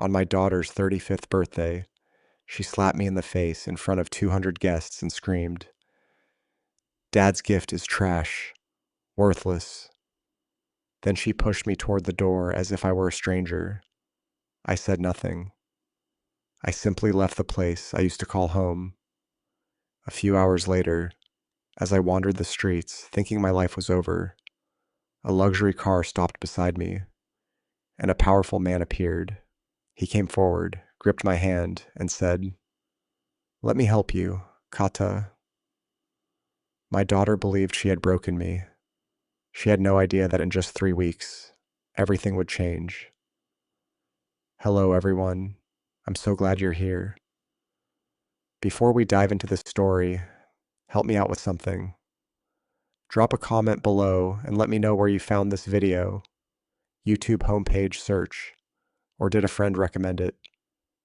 On my daughter's 35th birthday, she slapped me in the face in front of 200 guests and screamed, "Dad's gift is trash, worthless." Then she pushed me toward the door as if I were a stranger. I said nothing. I simply left the place I used to call home. A few hours later, as I wandered the streets, thinking my life was over, a luxury car stopped beside me, and a powerful man appeared. He came forward, gripped my hand, and said, "Let me help you, Kata." My daughter believed she had broken me. She had no idea that in just 3 weeks, everything would change. Hello, everyone. I'm so glad you're here. Before we dive into this story, help me out with something. Drop a comment below and let me know where you found this video, YouTube homepage search, or did a friend recommend it?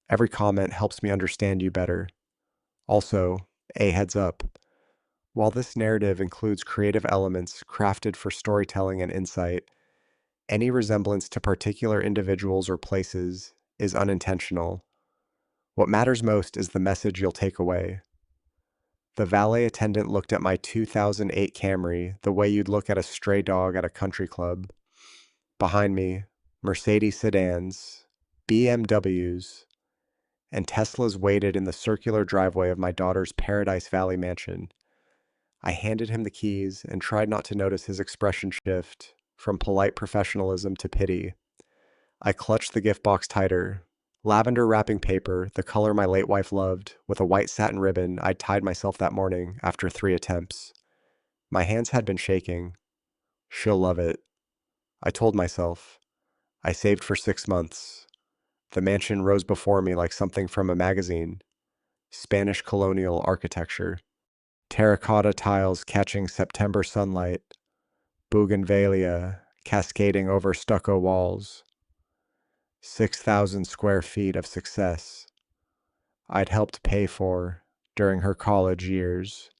Every comment helps me understand you better. Also, a heads up. While this narrative includes creative elements crafted for storytelling and insight, any resemblance to particular individuals or places is unintentional. What matters most is the message you'll take away. The valet attendant looked at my 2008 Camry the way you'd look at a stray dog at a country club. Behind me, Mercedes sedans, BMWs, and Teslas waited in the circular driveway of my daughter's Paradise Valley mansion. I handed him the keys and tried not to notice his expression shift from polite professionalism to pity. I clutched the gift box tighter. Lavender wrapping paper, the color my late wife loved, with a white satin ribbon I'd tied myself that morning after 3 attempts. My hands had been shaking. She'll love it, I told myself. I saved for 6 months. The mansion rose before me like something from a magazine. Spanish colonial architecture. Terracotta tiles catching September sunlight. Bougainvillea cascading over stucco walls. 6,000 square feet of success I'd helped pay for during her college years,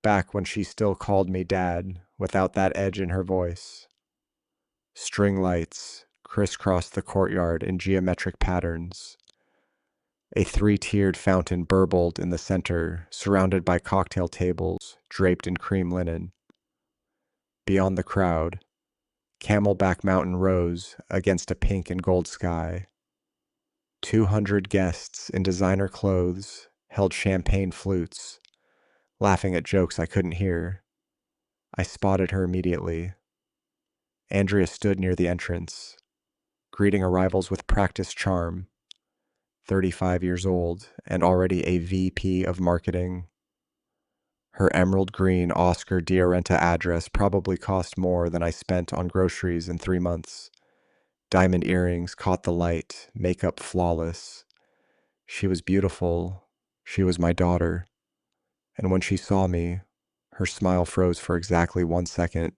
back when she still called me dad without that edge in her voice. String lights crisscrossed the courtyard in geometric patterns. A 3-tiered fountain burbled in the center, surrounded by cocktail tables draped in cream linen. Beyond the crowd, Camelback Mountain rose against a pink and gold sky. 200 guests in designer clothes held champagne flutes, laughing at jokes I couldn't hear. I spotted her immediately. Andrea stood near the entrance, greeting arrivals with practiced charm. 35 years old and already a VP of marketing. Her emerald green Oscar de Renta address probably cost more than I spent on groceries in 3 months. Diamond earrings caught the light, makeup flawless. She was beautiful. She was my daughter. And when she saw me, her smile froze for exactly 1 second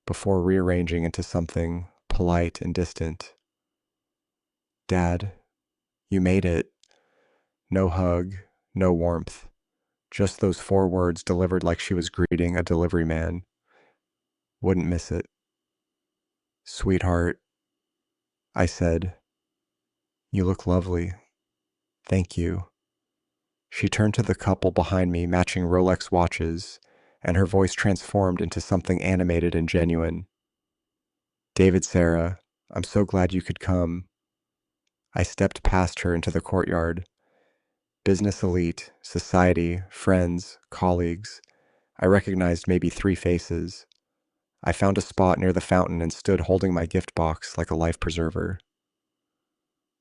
before rearranging into something polite and distant. "Dad, you made it." No hug, no warmth, just those 4 words delivered like she was greeting a delivery man. Wouldn't miss it. "Sweetheart," I said, "you look lovely. Thank you." She turned to the couple behind me, matching Rolex watches, and her voice transformed into something animated and genuine. "David, Sarah, I'm so glad you could come." I stepped past her into the courtyard. Business elite, society, friends, colleagues. I recognized maybe 3 faces. I found a spot near the fountain and stood holding my gift box like a life preserver.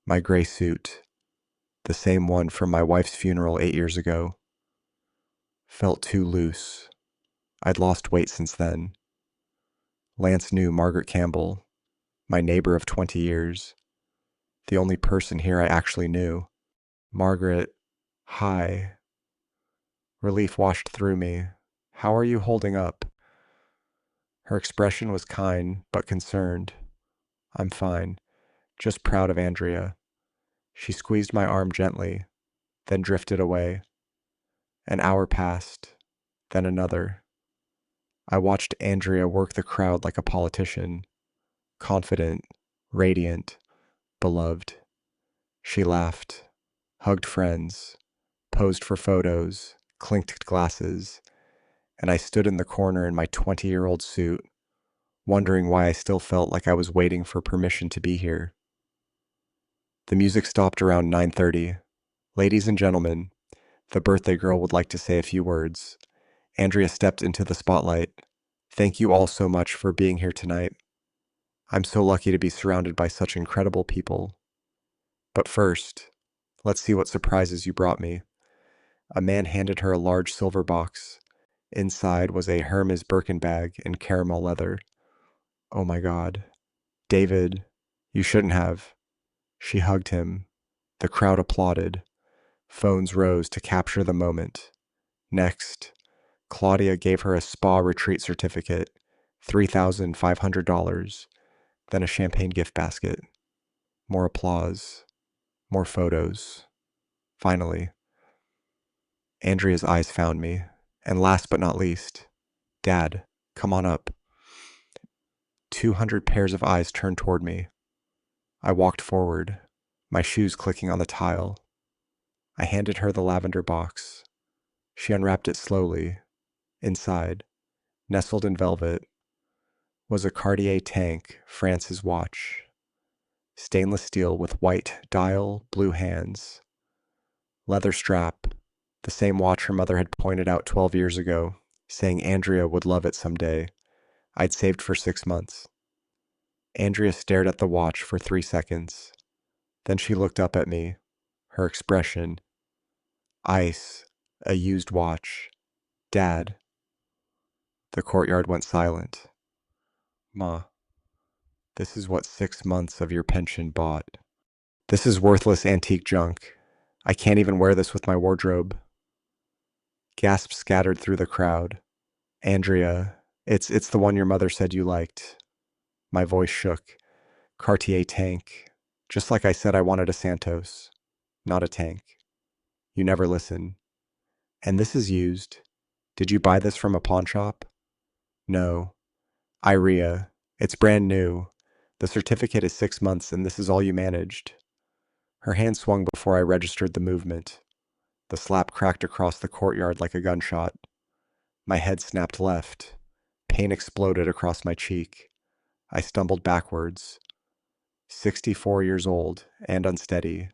My gray suit, the same one from my wife's funeral 8 years ago, felt too loose. I'd lost weight since then. Lance knew Margaret Campbell, my neighbor of 20 years, the only person here I actually knew. "Margaret, hi." Relief washed through me. "How are you holding up?" Her expression was kind, but concerned. "I'm fine, just proud of Andrea." She squeezed my arm gently, then drifted away. An hour passed, then another. I watched Andrea work the crowd like a politician, confident, radiant, beloved. She laughed, hugged friends, posed for photos, clinked glasses, and I stood in the corner in my 20-year-old suit, wondering why I still felt like I was waiting for permission to be here. The music stopped around 9:30. Ladies and gentlemen, the birthday girl would like to say a few words. Andrea stepped into the spotlight. Thank you all so much for being here tonight. I'm so lucky to be surrounded by such incredible people. But first, let's see what surprises you brought me. A man handed her a large silver box. Inside was a Hermes Birkin bag in caramel leather. Oh my God. David, you shouldn't have. She hugged him. The crowd applauded. Phones rose to capture the moment. Next, Claudia gave her a spa retreat certificate, $3,500, then a champagne gift basket. More applause. More photos. Finally, Andrea's eyes found me. And last but not least, Dad, come on up. 200 pairs of eyes turned toward me. I walked forward, my shoes clicking on the tile. I handed her the lavender box. She unwrapped it slowly. Inside, nestled in velvet, was a Cartier Tank France's watch. Stainless steel with white dial, blue hands. Leather strap, the same watch her mother had pointed out 12 years ago, saying Andrea would love it someday. I'd saved for 6 months. Andrea stared at the watch for 3 seconds. Then she looked up at me, her expression. Ice, a used watch. Dad. The courtyard went silent. Ma, this is what 6 months of your pension bought. This is worthless antique junk. I can't even wear this with my wardrobe. Gasps scattered through the crowd. Andrea, it's the one your mother said you liked. My voice shook. Cartier Tank. Just like I said I wanted a Santos, not a tank. You never listen. And this is used. Did you buy this from a pawn shop? No. Iria. It's brand new. The certificate is 6 months and this is all you managed. Her hand swung before I registered the movement. The slap cracked across the courtyard like a gunshot. My head snapped left. Pain exploded across my cheek. I stumbled backwards. 64 years old and unsteady.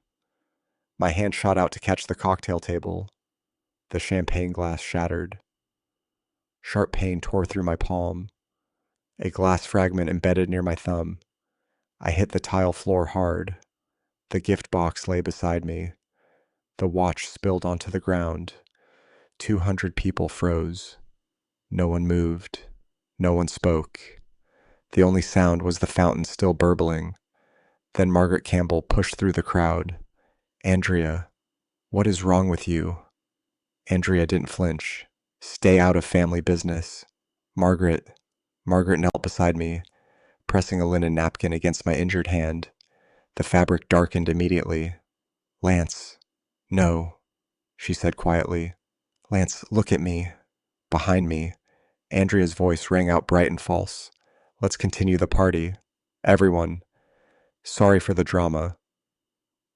My hand shot out to catch the cocktail table. The champagne glass shattered. Sharp pain tore through my palm. A glass fragment embedded near my thumb. I hit the tile floor hard. The gift box lay beside me. The watch spilled onto the ground. 200 people froze. No one moved. No one spoke. The only sound was the fountain still burbling. Then Margaret Campbell pushed through the crowd. Andrea, what is wrong with you? Andrea didn't flinch. Stay out of family business. Margaret knelt beside me, pressing a linen napkin against my injured hand. The fabric darkened immediately. Lance, no, she said quietly. Lance, look at me. Behind me, Andrea's voice rang out bright and false. Let's continue the party. Everyone. Sorry for the drama.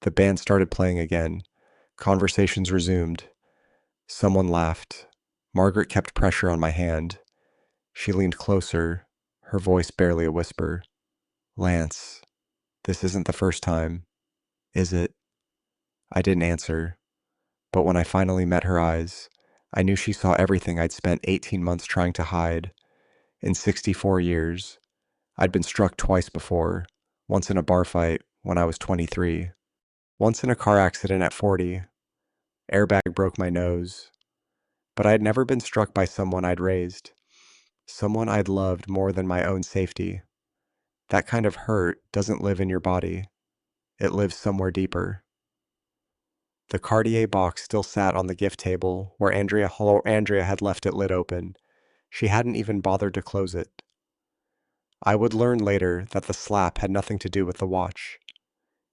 The band started playing again. Conversations resumed. Someone laughed. Margaret kept pressure on my hand. She leaned closer, her voice barely a whisper. Lance, this isn't the first time, is it? I didn't answer, but when I finally met her eyes, I knew she saw everything I'd spent 18 months trying to hide. In 64 years, I'd been struck twice before, once in a bar fight when I was 23, once in a car accident at 40. Airbag broke my nose. But I had never been struck by someone I'd raised, someone I'd loved more than my own safety. That kind of hurt doesn't live in your body. It lives somewhere deeper. The Cartier box still sat on the gift table where Andrea had left it lid open. She hadn't even bothered to close it. I would learn later that the slap had nothing to do with the watch.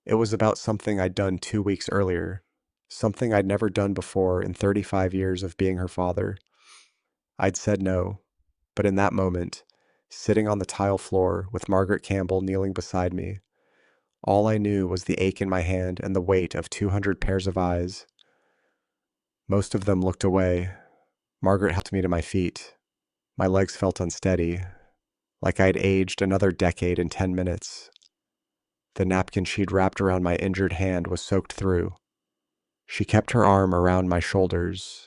It was about something I'd done 2 weeks earlier, something I'd never done before in 35 years of being her father. I'd said no, but in that moment, sitting on the tile floor with Margaret Campbell kneeling beside me, All I knew was the ache in my hand and the weight of 200 pairs of eyes. Most of them looked away. Margaret helped me to my feet. My legs felt unsteady, like I'd aged another decade in 10 minutes. The napkin she'd wrapped around my injured hand was soaked through. She kept her arm around my shoulders,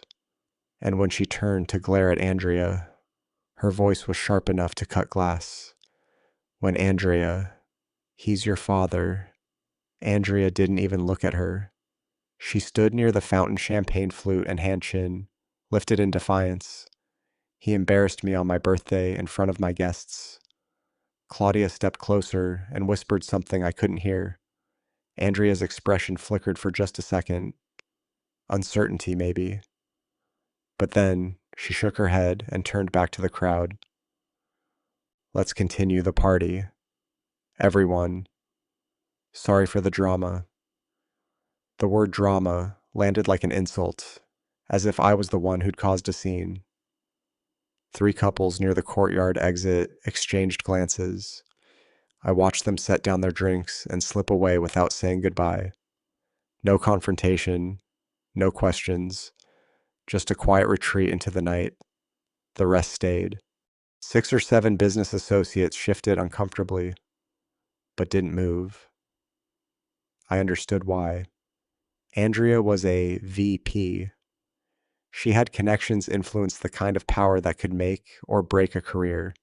and when she turned to glare at Andrea, her voice was sharp enough to cut glass. When Andrea, he's your father, Andrea didn't even look at her. She stood near the fountain champagne flute and hand chin, lifted in defiance. He embarrassed me on my birthday in front of my guests. Claudia stepped closer and whispered something I couldn't hear. Andrea's expression flickered for just a second. Uncertainty, maybe. But then she shook her head and turned back to the crowd. Let's continue the party. Everyone. Sorry for the drama. The word drama landed like an insult, as if I was the one who'd caused a scene. 3 couples near the courtyard exit exchanged glances. I watched them set down their drinks and slip away without saying goodbye. No confrontation, no questions, just a quiet retreat into the night. The rest stayed. 6 or 7 business associates shifted uncomfortably, but didn't move. I understood why. Andrea was a VP. She had connections influenced the kind of power that could make or break a career.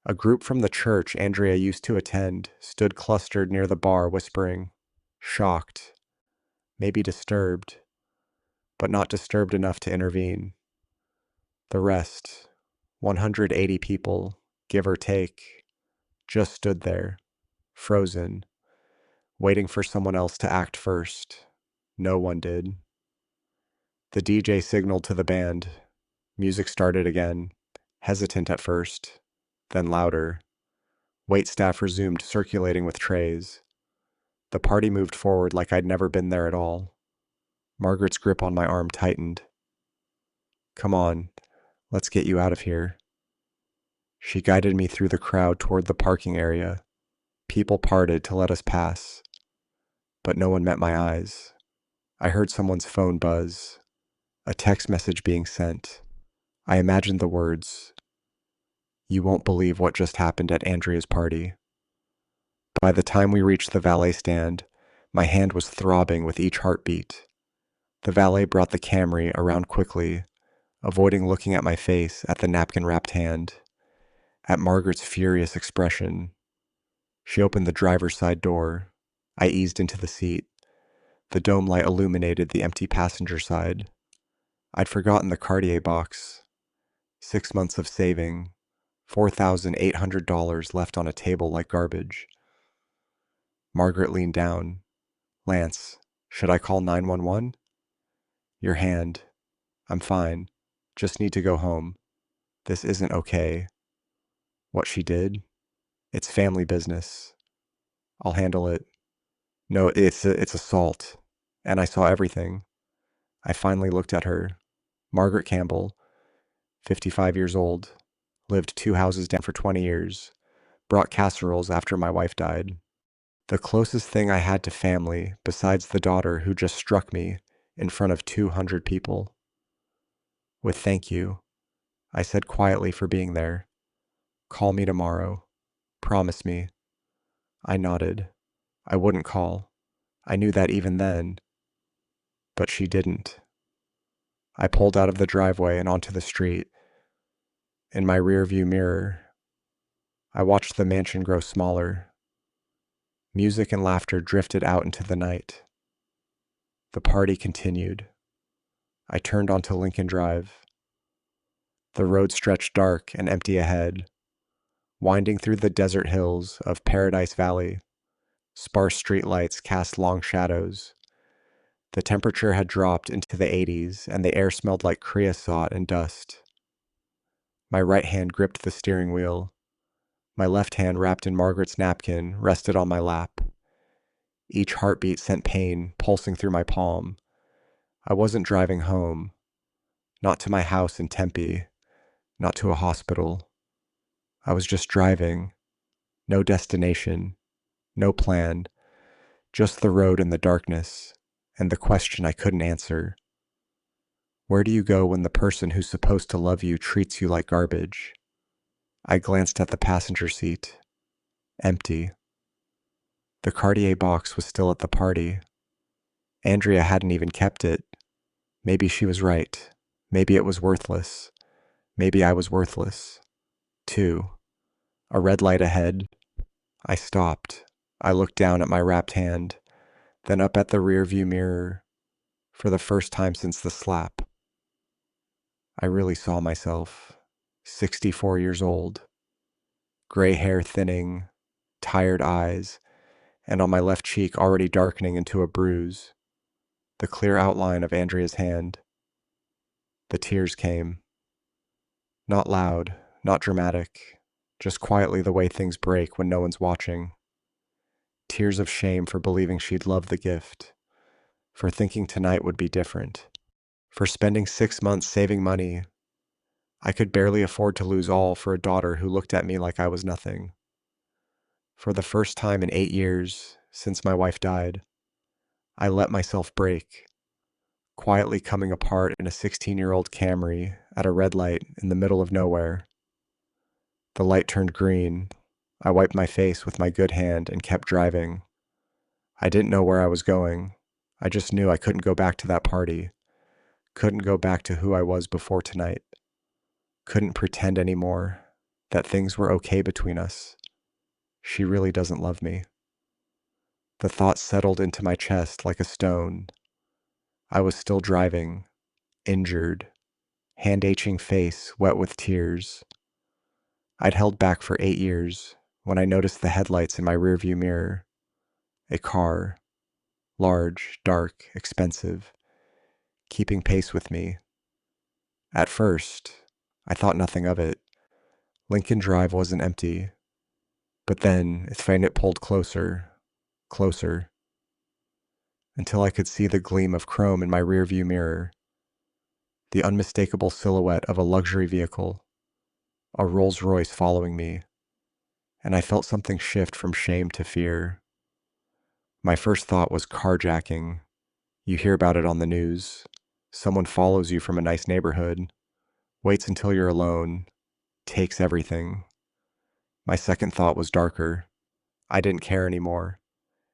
A group from the church Andrea used to attend stood clustered near the bar whispering, shocked, maybe disturbed, but not disturbed enough to intervene. The rest, 180 people, give or take, just stood there, frozen, waiting for someone else to act first. No one did. The DJ signaled to the band. Music started again, hesitant at first, then louder. Waitstaff resumed circulating with trays. The party moved forward like I'd never been there at all. Margaret's grip on my arm tightened. Come on, let's get you out of here. She guided me through the crowd toward the parking area. People parted to let us pass, but no one met my eyes. I heard someone's phone buzz, a text message being sent. I imagined the words, "You won't believe what just happened at Andrea's party." By the time we reached the valet stand, my hand was throbbing with each heartbeat. The valet brought the Camry around quickly, avoiding looking at my face, at the napkin-wrapped hand, at Margaret's furious expression. She opened the driver's side door. I eased into the seat. The dome light illuminated the empty passenger side. I'd forgotten the Cartier box. 6 months of saving, $4,800 left on a table like garbage. Margaret leaned down. Lance, should I call 911? Your hand. I'm fine. Just need to go home. This isn't okay. What she did? It's family business. I'll handle it. No, it's assault. And I saw everything. I finally looked at her. Margaret Campbell, 55 years old, lived 2 houses down for 20 years, brought casseroles after my wife died. The closest thing I had to family, besides the daughter who just struck me in front of 200 people. With thank you, I said quietly for being there. Call me tomorrow. Promise me. I nodded. I wouldn't call. I knew that even then. But she didn't. I pulled out of the driveway and onto the street. In my rearview mirror, I watched the mansion grow smaller. Music and laughter drifted out into the night. The party continued. I turned onto Lincoln Drive. The road stretched dark and empty ahead, winding through the desert hills of Paradise Valley. Sparse streetlights cast long shadows. The temperature had dropped into the 80s, and the air smelled like creosote and dust. My right hand gripped the steering wheel. My left hand, wrapped in Margaret's napkin, rested on my lap. Each heartbeat sent pain pulsing through my palm. I wasn't driving home. Not to my house in Tempe. Not to a hospital. I was just driving. No destination. No plan, just the road and the darkness, and the question I couldn't answer. Where do you go when the person who's supposed to love you treats you like garbage? I glanced at the passenger seat. Empty. The Cartier box was still at the party. Andrea hadn't even kept it. Maybe she was right. Maybe it was worthless. Maybe I was worthless. 2. A red light ahead. I stopped. I looked down at my wrapped hand, then up at the rearview mirror. For the first time since the slap, I really saw myself. 64 years old. Gray hair thinning, tired eyes, and on my left cheek already darkening into a bruise. The clear outline of Andrea's hand. The tears came. Not loud, not dramatic, just quietly the way things break when no one's watching. Tears of shame for believing she'd love the gift, for thinking tonight would be different, for spending 6 months saving money. I could barely afford to lose all for a daughter who looked at me like I was nothing. For the first time in 8 years, since my wife died, I let myself break, quietly coming apart in a 16-year-old Camry at a red light in the middle of nowhere. The light turned green. I wiped my face with my good hand and kept driving. I didn't know where I was going. I just knew I couldn't go back to that party. Couldn't go back to who I was before tonight. Couldn't pretend anymore that things were okay between us. She really doesn't love me. The thought settled into my chest like a stone. I was still driving, injured, hand-aching face wet with tears. I'd held back for 8 years when I noticed the headlights in my rearview mirror. A car, large, dark, expensive, keeping pace with me. At first, I thought nothing of it. Lincoln Drive wasn't empty. But then it pulled closer, closer, until I could see the gleam of chrome in my rearview mirror, the unmistakable silhouette of a luxury vehicle, a Rolls-Royce following me, and I felt something shift from shame to fear. My first thought was carjacking. You hear about it on the news. Someone follows you from a nice neighborhood, waits until you're alone, takes everything. My second thought was darker. I didn't care anymore.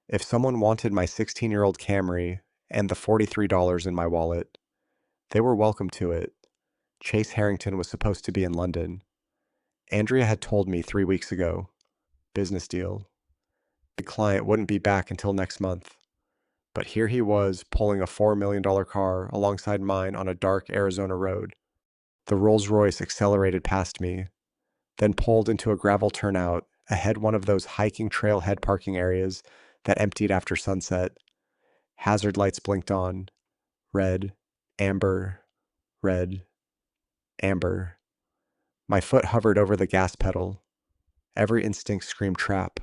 If someone wanted my 16-year-old Camry and the $43 in my wallet, they were welcome to it. Chase Harrington was supposed to be in London. Andrea had told me 3 weeks ago. Business deal. The client wouldn't be back until next month. But here he was, pulling a $4 million car alongside mine on a dark Arizona road. The Rolls-Royce accelerated past me, then pulled into a gravel turnout ahead one of those hiking trailhead parking areas that emptied after sunset. Hazard lights blinked on. Red, amber, red, amber. My foot hovered over the gas pedal. Every instinct screamed trap.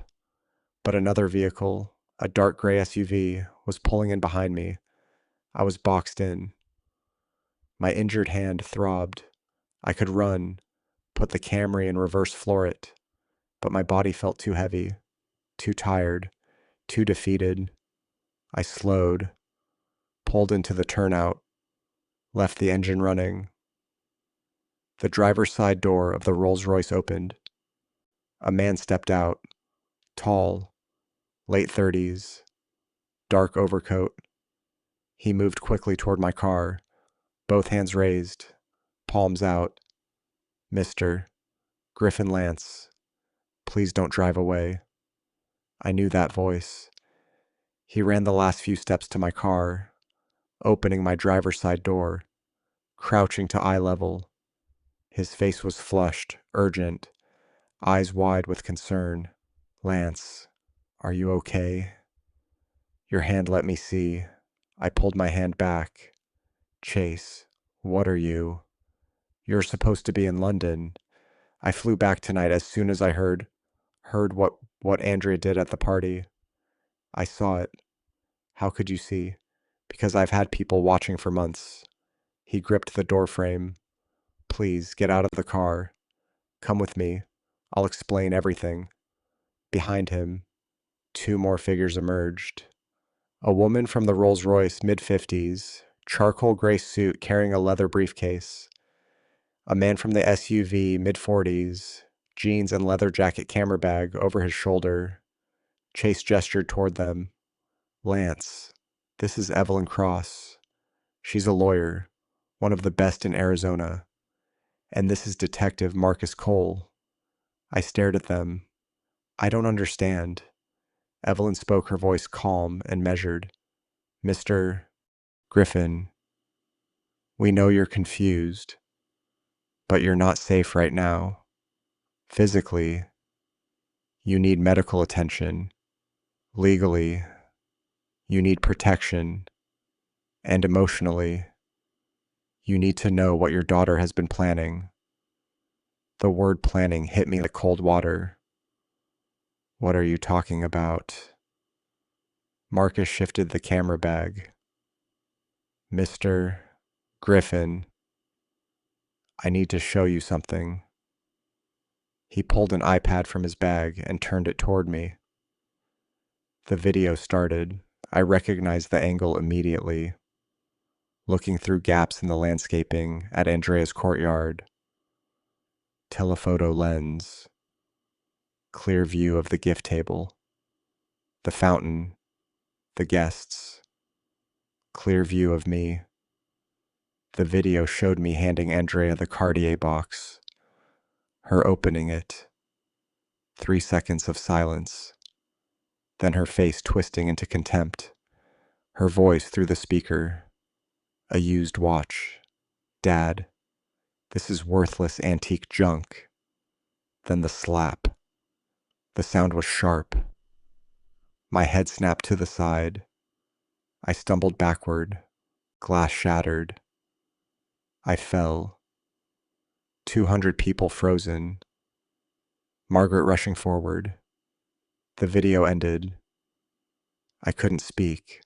But another vehicle, a dark gray SUV, was pulling in behind me. I was boxed in. My injured hand throbbed. I could run, put the Camry in reverse floor it, but my body felt too heavy, too tired, too defeated. I slowed, pulled into the turnout, left the engine running. The driver's side door of the Rolls-Royce opened. A man stepped out, tall, late 30s, dark overcoat. He moved quickly toward my car, both hands raised, palms out. Mr. Griffin Lance, please don't drive away. I knew that voice. He ran the last few steps to my car, opening my driver's side door, crouching to eye level. His face was flushed, urgent, eyes wide with concern. Lance, are you okay? Your hand let me see. I pulled my hand back. Chase, what are you? You're supposed to be in London. I flew back tonight as soon as I heard what Andrea did at the party. I saw it. How could you see? Because I've had people watching for months. He gripped the door frame. Please, get out of the car. Come with me. I'll explain everything. Behind him, Two more figures emerged. A woman from the Rolls-Royce mid-50s, charcoal gray suit carrying a leather briefcase. A man from the SUV mid-40s, jeans and leather jacket camera bag over his shoulder. Chase gestured toward them. Lance, this is Evelyn Cross. She's a lawyer, one of the best in Arizona. And this is Detective Marcus Cole. I stared at them. I don't understand. Evelyn spoke, her voice calm and measured. Mr. Griffin, we know you're confused, but you're not safe right now. Physically, you need medical attention. Legally, you need protection. And emotionally, you need to know what your daughter has been planning. The word planning hit me like cold water. What are you talking about? Marcus shifted the camera bag. Mr. Griffin, I need to show you something. He pulled an iPad from his bag and turned it toward me. The video started. I recognized the angle immediately, looking through gaps in the landscaping at Andrea's courtyard. Telephoto lens. Clear view of the gift table. The fountain. The guests. Clear view of me. The video showed me handing Andrea the Cartier box. Her opening it. 3 seconds of silence. Then her face twisting into contempt. Her voice through the speaker. A used watch. Dad, this is worthless antique junk. Then the slap. The sound was sharp. My head snapped to the side. I stumbled backward. Glass shattered. I fell. 200 people frozen. Margaret rushing forward. The video ended. I couldn't speak.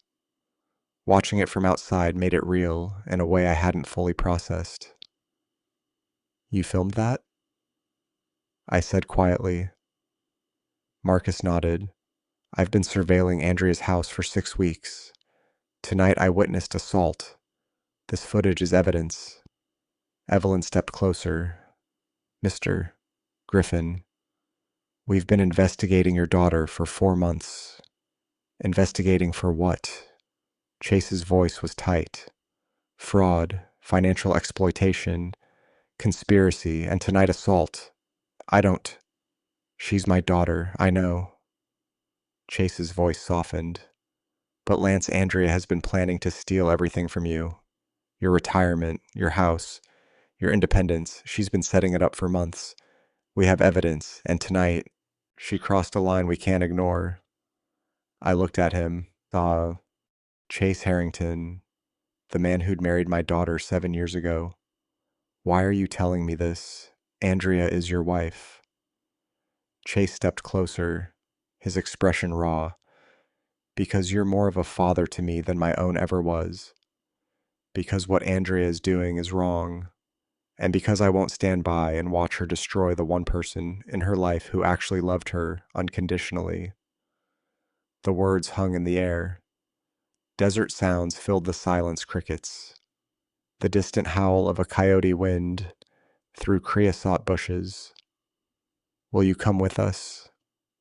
Watching it from outside made it real in a way I hadn't fully processed. You filmed that? I said quietly. Marcus nodded. I've been surveilling Andrea's house for 6 weeks. Tonight I witnessed assault. This footage is evidence. Evelyn stepped closer. Mr. Griffin, we've been investigating your daughter for 4 months. Investigating for what? Chase's voice was tight. Fraud, financial exploitation, conspiracy, and tonight assault. I don't. She's my daughter, I know. Chase's voice softened. But Lance, Andrea has been planning to steal everything from you. Your retirement, your house, your independence. She's been setting it up for months. We have evidence, and tonight, she crossed a line we can't ignore. I looked at him, saw Chase Harrington, the man who'd married my daughter 7 years ago. Why are you telling me this? Andrea is your wife. Chase stepped closer, his expression raw. Because you're more of a father to me than my own ever was. Because what Andrea is doing is wrong. And because I won't stand by and watch her destroy the one person in her life who actually loved her unconditionally. The words hung in the air. Desert sounds filled the silence crickets. The distant howl of a coyote wind through creosote bushes. Will you come with us?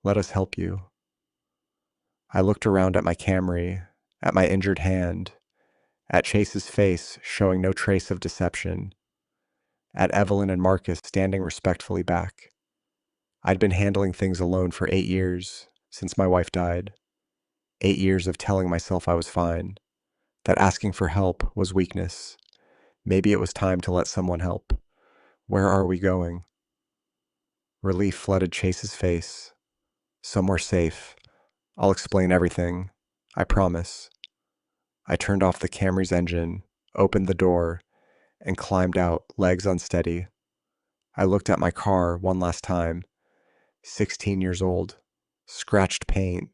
Let us help you. I looked around at my Camry, at my injured hand, at Chase's face showing no trace of deception, at Evelyn and Marcus standing respectfully back. I'd been handling things alone for 8 years, since my wife died. 8 years of telling myself I was fine, that asking for help was weakness. Maybe it was time to let someone help. Where are we going? Relief flooded Chase's face. Somewhere safe. I'll explain everything. I promise. I turned off the Camry's engine, opened the door, and climbed out, legs unsteady. I looked at my car one last time. 16 years old. Scratched paint.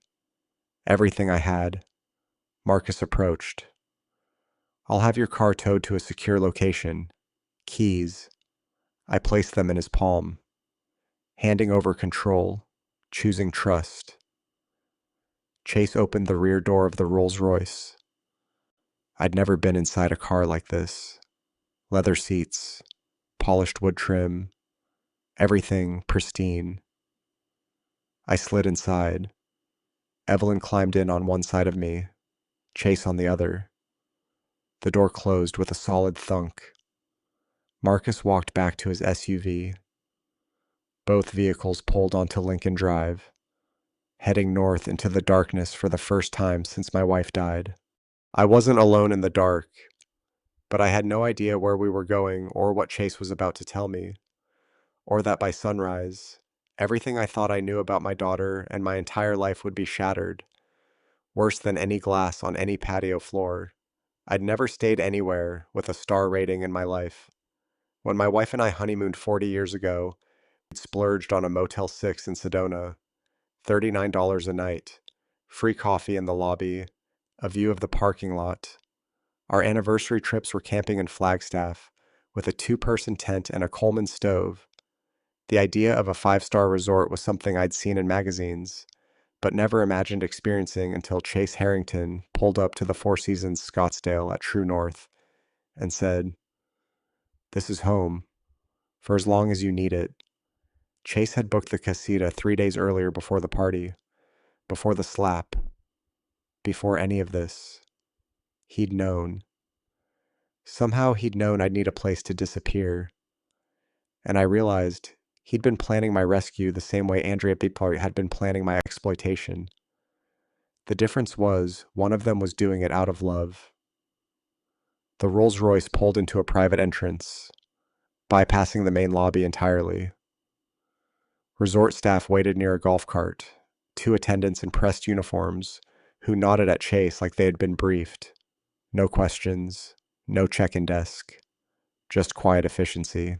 Everything I had. Marcus approached. I'll have your car towed to a secure location. Keys. I placed them in his palm. Handing over control. Choosing trust. Chase opened the rear door of the Rolls-Royce. I'd never been inside a car like this. Leather seats, polished wood trim, everything pristine. I slid inside. Evelyn climbed in on one side of me, Chase on the other. The door closed with a solid thunk. Marcus walked back to his SUV. Both vehicles pulled onto Lincoln Drive, heading north into the darkness for the first time since my wife died. I wasn't alone in the dark, but I had no idea where we were going or what Chase was about to tell me, or that by sunrise, everything I thought I knew about my daughter and my entire life would be shattered, worse than any glass on any patio floor. I'd never stayed anywhere with a star rating in my life. When my wife and I honeymooned 40 years ago, we'd splurged on a Motel 6 in Sedona, $39 a night, free coffee in the lobby, a view of the parking lot. Our anniversary trips were camping in Flagstaff, with a two-person tent and a Coleman stove. The idea of a five-star resort was something I'd seen in magazines, but never imagined experiencing until Chase Harrington pulled up to the Four Seasons Scottsdale at True North and said, "This is home, for as long as you need it." Chase had booked the casita 3 days earlier before the party, before the slap, before any of this. He'd known. Somehow he'd known I'd need a place to disappear. And I realized he'd been planning my rescue the same way Andrea Bipart had been planning my exploitation. The difference was, one of them was doing it out of love. The Rolls-Royce pulled into a private entrance, bypassing the main lobby entirely. Resort staff waited near a golf cart, two attendants in pressed uniforms, who nodded at Chase like they had been briefed. No questions, no check-in desk, just quiet efficiency.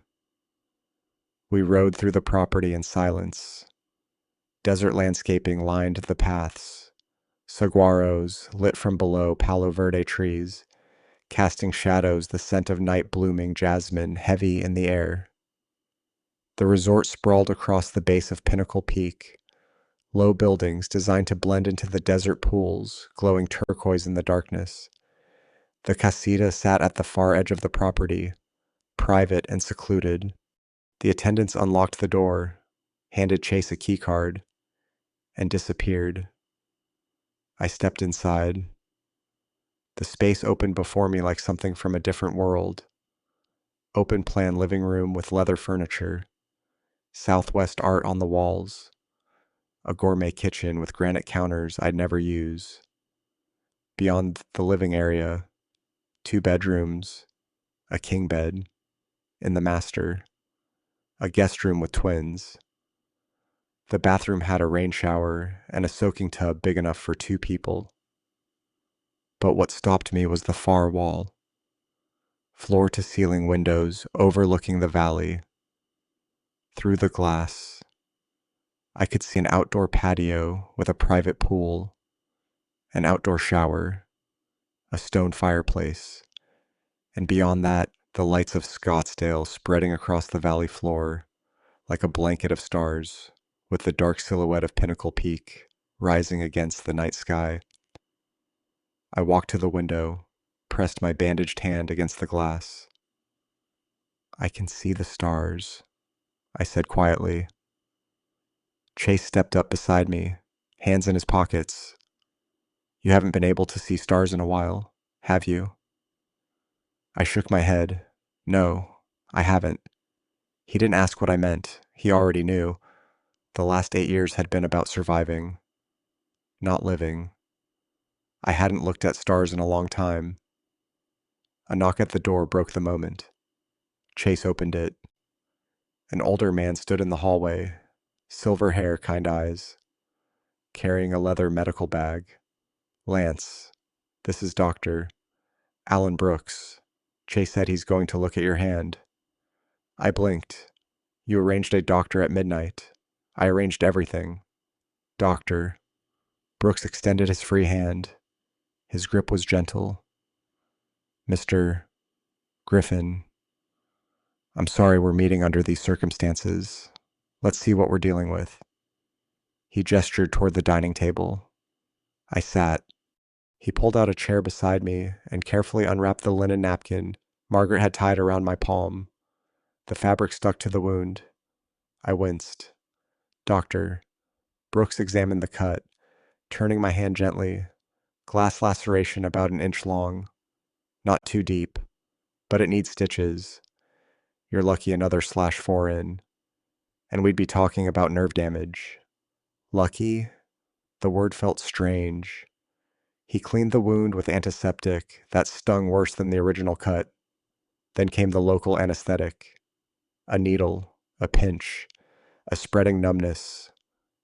We rode through the property in silence. Desert landscaping lined the paths, saguaros lit from below Palo Verde trees, casting shadows, the scent of night blooming jasmine heavy in the air. The resort sprawled across the base of Pinnacle Peak, low buildings designed to blend into the desert pools, glowing turquoise in the darkness. The casita sat at the far edge of the property, private and secluded. The attendants unlocked the door, handed Chase a key card, and disappeared. I stepped inside. The space opened before me like something from a different world. Open plan living room with leather furniture, Southwest art on the walls, a gourmet kitchen with granite counters I'd never use. Beyond the living area, 2 bedrooms, a king bed, in the master, a guest room with twins. The bathroom had a rain shower and a soaking tub big enough for 2 people. But what stopped me was the far wall. Floor-to-ceiling windows overlooking the valley. Through the glass, I could see an outdoor patio with a private pool, an outdoor shower, a stone fireplace, and beyond that, the lights of Scottsdale spreading across the valley floor like a blanket of stars, with the dark silhouette of Pinnacle Peak rising against the night sky. I walked to the window, pressed my bandaged hand against the glass. "I can see the stars," I said quietly. Chase stepped up beside me, hands in his pockets. "You haven't been able to see stars in a while, have you?" I shook my head. "No, I haven't." He didn't ask what I meant. He already knew. The last 8 years had been about surviving, not living. I hadn't looked at stars in a long time. A knock at the door broke the moment. Chase opened it. An older man stood in the hallway, silver hair, kind eyes, carrying a leather medical bag. "Lance, this is Dr. Alan Brooks. Chase said he's going to look at your hand." I blinked. "You arranged a doctor at midnight." "I arranged everything." "Doctor." Brooks extended his free hand. His grip was gentle. "Mr. Griffin, I'm sorry we're meeting under these circumstances. Let's see what we're dealing with." He gestured toward the dining table. I sat. He pulled out a chair beside me and carefully unwrapped the linen napkin Margaret had tied around my palm. The fabric stuck to the wound. I winced. Doctor. Brooks examined the cut, turning my hand gently. Glass laceration about an inch long. Not too deep, but it needs stitches. You're lucky another /4 in. And we'd be talking about nerve damage. Lucky? The word felt strange. He cleaned the wound with antiseptic that stung worse than the original cut. Then came the local anesthetic. A needle, a pinch, a spreading numbness.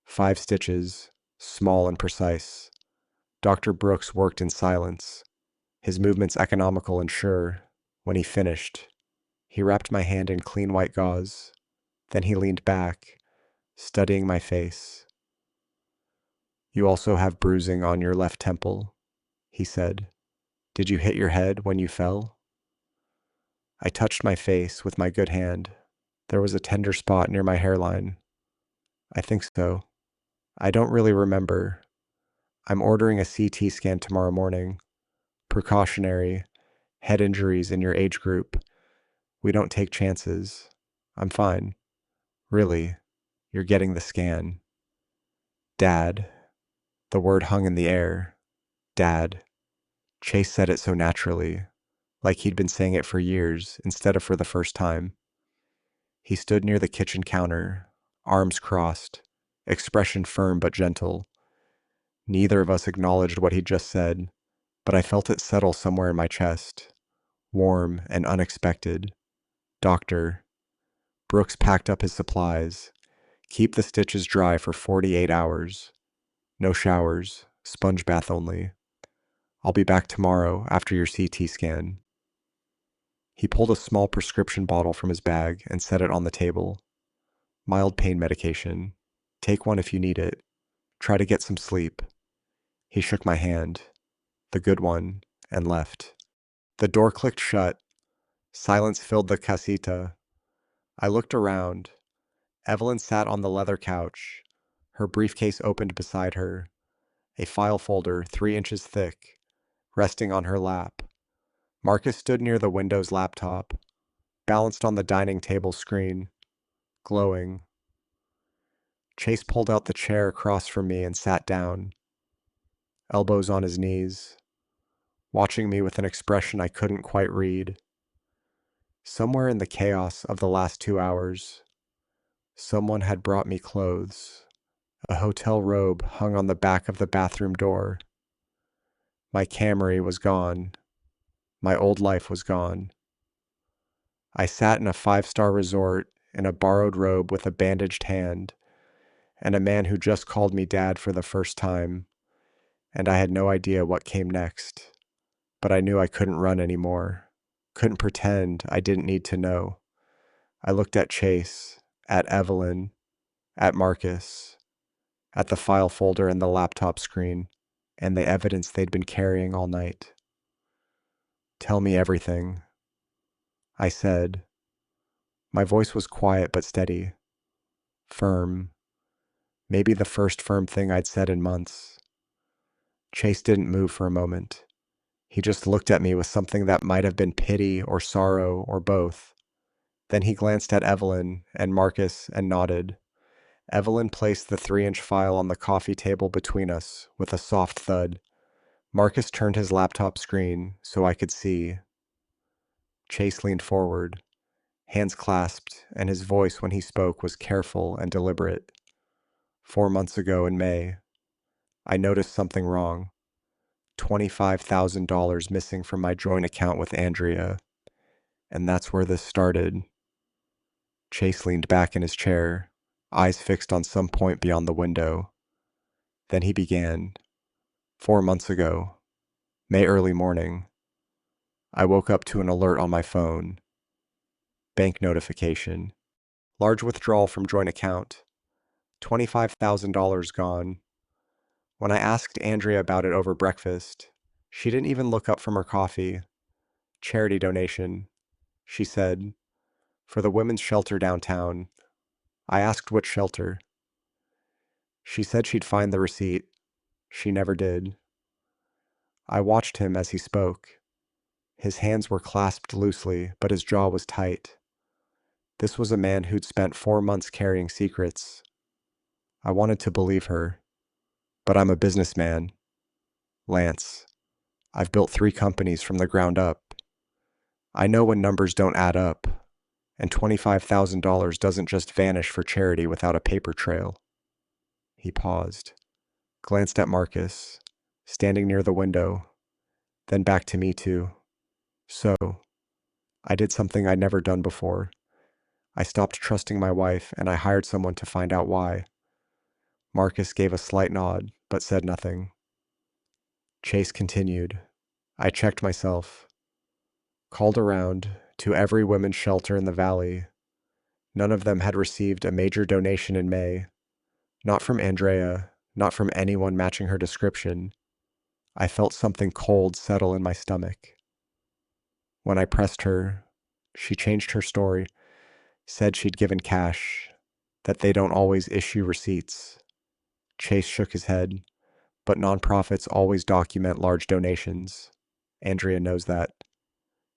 5 stitches, small and precise. Dr. Brooks worked in silence, his movements economical and sure. When he finished, he wrapped my hand in clean white gauze. Then he leaned back, studying my face. You also have bruising on your left temple, he said. Did you hit your head when you fell? I touched my face with my good hand. There was a tender spot near my hairline. I think so. I don't really remember. I'm ordering a CT scan tomorrow morning. Precautionary. Head injuries in your age group. We don't take chances. I'm fine. Really. You're getting the scan. Dad. The word hung in the air. Dad. Chase said it so naturally, like he'd been saying it for years instead of for the first time. He stood near the kitchen counter, arms crossed, expression firm but gentle. Neither of us acknowledged what he'd just said, but I felt it settle somewhere in my chest, warm and unexpected. Doctor. Brooks packed up his supplies. Keep the stitches dry for 48 hours. No showers, sponge bath only. I'll be back tomorrow after your CT scan. He pulled a small prescription bottle from his bag and set it on the table. Mild pain medication. Take one if you need it. Try to get some sleep. He shook my hand, the good one, and left. The door clicked shut. Silence filled the casita. I looked around. Evelyn sat on the leather couch, her briefcase opened beside her, a file folder 3 inches thick, resting on her lap. Marcus stood near the Windows laptop, balanced on the dining table screen, glowing. Chase pulled out the chair across from me and sat down, elbows on his knees, watching me with an expression I couldn't quite read. Somewhere in the chaos of the last 2 hours, someone had brought me clothes. A hotel robe hung on the back of the bathroom door. My Camry was gone. My old life was gone. I sat in a 5-star resort in a borrowed robe with a bandaged hand, and a man who just called me dad for the first time, and I had no idea what came next. But I knew I couldn't run anymore. Couldn't pretend I didn't need to know. I looked at Chase, at Evelyn, at Marcus, at the file folder and the laptop screen, and the evidence they'd been carrying all night. Tell me everything, I said. My voice was quiet but steady, firm, maybe the first firm thing I'd said in months. Chase didn't move for a moment. He just looked at me with something that might have been pity or sorrow or both. Then he glanced at Evelyn and Marcus and nodded. Evelyn placed the 3-inch file on the coffee table between us with a soft thud. Marcus turned his laptop screen so I could see. Chase leaned forward, hands clasped, and his voice when he spoke was careful and deliberate. 4 months ago in May, I noticed something wrong. $25,000 missing from my joint account with Andrea. And that's where this started. Chase leaned back in his chair, eyes fixed on some point beyond the window. Then he began. 4 months ago, May early morning, I woke up to an alert on my phone. Bank notification. Large withdrawal from joint account. $25,000 gone. When I asked Andrea about it over breakfast, she didn't even look up from her coffee. Charity donation, she said, for the women's shelter downtown. I asked which shelter. She said she'd find the receipt. She never did. I watched him as he spoke. His hands were clasped loosely, but his jaw was tight. This was a man who'd spent 4 months carrying secrets. I wanted to believe her, but I'm a businessman. Lance, I've built 3 companies from the ground up. I know when numbers don't add up, and $25,000 doesn't just vanish for charity without a paper trail. He paused, glanced at Marcus, standing near the window, then back to me too. So, I did something I'd never done before. I stopped trusting my wife and I hired someone to find out why. Marcus gave a slight nod, but said nothing. Chase continued. I checked myself, called around to every women's shelter in the valley. None of them had received a major donation in May. Not from Andrea, not from anyone matching her description. I felt something cold settle in my stomach. When I pressed her, she changed her story, said she'd given cash, that they don't always issue receipts. Chase shook his head, but nonprofits always document large donations. Andrea knows that.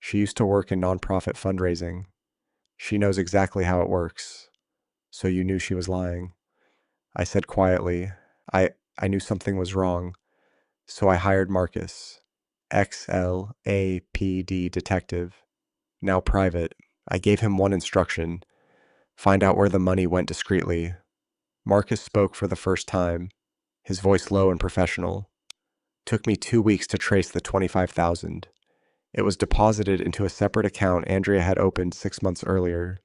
She used to work in nonprofit fundraising. She knows exactly how it works. So you knew she was lying. I said quietly, I knew something was wrong. So I hired Marcus, XLAPD detective, now private. I gave him one instruction: find out where the money went discreetly. Marcus spoke for the first time, his voice low and professional. Took me 2 weeks to trace the 25,000. It was deposited into a separate account Andrea had opened 6 months earlier.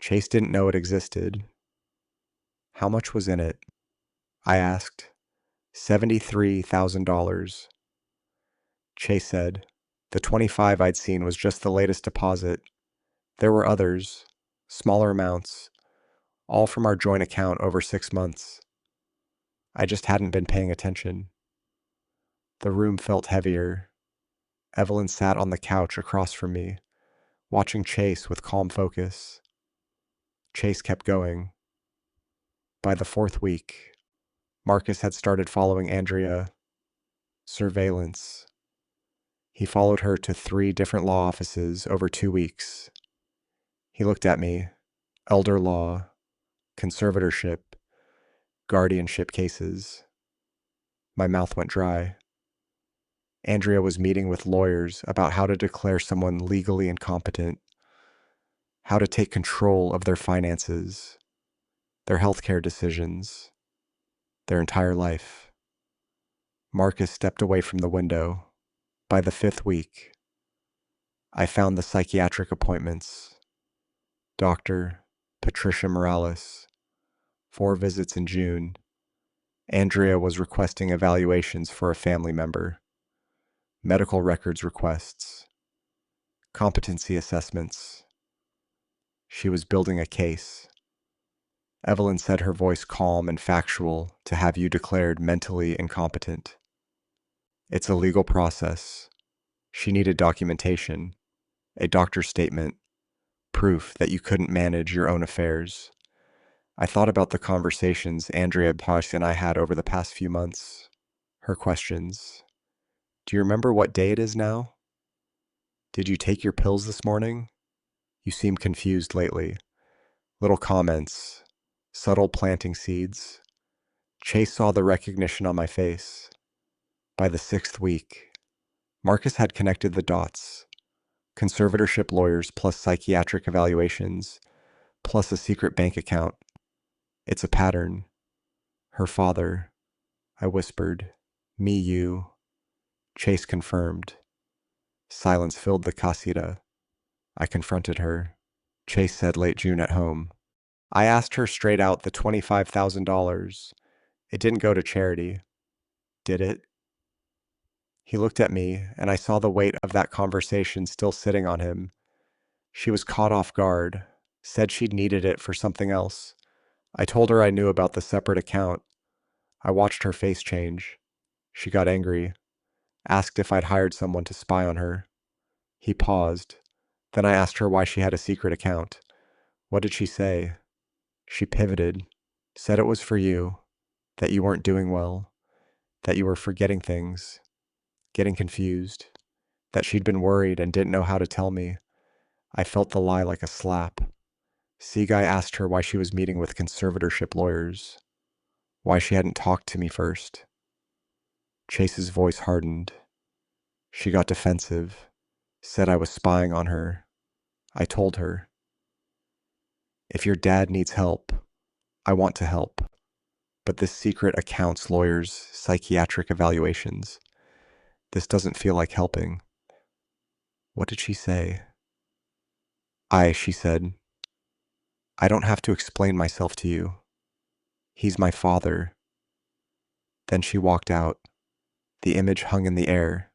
Chase didn't know it existed. How much was in it? I asked. $73,000. Chase said, the 25 I'd seen was just the latest deposit. There were others, smaller amounts, all from our joint account over 6 months. I just hadn't been paying attention. The room felt heavier. Evelyn sat on the couch across from me, watching Chase with calm focus. Chase kept going. By the 4th week, Marcus had started following Andrea. Surveillance. He followed her to 3 different law offices over 2 weeks. He looked at me. Elder law, conservatorship, guardianship cases. My mouth went dry. Andrea was meeting with lawyers about how to declare someone legally incompetent, how to take control of their finances, their healthcare decisions, their entire life. Marcus stepped away from the window. By the 5th week, I found the psychiatric appointments. Dr. Patricia Morales, 4 visits in June. Andrea was requesting evaluations for a family member. Medical records requests. Competency assessments. She was building a case. Evelyn said, her voice calm and factual, to have you declared mentally incompetent. It's a legal process. She needed documentation, a doctor's statement, proof that you couldn't manage your own affairs. I thought about the conversations Andrea Posh and I had over the past few months. Her questions. Do you remember what day it is now? Did you take your pills this morning? You seem confused lately. Little comments, subtle planting seeds. Chase saw the recognition on my face. By the 6th week, Marcus had connected the dots. Conservatorship lawyers plus psychiatric evaluations, plus a secret bank account. It's a pattern. Her father, I whispered. Me, you. Chase confirmed. Silence filled the casita. I confronted her. Chase said late June at home. I asked her straight out the $25,000. It didn't go to charity. Did it? He looked at me, and I saw the weight of that conversation still sitting on him. She was caught off guard, said she'd needed it for something else. I told her I knew about the separate account. I watched her face change. She got angry, asked if I'd hired someone to spy on her. He paused. Then I asked her why she had a secret account. What did she say? She pivoted, said it was for you, that you weren't doing well, that you were forgetting things, getting confused, that she'd been worried and didn't know how to tell me. I felt the lie like a slap. Seaguy asked her why she was meeting with conservatorship lawyers, why she hadn't talked to me first. Chase's voice hardened. She got defensive, said I was spying on her. I told her, if your dad needs help, I want to help. But this secret accounts lawyers' psychiatric evaluations. This doesn't feel like helping. What did she say? She said, I don't have to explain myself to you. He's my father. Then she walked out. The image hung in the air.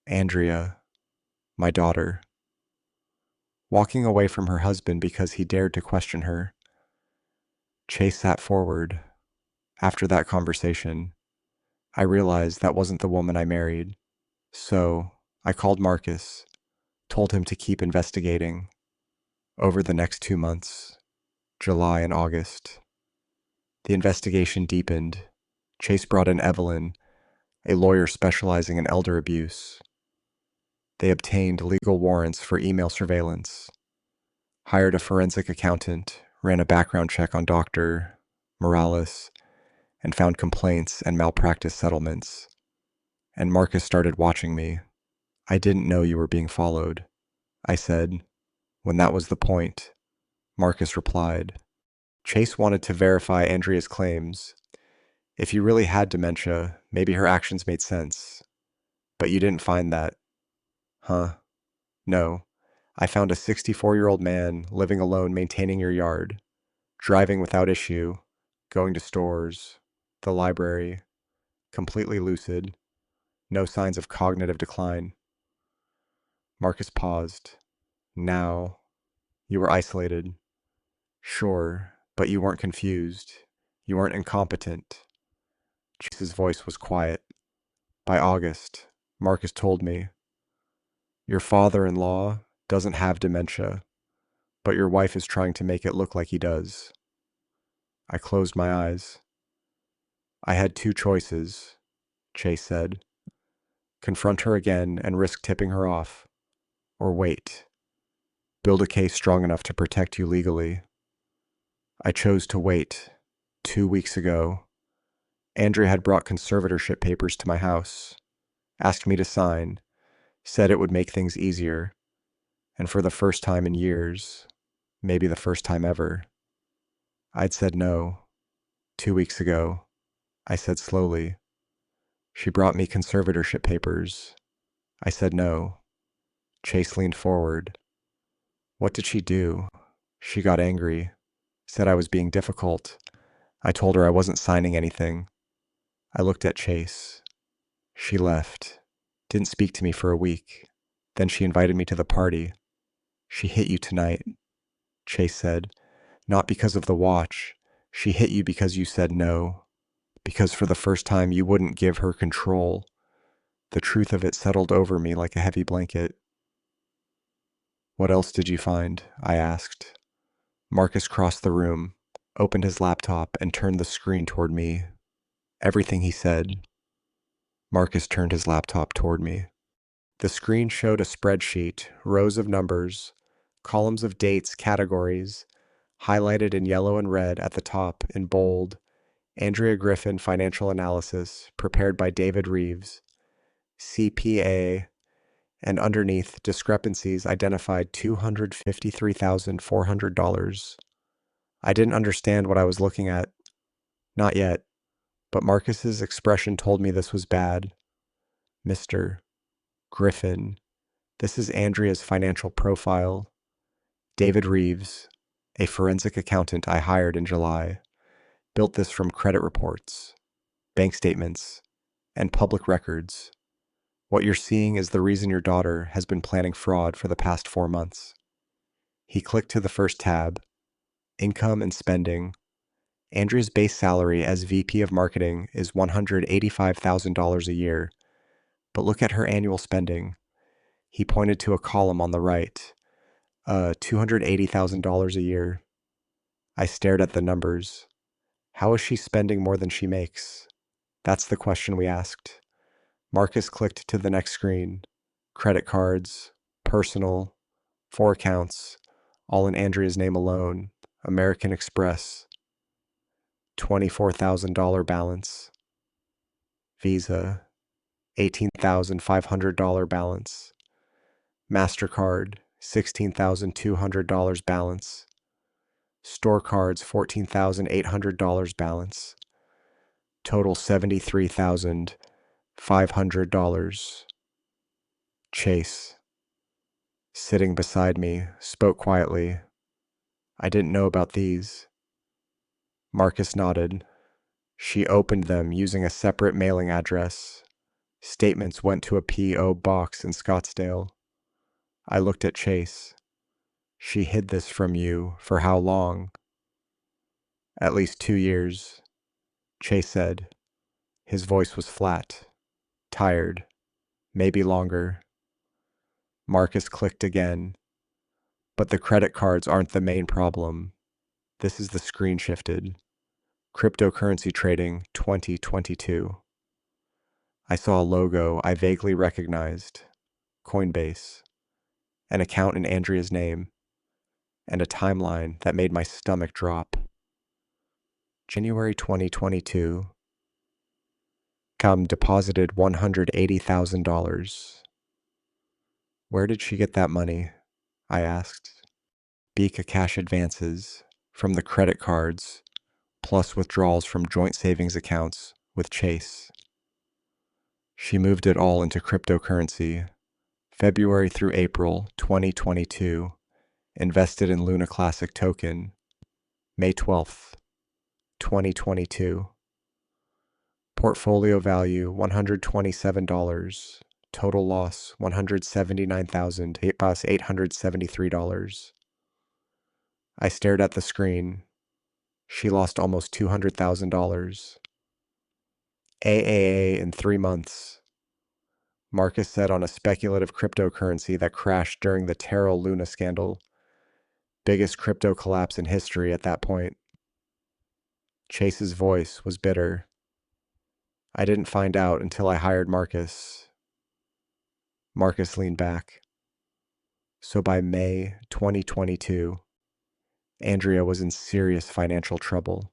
Andrea, my daughter, walking away from her husband because he dared to question her. Chase sat forward. After that conversation, I realized that wasn't the woman I married. So I called Marcus, told him to keep investigating. Over the next 2 months, July and August, the investigation deepened. Chase brought in Evelyn, a lawyer specializing in elder abuse. They obtained legal warrants for email surveillance, hired a forensic accountant, ran a background check on Dr. Morales, and found complaints and malpractice settlements. And Marcus started watching me. I didn't know you were being followed, I said. When that was the point, Marcus replied. Chase wanted to verify Andrea's claims. If you really had dementia, maybe her actions made sense. But you didn't find that. Huh? No. I found a 64-year-old man living alone maintaining your yard, driving without issue, going to stores, the library, completely lucid, no signs of cognitive decline. Marcus paused. Now, you were isolated. Sure, but you weren't confused. You weren't incompetent. Chase's voice was quiet. By August, Marcus told me, your father-in-law doesn't have dementia, but your wife is trying to make it look like he does. I closed my eyes. I had two choices, Chase said. Confront her again and risk tipping her off, or wait. Build a case strong enough to protect you legally. I chose to wait. 2 weeks ago, Andrea had brought conservatorship papers to my house, asked me to sign, said it would make things easier, and for the first time in years, maybe the first time ever, I'd said no. 2 weeks ago, I said slowly. She brought me conservatorship papers. I said no. Chase leaned forward. What did she do? She got angry, said I was being difficult. I told her I wasn't signing anything. I looked at Chase. She left, didn't speak to me for a week. Then she invited me to the party. She hit you tonight, Chase said. Not because of the watch. She hit you because you said no. Because for the first time you wouldn't give her control. The truth of it settled over me like a heavy blanket. What else did you find? I asked. Marcus crossed the room, opened his laptop, and turned the screen toward me. Everything he said. Marcus turned his laptop toward me. The screen showed a spreadsheet, rows of numbers, columns of dates, categories, highlighted in yellow and red at the top in bold, Andrea Griffin Financial Analysis, prepared by David Reeves, CPA, and underneath, discrepancies identified $253,400. I didn't understand what I was looking at. Not yet, but Marcus's expression told me this was bad. Mr. Griffin, this is Andrea's financial profile. David Reeves, a forensic accountant I hired in July, built this from credit reports, bank statements, and public records. What you're seeing is the reason your daughter has been planning fraud for the past 4 months. He clicked to the first tab, Income and Spending. Andrea's base salary as VP of Marketing is $185,000 a year, but look at her annual spending. He pointed to a column on the right, $280,000 a year. I stared at the numbers. How is she spending more than she makes? That's the question we asked. Marcus clicked to the next screen. Credit cards, personal, 4 accounts, all in Andrea's name alone. American Express, $24,000 balance. Visa, $18,500 balance. MasterCard, $16,200 balance. Store cards, $14,800 balance. Total $73,500. Chase, sitting beside me, spoke quietly. I didn't know about these. Marcus nodded. She opened them using a separate mailing address. Statements went to a P.O. box in Scottsdale. I looked at Chase. She hid this from you for how long? At least 2 years, Chase said. His voice was flat, tired, maybe longer. Marcus clicked again. But the credit cards aren't the main problem. This is the screen shifted. Cryptocurrency trading 2022. I saw a logo I vaguely recognized. Coinbase. An account in Andrea's name. And a timeline that made my stomach drop. January 2022. Deposited $180,000. Where did she get that money? I asked. Beeka cash advances from the credit cards, plus withdrawals from joint savings accounts with Chase. She moved it all into cryptocurrency. February through April 2022. Invested in Luna Classic token. May 12th, 2022. Portfolio value $127. Total loss $179,873. I stared at the screen. She lost almost $200,000. AAA in 3 months. Marcus said on a speculative cryptocurrency that crashed during the Terra Luna scandal. Biggest crypto collapse in history at that point. Chase's voice was bitter. I didn't find out until I hired Marcus. Marcus leaned back. So by May 2022, Andrea was in serious financial trouble.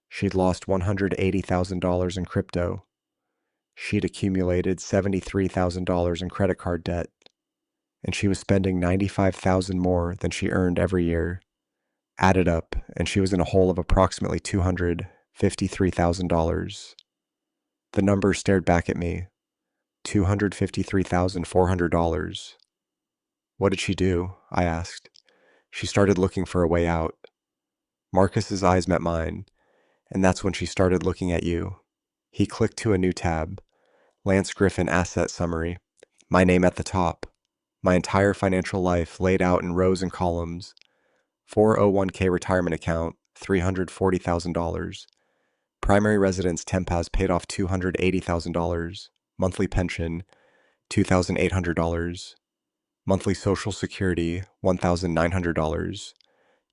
She'd lost $180,000 in crypto. She'd accumulated $73,000 in credit card debt, and she was spending $95,000 more than she earned every year. Added up, and she was in a hole of approximately $253,000. The number stared back at me. $253,400. What did she do? I asked. She started looking for a way out. Marcus's eyes met mine, and that's when she started looking at you. He clicked to a new tab. Lance Griffin Asset Summary. My name at the top. My entire financial life laid out in rows and columns. 401k retirement account, $340,000. Primary residence Tempaz paid off $280,000. Monthly pension, $2,800. Monthly Social Security, $1,900.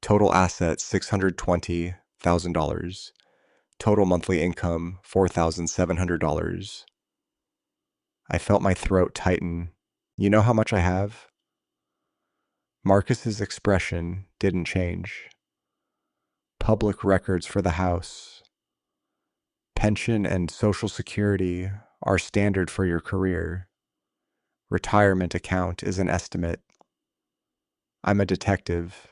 Total assets, $620,000. Total monthly income, $4,700. I felt my throat tighten. You know how much I have? Marcus's expression didn't change. Public records for the house. Pension and Social Security are standard for your career. Retirement account is an estimate. I'm a detective.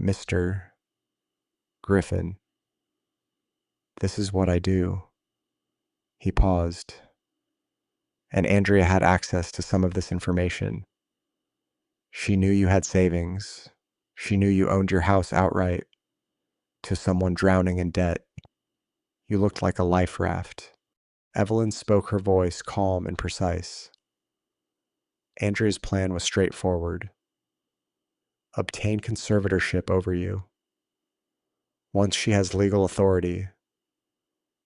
Mr. Griffin. This is what I do. He paused. And Andrea had access to some of this information. She knew you had savings. She knew you owned your house outright to someone drowning in debt. You looked like a life raft. Evelyn spoke, her voice calm and precise. Andrea's plan was straightforward. Obtain conservatorship over you. Once she has legal authority,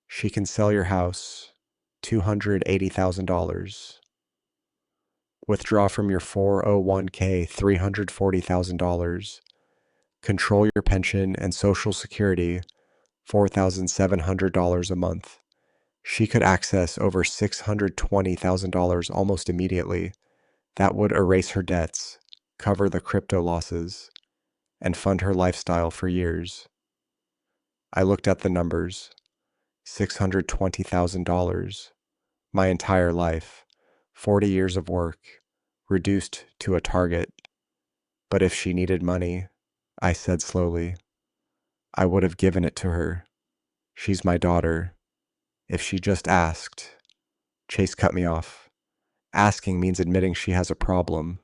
she can sell your house, $280,000. Withdraw from your 401k, $340,000. Control your pension and Social Security, $4,700 a month. She could access over $620,000 almost immediately. That would erase her debts, cover the crypto losses, and fund her lifestyle for years. I looked at the numbers. $620,000. My entire life. 40 years of work. Reduced to a target. But if she needed money, I said slowly, I would have given it to her. She's my daughter. If she just asked. Chase cut me off. Asking means admitting she has a problem,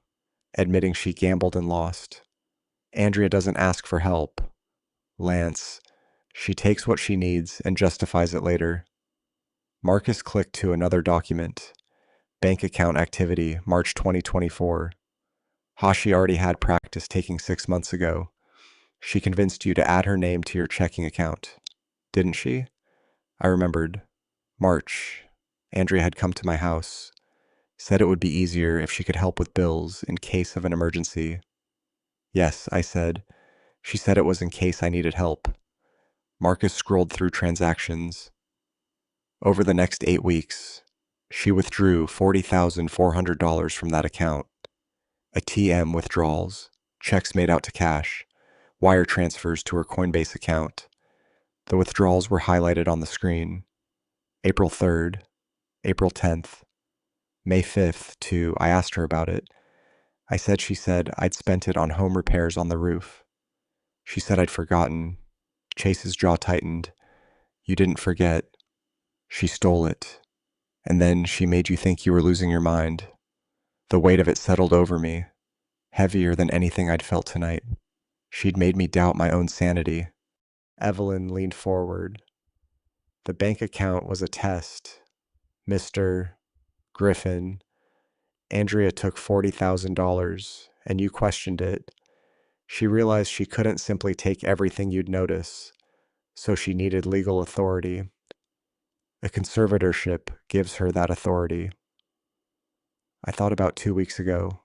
admitting she gambled and lost. Andrea doesn't ask for help. Lance, she takes what she needs and justifies it later. Marcus clicked to another document. Bank account activity, March 2024. Hashi already had practice taking 6 months ago. She convinced you to add her name to your checking account, didn't she? I remembered. March. Andrea had come to my house, said it would be easier if she could help with bills in case of an emergency. Yes, I said. She said it was in case I needed help. Marcus scrolled through transactions. Over the next 8 weeks, she withdrew $40,400 from that account. ATM withdrawals, checks made out to cash, wire transfers to her Coinbase account. The withdrawals were highlighted on the screen. April 3rd, April 10th, May 5th, too. I asked her about it. She said I'd spent it on home repairs on the roof. She said I'd forgotten. Chase's jaw tightened. You didn't forget. She stole it. And then she made you think you were losing your mind. The weight of it settled over me, heavier than anything I'd felt tonight. She'd made me doubt my own sanity. Evelyn leaned forward. The bank account was a test. Mr. Griffin, Andrea took $40,000, and you questioned it. She realized she couldn't simply take everything you'd notice, so she needed legal authority. A conservatorship gives her that authority. I thought about 2 weeks ago.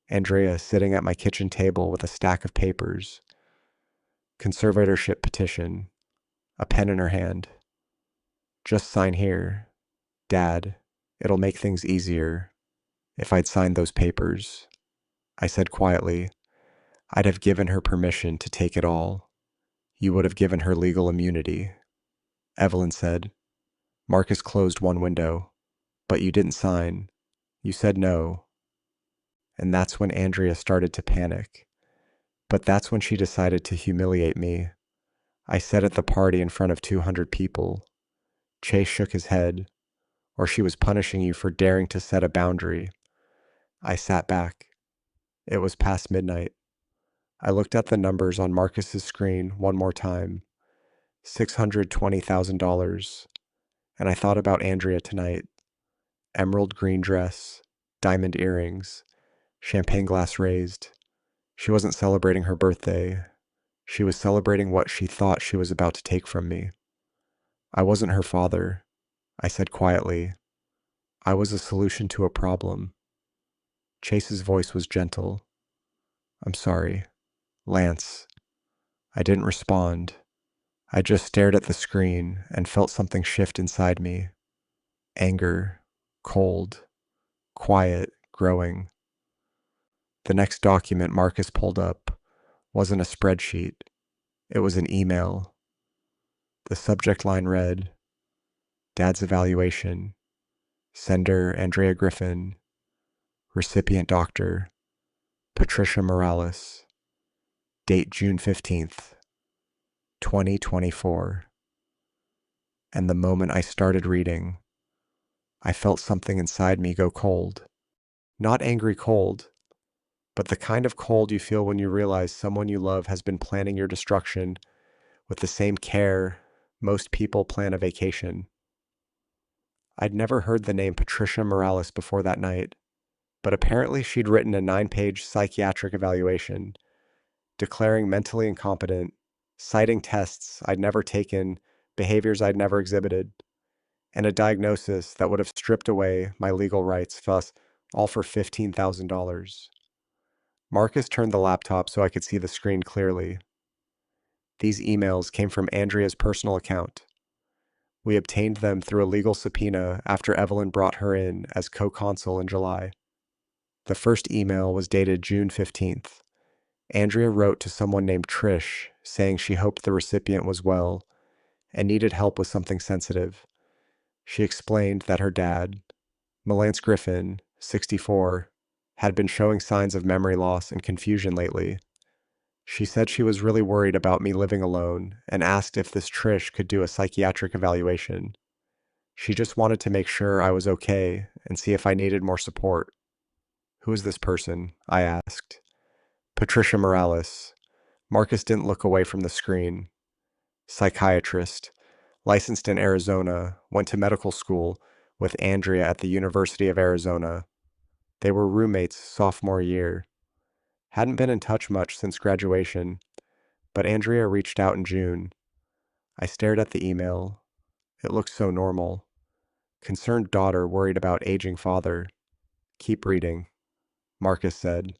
Andrea sitting at my kitchen table with a stack of papers. Conservatorship petition. A pen in her hand. Just sign here. Dad, it'll make things easier if I'd signed those papers. I said quietly, I'd have given her permission to take it all. You would have given her legal immunity. Evelyn said. Marcus closed one window. But you didn't sign. You said no. And that's when Andrea started to panic. But that's when she decided to humiliate me. I said at the party in front of 200 people. Chase shook his head. Or she was punishing you for daring to set a boundary. I sat back. It was past midnight. I looked at the numbers on Marcus's screen one more time. $620,000. And I thought about Andrea tonight. Emerald green dress, diamond earrings, champagne glass raised. She wasn't celebrating her birthday. She was celebrating what she thought she was about to take from me. I wasn't her father. I said quietly. I was a solution to a problem. Chase's voice was gentle. I'm sorry. Lance. I didn't respond. I just stared at the screen and felt something shift inside me. Anger, cold, quiet, growing. The next document Marcus pulled up wasn't a spreadsheet. It was an email. The subject line read, Dad's evaluation. Sender Andrea Griffin. Recipient Dr. Patricia Morales. Date June 15th, 2024. And the moment I started reading, I felt something inside me go cold. Not angry cold, but the kind of cold you feel when you realize someone you love has been planning your destruction with the same care most people plan a vacation. I'd never heard the name Patricia Morales before that night, but apparently she'd written a 9-page psychiatric evaluation, declaring mentally incompetent, citing tests I'd never taken, behaviors I'd never exhibited, and a diagnosis that would have stripped away my legal rights, thus all for $15,000. Marcus turned the laptop so I could see the screen clearly. These emails came from Andrea's personal account. We obtained them through a legal subpoena after Evelyn brought her in as co-consul in July. The first email was dated June 15th. Andrea wrote to someone named Trish saying she hoped the recipient was well and needed help with something sensitive. She explained that her dad, Malance Griffin, 64, had been showing signs of memory loss and confusion lately. She said she was really worried about me living alone and asked if this Trish could do a psychiatric evaluation. She just wanted to make sure I was okay and see if I needed more support. Who is this person? I asked. Patricia Morales. Marcus didn't look away from the screen. Psychiatrist, licensed in Arizona, went to medical school with Andrea at the University of Arizona. They were roommates sophomore year. Hadn't been in touch much since graduation, but Andrea reached out in June. I stared at the email. It looked so normal. Concerned daughter worried about aging father. Keep reading, Marcus said.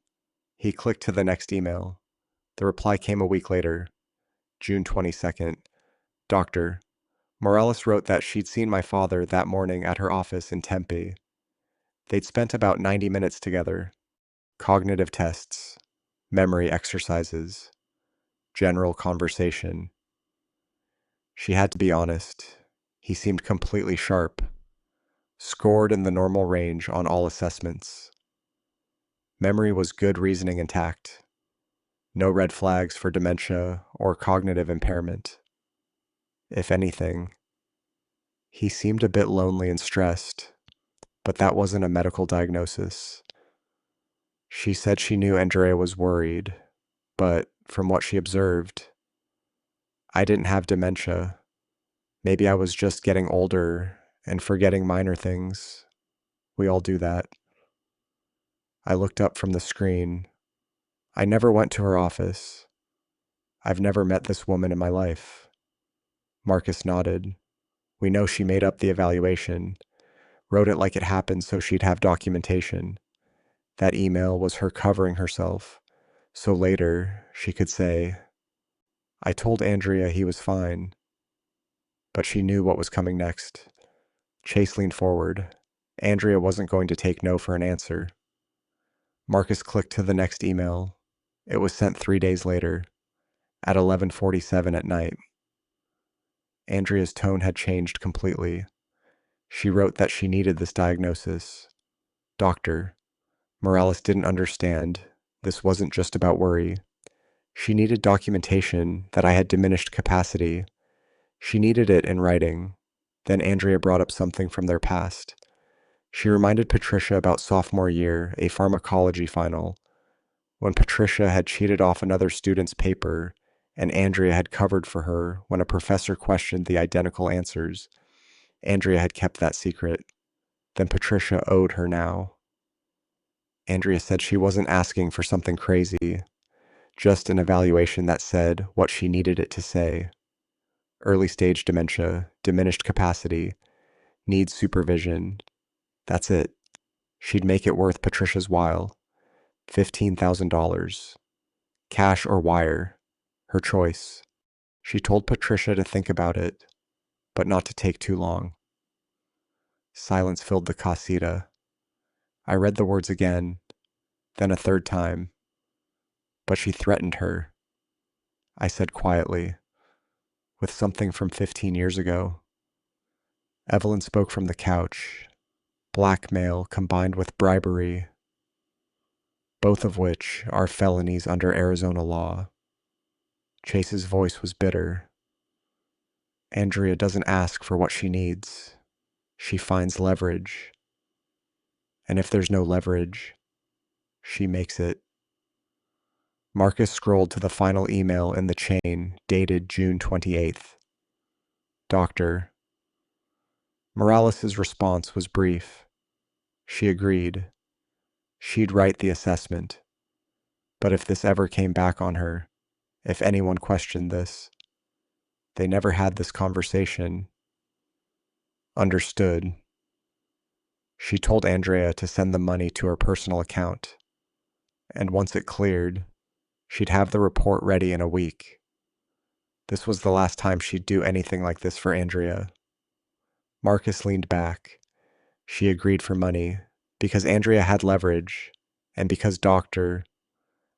He clicked to the next email. The reply came a week later, June 22nd. Doctor, Morales wrote that she'd seen my father that morning at her office in Tempe. They'd spent about 90 minutes together. Cognitive tests, memory exercises, general conversation. She had to be honest. He seemed completely sharp, scored in the normal range on all assessments. Memory was good, reasoning intact. No red flags for dementia or cognitive impairment. If anything, he seemed a bit lonely and stressed, but that wasn't a medical diagnosis. She said she knew Andrea was worried, but from what she observed, I didn't have dementia. Maybe I was just getting older and forgetting minor things. We all do that. I looked up from the screen. I never went to her office. I've never met this woman in my life. Marcus nodded. We know she made up the evaluation, wrote it like it happened so she'd have documentation. That email was her covering herself, so later she could say, I told Andrea he was fine, but she knew what was coming next. Chase leaned forward. Andrea wasn't going to take no for an answer. Marcus clicked to the next email. It was sent 3 days later, at 11:47 at night. Andrea's tone had changed completely. She wrote that she needed this diagnosis. Doctor, Morales didn't understand. This wasn't just about worry. She needed documentation that I had diminished capacity. She needed it in writing. Then Andrea brought up something from their past. She reminded Patricia about sophomore year, a pharmacology final, when Patricia had cheated off another student's paper and Andrea had covered for her when a professor questioned the identical answers. Andrea had kept that secret. Then Patricia owed her now. Andrea said she wasn't asking for something crazy, just an evaluation that said what she needed it to say. Early stage dementia, diminished capacity, needs supervision. That's it. She'd make it worth Patricia's while. $15,000. Cash or wire. Her choice. She told Patricia to think about it, but not to take too long. Silence filled the casita. I read the words again, then a third time. But she threatened her. I said quietly, with something from 15 years ago. Evelyn spoke from the couch. Blackmail combined with bribery, both of which are felonies under Arizona law. Chase's voice was bitter. Andrea doesn't ask for what she needs. She finds leverage. And if there's no leverage, she makes it. Marcus scrolled to the final email in the chain, dated June 28th. Doctor. Morales' response was brief. She agreed. She'd write the assessment. But if this ever came back on her, if anyone questioned this, they never had this conversation. Understood. She told Andrea to send the money to her personal account, and once it cleared, she'd have the report ready in a week. This was the last time she'd do anything like this for Andrea. Marcus leaned back. She agreed for money, because Andrea had leverage, and because Dr.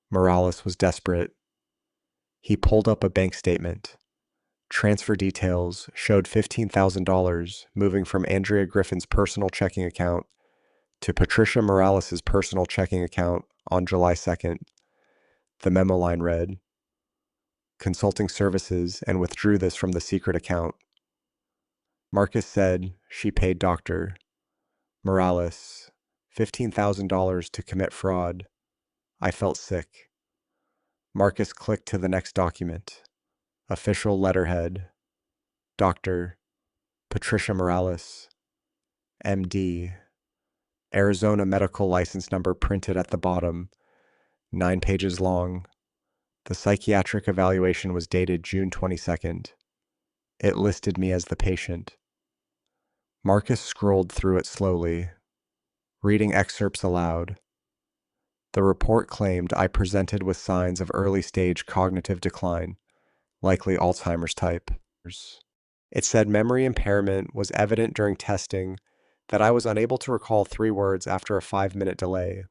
Morales was desperate. He pulled up a bank statement. Transfer details showed $15,000 moving from Andrea Griffin's personal checking account to Patricia Morales' personal checking account on July 2nd. The memo line read, "Consulting services," and withdrew this from the secret account. Marcus said she paid Dr. Morales $15,000 to commit fraud. I felt sick. Marcus clicked to the next document. Official letterhead. Dr. Patricia Morales, MD. Arizona medical license number printed at the bottom, 9 pages long. The psychiatric evaluation was dated June 22nd. It listed me as the patient. Marcus scrolled through it slowly, reading excerpts aloud. The report claimed I presented with signs of early-stage cognitive decline, likely Alzheimer's type. It said memory impairment was evident during testing, that I was unable to recall 3 words after a 5-minute delay.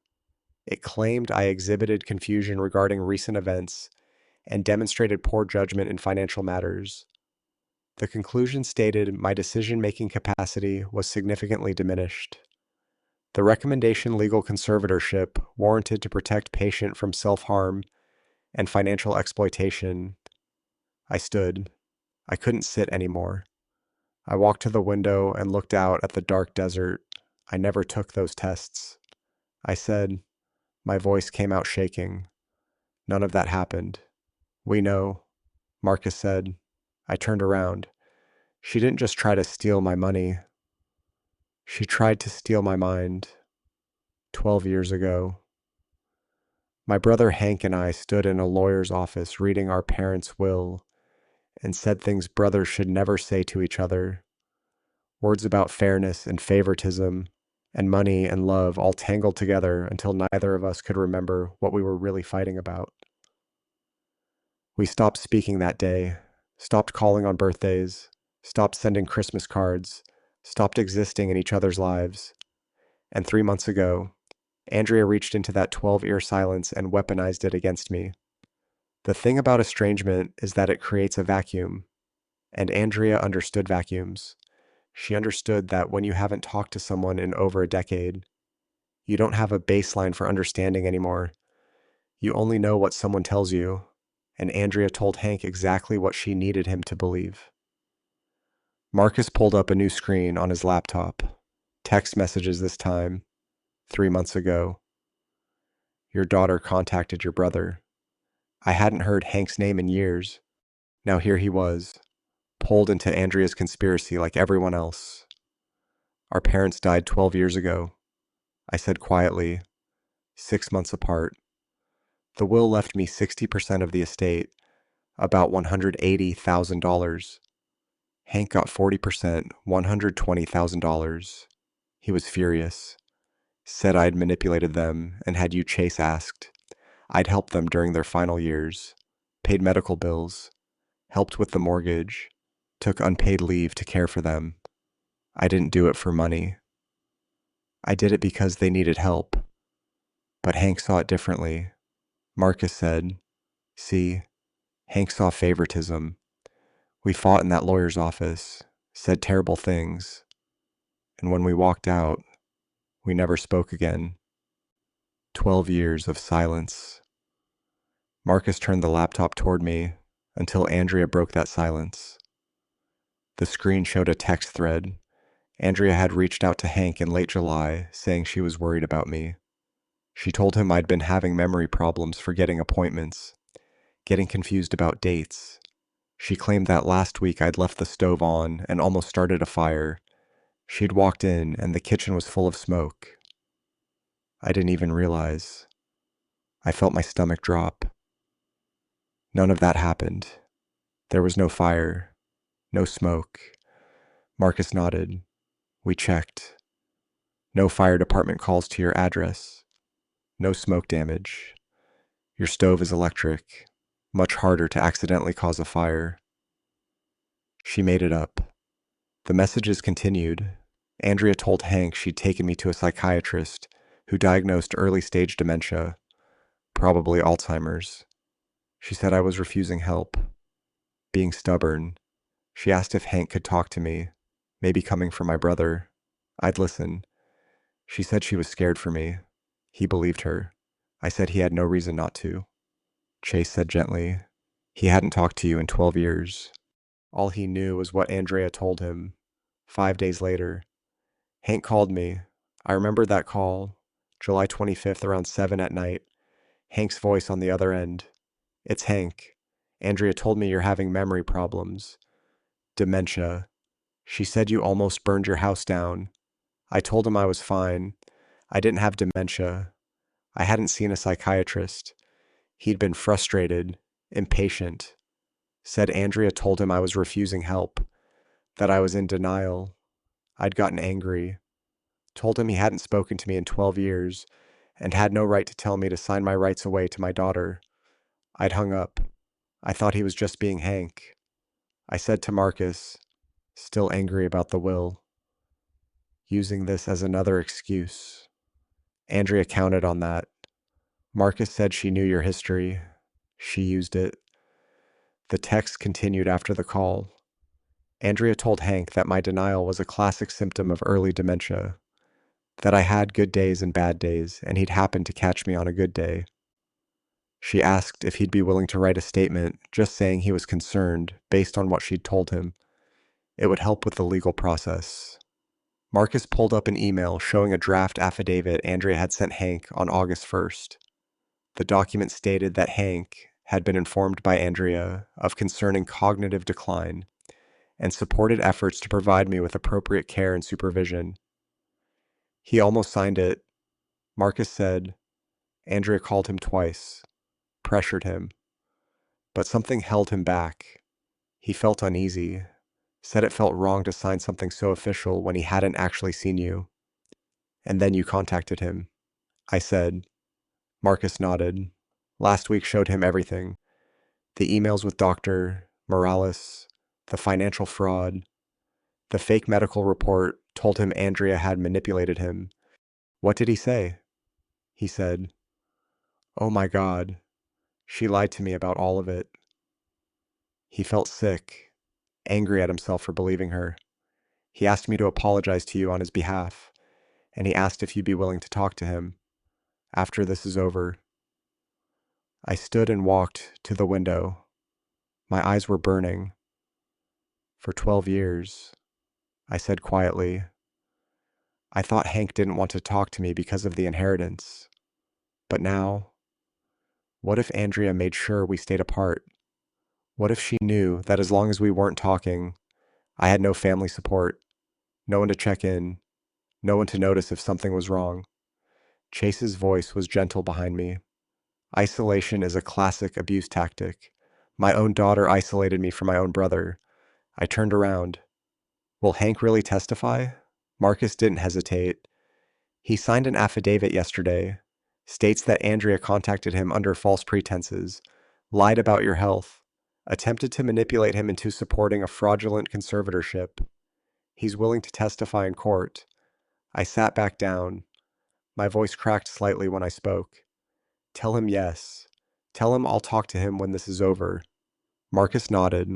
It claimed I exhibited confusion regarding recent events and demonstrated poor judgment in financial matters. The conclusion stated my decision-making capacity was significantly diminished. The recommendation legal conservatorship warranted to protect patient from self-harm and financial exploitation. I stood. I couldn't sit anymore. I walked to the window and looked out at the dark desert. I never took those tests. I said, my voice came out shaking. None of that happened. We know, Marcus said. I turned around. She didn't just try to steal my money. She tried to steal my mind. 12 years ago. My brother Hank and I stood in a lawyer's office reading our parents' will and said things brothers should never say to each other. Words about fairness and favoritism and money and love all tangled together until neither of us could remember what we were really fighting about. We stopped speaking that day, stopped calling on birthdays, stopped sending Christmas cards, stopped existing in each other's lives. And 3 months ago, Andrea reached into that 12-year silence and weaponized it against me. The thing about estrangement is that it creates a vacuum, and Andrea understood vacuums. She understood that when you haven't talked to someone in over a decade, you don't have a baseline for understanding anymore. You only know what someone tells you, and Andrea told Hank exactly what she needed him to believe. Marcus pulled up a new screen on his laptop. Text messages this time, 3 months ago. Your daughter contacted your brother. I hadn't heard Hank's name in years. Now here he was, pulled into Andrea's conspiracy like everyone else. Our parents died 12 years ago, I said quietly, 6 months apart. The will left me 60% of the estate, about $180,000. Hank got 40%, $120,000. He was furious. Said I'd manipulated them and had you Chase asked. I'd helped them during their final years, paid medical bills, helped with the mortgage, took unpaid leave to care for them. I didn't do it for money. I did it because they needed help. But Hank saw it differently. Marcus said, see, Hank saw favoritism. We fought in that lawyer's office, said terrible things, and when we walked out, we never spoke again. 12 years of silence. Marcus turned the laptop toward me until Andrea broke that silence. The screen showed a text thread. Andrea had reached out to Hank in late July, saying she was worried about me. She told him I'd been having memory problems forgetting appointments, getting confused about dates. She claimed that last week I'd left the stove on and almost started a fire. She'd walked in and the kitchen was full of smoke. I didn't even realize. I felt my stomach drop. None of that happened. There was no fire, no smoke. Marcus nodded. We checked. No fire department calls to your address. No smoke damage. Your stove is electric. Much harder to accidentally cause a fire. She made it up. The messages continued. Andrea told Hank she'd taken me to a psychiatrist who diagnosed early stage dementia, probably Alzheimer's. She said I was refusing help, being stubborn. She asked if Hank could talk to me, maybe coming from my brother. I'd listen. She said she was scared for me. He believed her. I said he had no reason not to. Chase said gently, he hadn't talked to you in 12 years. All he knew was what Andrea told him. 5 days later, Hank called me. I remember that call, July 25th around 7 at night. Hank's voice on the other end. It's Hank. Andrea told me you're having memory problems. Dementia. She said you almost burned your house down. I told him I was fine. I didn't have dementia. I hadn't seen a psychiatrist. He'd been frustrated, impatient. Said Andrea told him I was refusing help, that I was in denial. I'd gotten angry. Told him he hadn't spoken to me in 12 years and had no right to tell me to sign my rights away to my daughter. I'd hung up. I thought he was just being Hank. I said to Marcus, still angry about the will, using this as another excuse. Andrea counted on that. Marcus said she knew your history. She used it. The text continued after the call. Andrea told Hank that my denial was a classic symptom of early dementia, that I had good days and bad days, and he'd happened to catch me on a good day. She asked if he'd be willing to write a statement just saying he was concerned based on what she'd told him. It would help with the legal process. Marcus pulled up an email showing a draft affidavit Andrea had sent Hank on August 1st. The document stated that Hank had been informed by Andrea of concerning cognitive decline and supported efforts to provide me with appropriate care and supervision. He almost signed it. Marcus said Andrea called him twice, pressured him, but something held him back. He felt uneasy, said it felt wrong to sign something so official when he hadn't actually seen you. And then you contacted him. I said. Marcus nodded. Last week showed him everything. The emails with Dr. Morales, the financial fraud, the fake medical report told him Andrea had manipulated him. What did he say? He said, "Oh my God, she lied to me about all of it." He felt sick, angry at himself for believing her. He asked me to apologize to you on his behalf, and he asked if you'd be willing to talk to him after this is over. I stood and walked to the window. My eyes were burning. For 12 years, I said quietly, I thought Hank didn't want to talk to me because of the inheritance. But now, what if Andrea made sure we stayed apart? What if she knew that as long as we weren't talking, I had no family support, no one to check in, no one to notice if something was wrong? Chase's voice was gentle behind me. Isolation is a classic abuse tactic. My own daughter isolated me from my own brother. I turned around. Will Hank really testify? Marcus didn't hesitate. He signed an affidavit yesterday, states that Andrea contacted him under false pretenses, lied about your health, attempted to manipulate him into supporting a fraudulent conservatorship. He's willing to testify in court. I sat back down. My voice cracked slightly when I spoke. Tell him yes. Tell him I'll talk to him when this is over. Marcus nodded.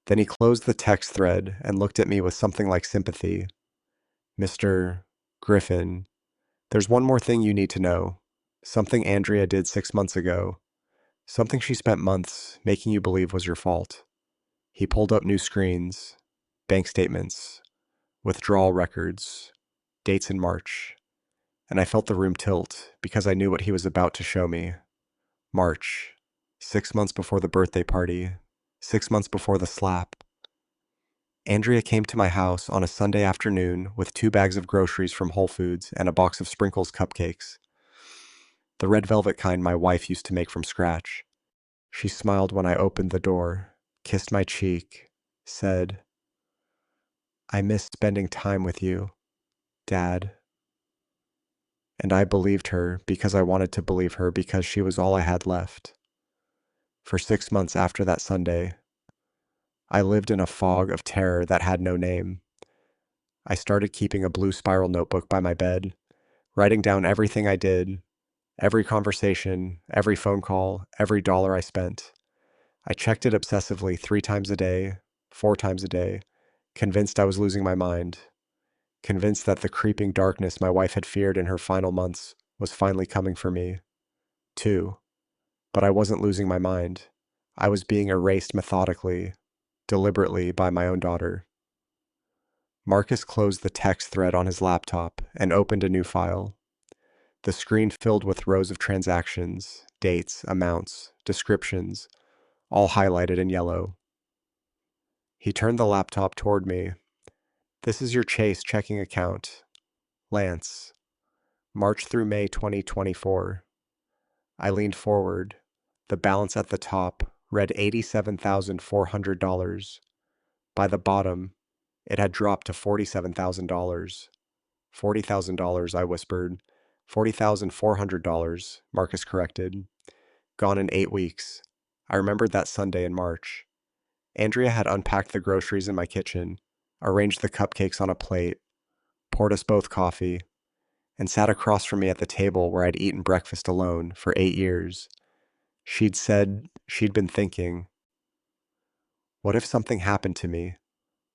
Then he closed the text thread and looked at me with something like sympathy. Mr. Griffin, there's one more thing you need to know. Something Andrea did 6 months ago. Something she spent months making you believe was your fault. He pulled up new screens, bank statements, withdrawal records, dates in March, and I felt the room tilt because I knew what he was about to show me. March, 6 months before the birthday party, 6 months before the slap. Andrea came to my house on a Sunday afternoon with 2 bags of groceries from Whole Foods and a box of Sprinkles cupcakes, the red velvet kind my wife used to make from scratch. She smiled when I opened the door, kissed my cheek, said, I miss spending time with you, Dad. And I believed her because I wanted to believe her because she was all I had left. For 6 months after that Sunday, I lived in a fog of terror that had no name. I started keeping a blue spiral notebook by my bed, writing down everything I did, every conversation, every phone call, every dollar I spent. I checked it obsessively 3 times a day, 4 times a day, convinced I was losing my mind, convinced that the creeping darkness my wife had feared in her final months was finally coming for me, too. But I wasn't losing my mind. I was being erased methodically, deliberately by my own daughter. Marcus closed the text thread on his laptop and opened a new file. The screen filled with rows of transactions, dates, amounts, descriptions, all highlighted in yellow. He turned the laptop toward me. "This is your Chase checking account. Lance. March through May 2024. I leaned forward. The balance at the top read $87,400. By the bottom, it had dropped to $47,000. $40,000, I whispered. $40,400, Marcus corrected. Gone in 8 weeks. I remembered that Sunday in March. Andrea had unpacked the groceries in my kitchen, arranged the cupcakes on a plate, poured us both coffee, and sat across from me at the table where I'd eaten breakfast alone for 8 years. She'd said she'd been thinking, what if something happened to me?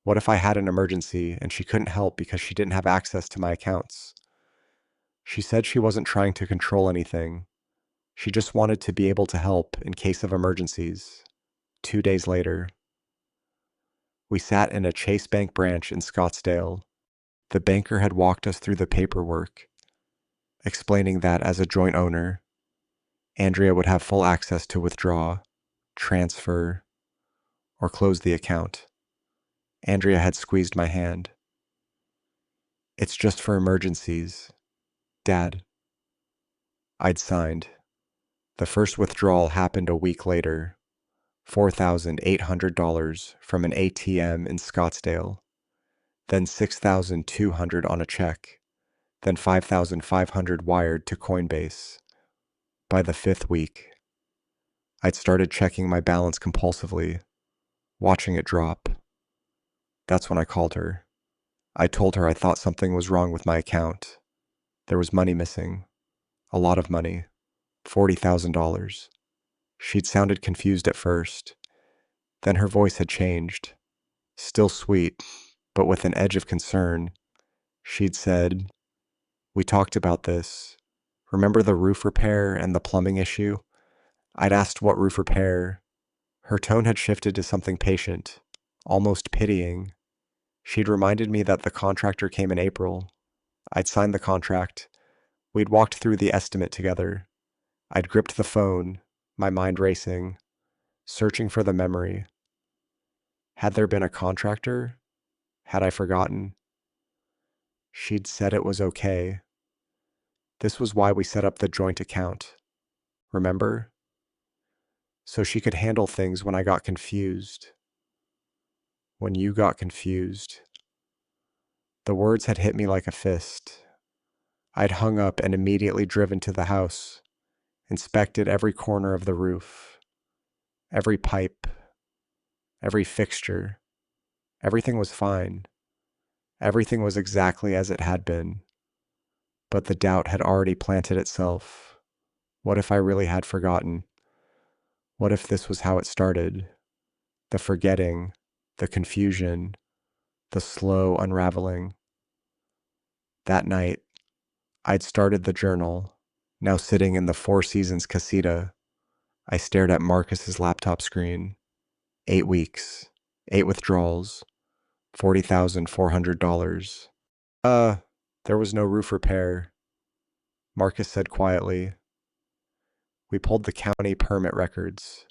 What if I had an emergency and she couldn't help because she didn't have access to my accounts? She said she wasn't trying to control anything. She just wanted to be able to help in case of emergencies. 2 days later, we sat in a Chase Bank branch in Scottsdale. The banker had walked us through the paperwork, explaining that as a joint owner, Andrea would have full access to withdraw, transfer, or close the account. Andrea had squeezed my hand. "It's just for emergencies, Dad." I'd signed. The first withdrawal happened a week later, $4,800 from an ATM in Scottsdale, then $6,200 on a check, then $5,500 wired to Coinbase. By the 5th week, I'd started checking my balance compulsively, watching it drop. That's when I called her. I told her I thought something was wrong with my account. There was money missing. A lot of money. $40,000. She'd sounded confused at first. Then her voice had changed. Still sweet, but with an edge of concern. She'd said, "We talked about this. Remember the roof repair and the plumbing issue?" I'd asked what roof repair. Her tone had shifted to something patient, almost pitying. She'd reminded me that the contractor came in April. I'd signed the contract. We'd walked through the estimate together. I'd gripped the phone, my mind racing, searching for the memory. Had there been a contractor? Had I forgotten? She'd said it was okay. This was why we set up the joint account. Remember? So she could handle things when I got confused. When you got confused. The words had hit me like a fist. I'd hung up and immediately driven to the house, inspected every corner of the roof, every pipe, every fixture. Everything was fine. Everything was exactly as it had been. But the doubt had already planted itself. What if I really had forgotten? What if this was how it started? The forgetting, the confusion, the slow unraveling. That night, I'd started the journal, now sitting in the Four Seasons casita. I stared at Marcus's laptop screen. 8 weeks, 8 withdrawals, $40,400. There was no roof repair, Marcus said quietly. We pulled the county permit records.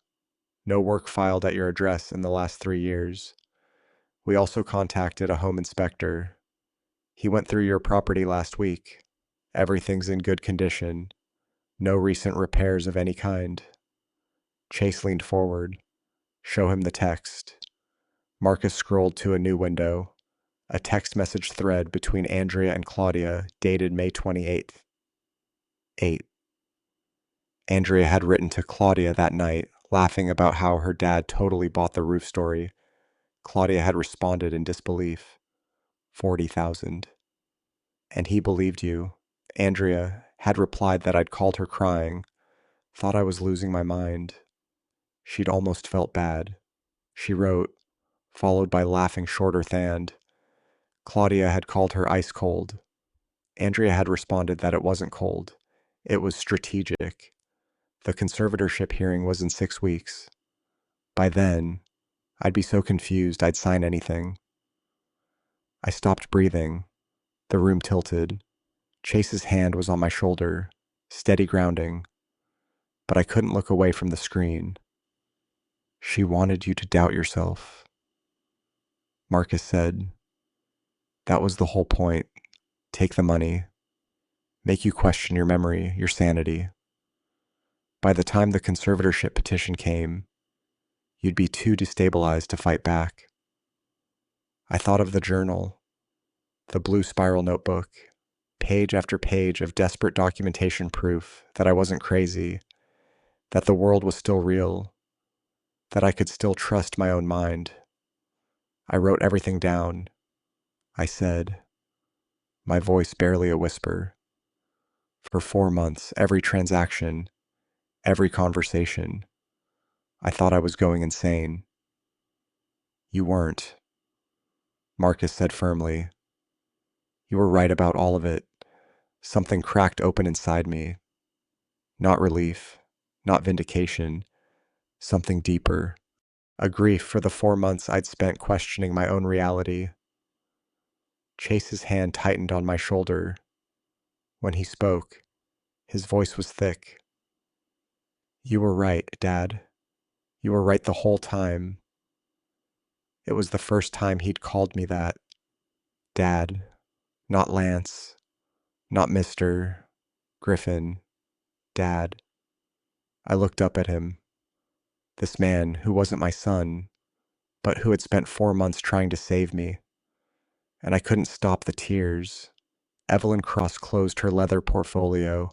No work filed at your address in the last 3 years. We also contacted a home inspector. He went through your property last week. Everything's in good condition. No recent repairs of any kind. Chase leaned forward. Show him the text. Marcus scrolled to a new window. A text message thread between Andrea and Claudia dated May 28th. 8. Andrea had written to Claudia that night, laughing about how her dad totally bought the roof story. Claudia had responded in disbelief. 40,000. And he believed you. Andrea had replied that I'd called her crying, thought I was losing my mind. She'd almost felt bad. She wrote, followed by laughing shorter thand. Claudia had called her ice cold. Andrea had responded that it wasn't cold. It was strategic. The conservatorship hearing was in 6 weeks. By then, I'd be so confused I'd sign anything. I stopped breathing. The room tilted. Chase's hand was on my shoulder, steady grounding, but I couldn't look away from the screen. She wanted you to doubt yourself, Marcus said. That was the whole point. Take the money. Make you question your memory, your sanity. By the time the conservatorship petition came, you'd be too destabilized to fight back. I thought of the journal, the blue spiral notebook, page after page of desperate documentation proof that I wasn't crazy, that the world was still real, that I could still trust my own mind. I wrote everything down. I said, my voice barely a whisper. For 4 months, every transaction, every conversation, I thought I was going insane. You weren't, Marcus said firmly. You were right about all of it. Something cracked open inside me. Not relief, not vindication, something deeper. A grief for the 4 months I'd spent questioning my own reality. Chase's hand tightened on my shoulder. When he spoke, his voice was thick. You were right, Dad. You were right the whole time. It was the first time he'd called me that. Dad. Not Lance. Not Mr. Griffin. Dad. I looked up at him. This man who wasn't my son, but who had spent 4 months trying to save me. And I couldn't stop the tears. Evelyn Cross closed her leather portfolio.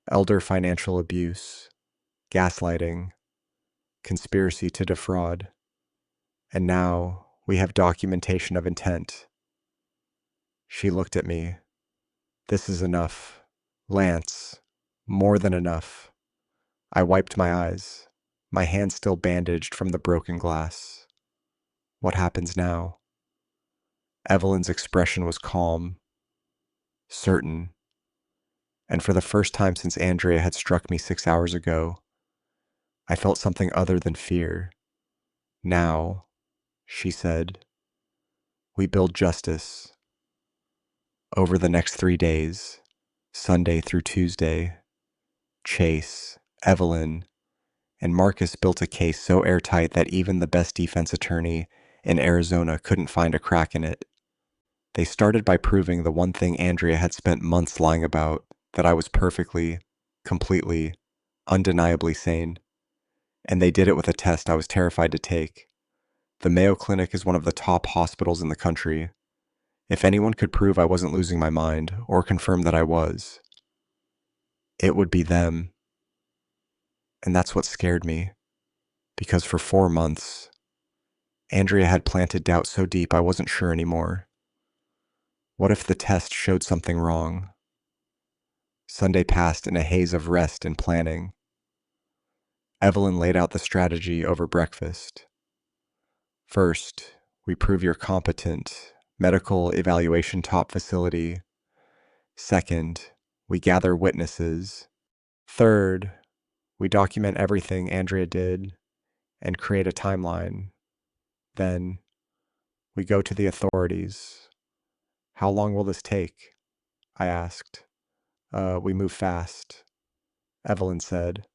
Elder financial abuse. Gaslighting. Conspiracy to defraud. And now we have documentation of intent. She looked at me. This is enough. Lance. More than enough. I wiped my eyes, my hand still bandaged from the broken glass. What happens now? Evelyn's expression was calm, certain, and for the first time since Andrea had struck me 6 hours ago, I felt something other than fear. Now, she said, we build justice. Over the next 3 days, Sunday through Tuesday, Chase, Evelyn, and Marcus built a case so airtight that even the best defense attorney in Arizona couldn't find a crack in it. They started by proving the one thing Andrea had spent months lying about, that I was perfectly, completely, undeniably sane. And they did it with a test I was terrified to take. The Mayo Clinic is one of the top hospitals in the country. If anyone could prove I wasn't losing my mind, or confirm that I was, it would be them. And that's what scared me. Because for 4 months, Andrea had planted doubt so deep I wasn't sure anymore. What if the test showed something wrong? Sunday passed in a haze of rest and planning. Evelyn laid out the strategy over breakfast. First, we prove you're competent, medical evaluation top facility. Second, we gather witnesses. Third, we document everything Andrea did and create a timeline. Then, we go to the authorities. How long will this take? I asked. We move fast, Evelyn said.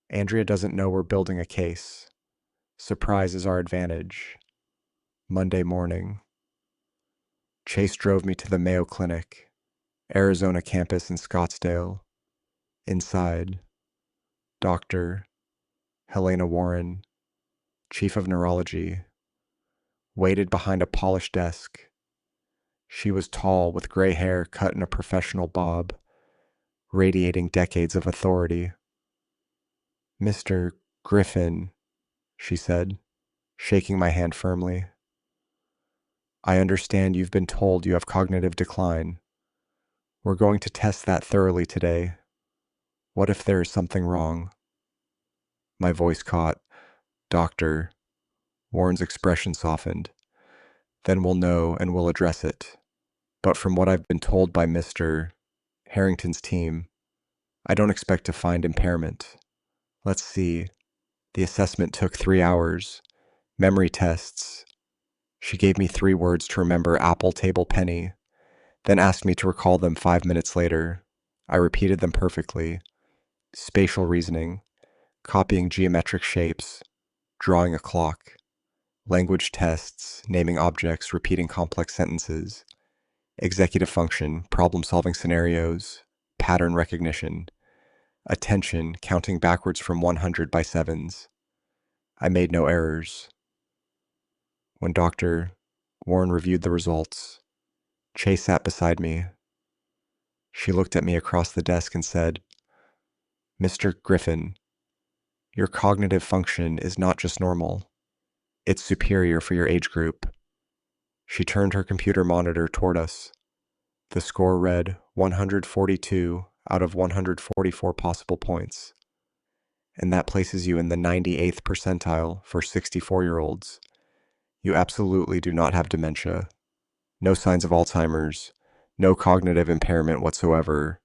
Andrea doesn't know we're building a case. Surprise is our advantage. Monday morning. Chase drove me to the Mayo Clinic, Arizona campus in Scottsdale. Inside, Dr. Helena Warren, chief of neurology, waited behind a polished desk. She was tall with gray hair cut in a professional bob, radiating decades of authority. Mr. Griffin, she said, shaking my hand firmly. I understand you've been told you have cognitive decline. We're going to test that thoroughly today. What if there is something wrong? My voice caught. Doctor. Warren's expression softened. Then we'll know and we'll address it. But from what I've been told by Mr. Harrington's team, I don't expect to find impairment. Let's see. The assessment took 3 hours. Memory tests. She gave me 3 words to remember: apple, table, penny, then asked me to recall them 5 minutes later. I repeated them perfectly. Spatial reasoning, copying geometric shapes, drawing a clock, language tests, naming objects, repeating complex sentences, executive function, problem-solving scenarios, pattern recognition, attention, counting backwards from 100 by sevens. I made no errors. When Dr. Warren reviewed the results, Chase sat beside me. She looked at me across the desk and said, "Mr. Griffin, your cognitive function is not just normal, it's superior for your age group." She turned her computer monitor toward us. The score read 142 out of 144 possible points, and that places you in the 98th percentile for 64-year-olds. You absolutely do not have dementia. No signs of Alzheimer's, no cognitive impairment whatsoever.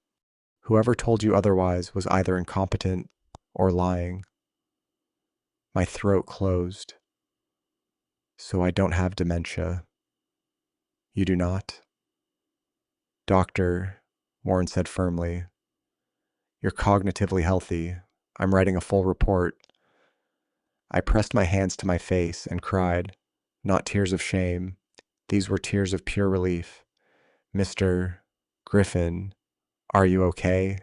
Whoever told you otherwise was either incompetent or lying. My throat closed. So I don't have dementia. You do not? Doctor, Warren said firmly, you're cognitively healthy. I'm writing a full report. I pressed my hands to my face and cried, not tears of shame. These were tears of pure relief. Mr. Griffin, are you okay?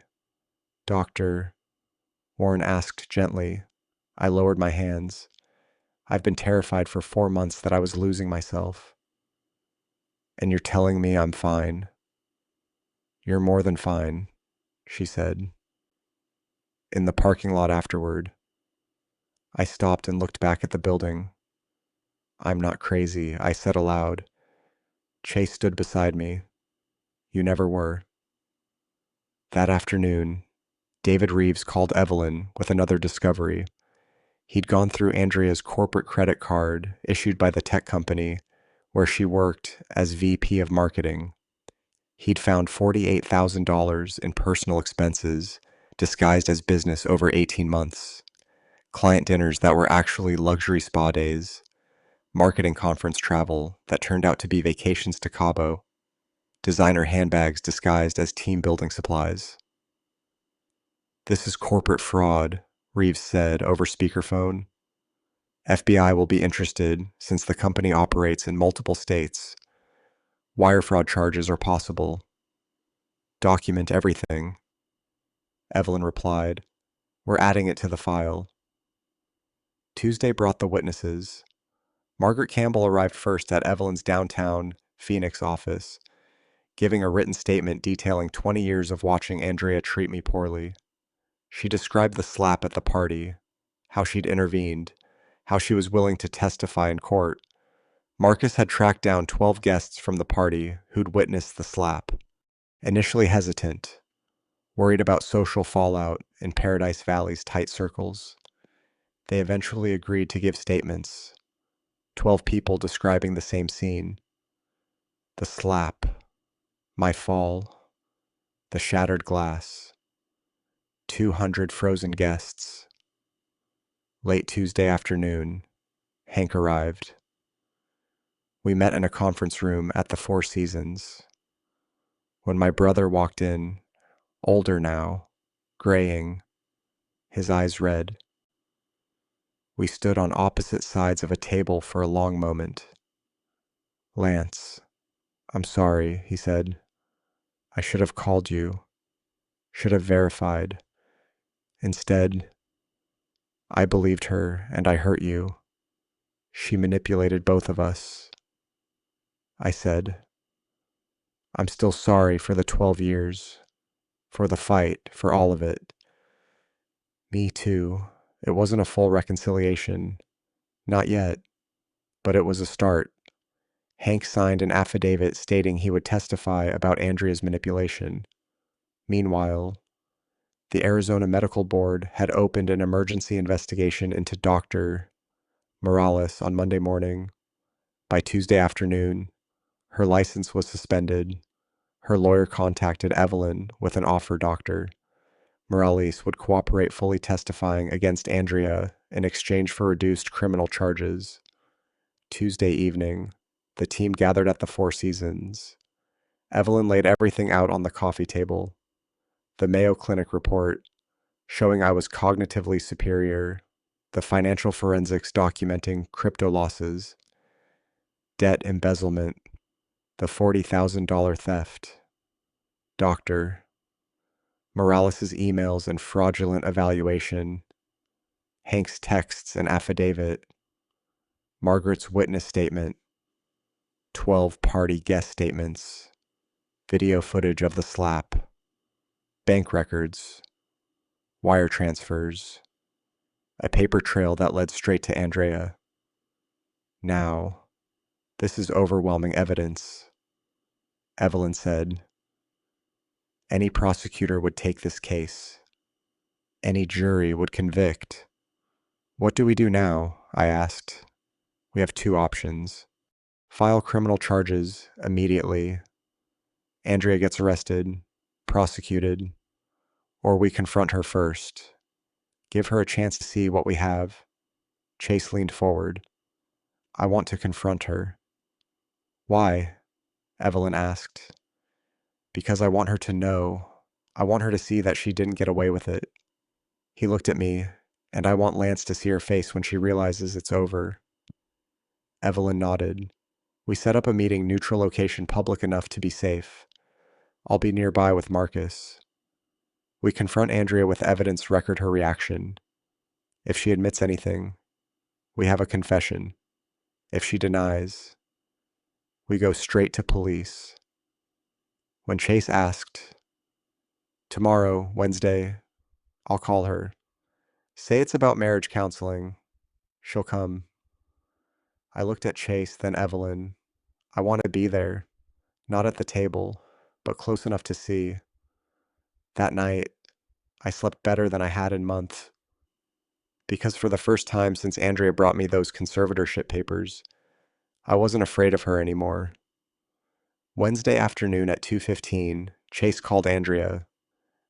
Doctor, Warren asked gently. I lowered my hands. I've been terrified for 4 months that I was losing myself. And you're telling me I'm fine? You're more than fine, she said. In the parking lot afterward, I stopped and looked back at the building. I'm not crazy, I said aloud. Chase stood beside me. You never were. That afternoon, David Reeves called Evelyn with another discovery. He'd gone through Andrea's corporate credit card issued by the tech company where she worked as VP of marketing. He'd found $48,000 in personal expenses disguised as business over 18 months. Client dinners that were actually luxury spa days. Marketing conference travel that turned out to be vacations to Cabo. Designer handbags disguised as team building supplies. This is corporate fraud, Reeves said over speakerphone. FBI will be interested since the company operates in multiple states. Wire fraud charges are possible. Document everything. Evelyn replied. We're adding it to the file. Tuesday brought the witnesses. Margaret Campbell arrived first at Evelyn's downtown Phoenix office, giving a written statement detailing 20 years of watching Andrea treat me poorly. She described the slap at the party, how she'd intervened, how she was willing to testify in court. Marcus had tracked down 12 guests from the party who'd witnessed the slap. Initially hesitant, worried about social fallout in Paradise Valley's tight circles, they eventually agreed to give statements. 12 people describing the same scene. The slap, my fall, the shattered glass, 200 frozen guests. Late Tuesday afternoon, Hank arrived. We met in a conference room at the Four Seasons. When my brother walked in, older now, graying, his eyes red, we stood on opposite sides of a table for a long moment. Lance, I'm sorry, he said. I should have called you, should have verified. Instead, I believed her and I hurt you. She manipulated both of us. I said, I'm still sorry for the 12 years, for the fight, for all of it. Me too. It wasn't a full reconciliation. Not yet, but it was a start. Hank signed an affidavit stating he would testify about Andrea's manipulation. Meanwhile, the Arizona Medical Board had opened an emergency investigation into Dr. Morales on Monday morning. By Tuesday afternoon, her license was suspended. Her lawyer contacted Evelyn with an offer Dr. Morales would cooperate, fully testifying against Andrea in exchange for reduced criminal charges. Tuesday evening, the team gathered at the Four Seasons. Evelyn laid everything out on the coffee table. The Mayo Clinic report showing I was cognitively superior, the financial forensics documenting crypto losses, debt embezzlement, the $40,000 theft, Dr. Morales' emails and fraudulent evaluation, Hank's texts and affidavit, Margaret's witness statement, 12 party guest statements, video footage of the slap, bank records, wire transfers, a paper trail that led straight to Andrea. Now, this is overwhelming evidence, Evelyn said. Any prosecutor would take this case. Any jury would convict. What do we do now? I asked. We have two options. File criminal charges immediately. Andrea gets arrested, prosecuted, or we confront her first. Give her a chance to see what we have. Chase leaned forward. I want to confront her. Why? Evelyn asked. Because I want her to know. I want her to see that she didn't get away with it. He looked at me, and I want Lance to see her face when she realizes it's over. Evelyn nodded. We set up a meeting, neutral location, public enough to be safe. I'll be nearby with Marcus. We confront Andrea with evidence, record her reaction. If she admits anything, we have a confession. If she denies, we go straight to police. When Chase asked, tomorrow, Wednesday, I'll call her. Say it's about marriage counseling. She'll come. I looked at Chase, then Evelyn. I want to be there, not at the table, but close enough to see. That night, I slept better than I had in months, because for the first time since Andrea brought me those conservatorship papers, I wasn't afraid of her anymore. Wednesday afternoon at 2:15, Chase called Andrea.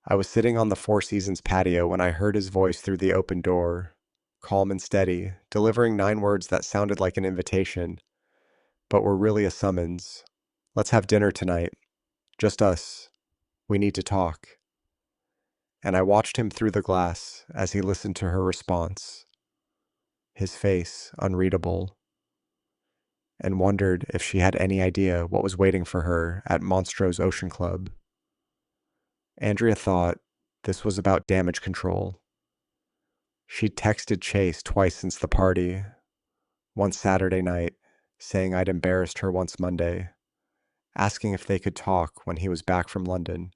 I was sitting on the Four Seasons patio when I heard his voice through the open door, calm and steady, delivering 9 words that sounded like an invitation, but were really a summons. Let's have dinner tonight. Just us. We need to talk. And I watched him through the glass as he listened to her response, his face unreadable, and wondered if she had any idea what was waiting for her at Monstrose Ocean Club. Andrea thought this was about damage control. She'd texted Chase twice since the party, once Saturday night, saying I'd embarrassed her once Monday, asking if they could talk when he was back from London.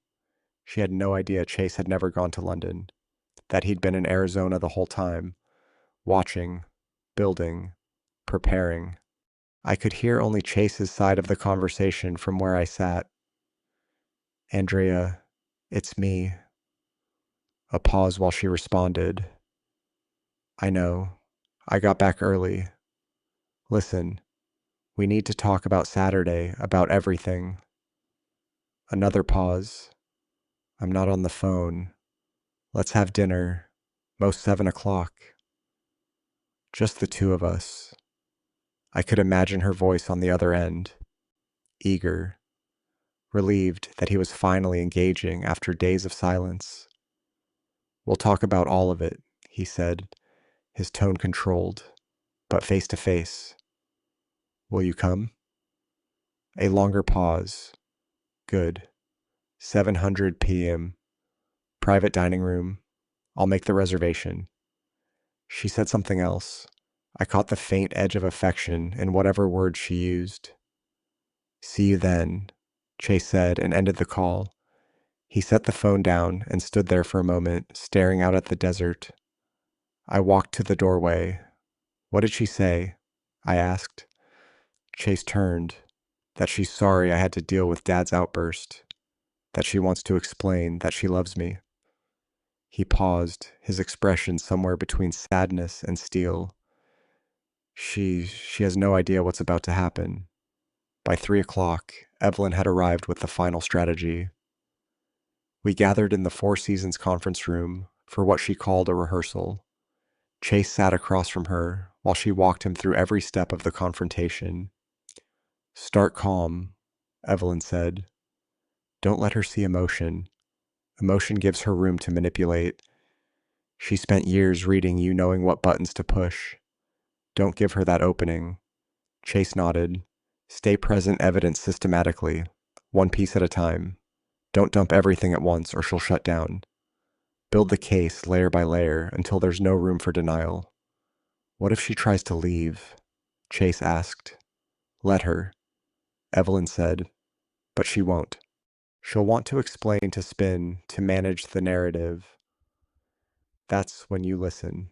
She had no idea Chase had never gone to London, that he'd been in Arizona the whole time, watching, building, preparing. I could hear only Chase's side of the conversation from where I sat. Andrea, it's me. A pause while she responded. I know. I got back early. Listen, we need to talk about Saturday, about everything. Another pause. I'm not on the phone. Let's have dinner. Most 7 o'clock. Just the two of us. I could imagine her voice on the other end, eager, relieved that he was finally engaging after days of silence. We'll talk about all of it, he said, his tone controlled, but face to face. Will you come? A longer pause. Good. 700 p.m. Private dining room. I'll make the reservation. She said something else. I caught the faint edge of affection in whatever words she used. See you then, Chase said and ended the call. He set the phone down and stood there for a moment, staring out at the desert. I walked to the doorway. What did she say? I asked. Chase turned, that she's sorry I had to deal with Dad's outburst, that she wants to explain that she loves me. He paused, his expression somewhere between sadness and steel. She has no idea what's about to happen. By 3 o'clock, Evelyn had arrived with the final strategy. We gathered in the Four Seasons conference room for what she called a rehearsal. Chase sat across from her while she walked him through every step of the confrontation. Start calm, Evelyn said. Don't let her see emotion. Emotion gives her room to manipulate. She spent years reading you knowing what buttons to push. Don't give her that opening. Chase nodded. Stay present evidence systematically, one piece at a time. Don't dump everything at once or she'll shut down. Build the case layer by layer until there's no room for denial. What if she tries to leave? Chase asked. Let her, Evelyn said, but she won't. She'll want to explain, to spin, to manage the narrative. That's when you listen.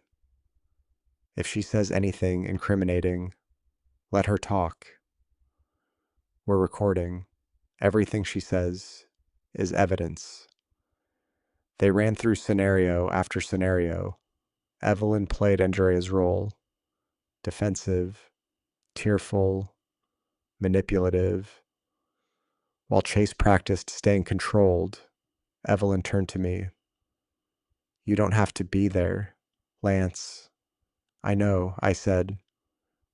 If she says anything incriminating, let her talk. We're recording. Everything she says is evidence. They ran through scenario after scenario. Evelyn played Andrea's role: defensive, tearful, manipulative. While Chase practiced staying controlled, Evelyn turned to me. You don't have to be there, Lance. I know, I said,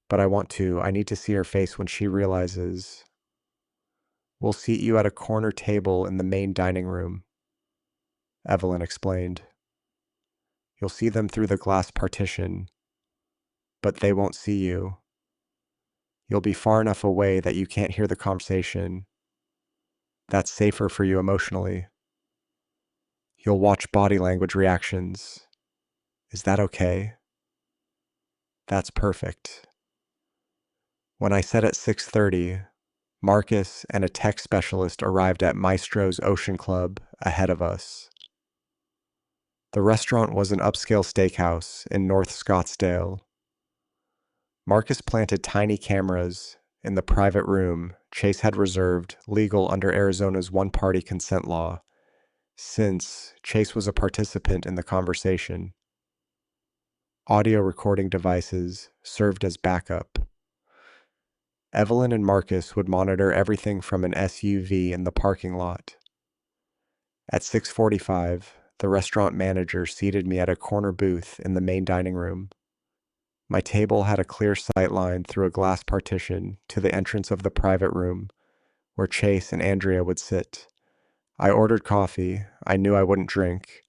but I want to. I need to see her face when she realizes. We'll seat you at a corner table in the main dining room, Evelyn explained. You'll see them through the glass partition, but they won't see you. You'll be far enough away that you can't hear the conversation. That's safer for you emotionally. You'll watch body language reactions. Is that okay? That's perfect. When I said at 6:30, Marcus and a tech specialist arrived at Maestro's Ocean Club ahead of us. The restaurant was an upscale steakhouse in North Scottsdale. Marcus planted tiny cameras in the private room Chase had reserved, legal under Arizona's one-party consent law, since Chase was a participant in the conversation. Audio recording devices served as backup. Evelyn and Marcus would monitor everything from an SUV in the parking lot. At 6:45, the restaurant manager seated me at a corner booth in the main dining room. My table had a clear sight line through a glass partition to the entrance of the private room where Chase and Andrea would sit. I ordered coffee. I knew I wouldn't drink.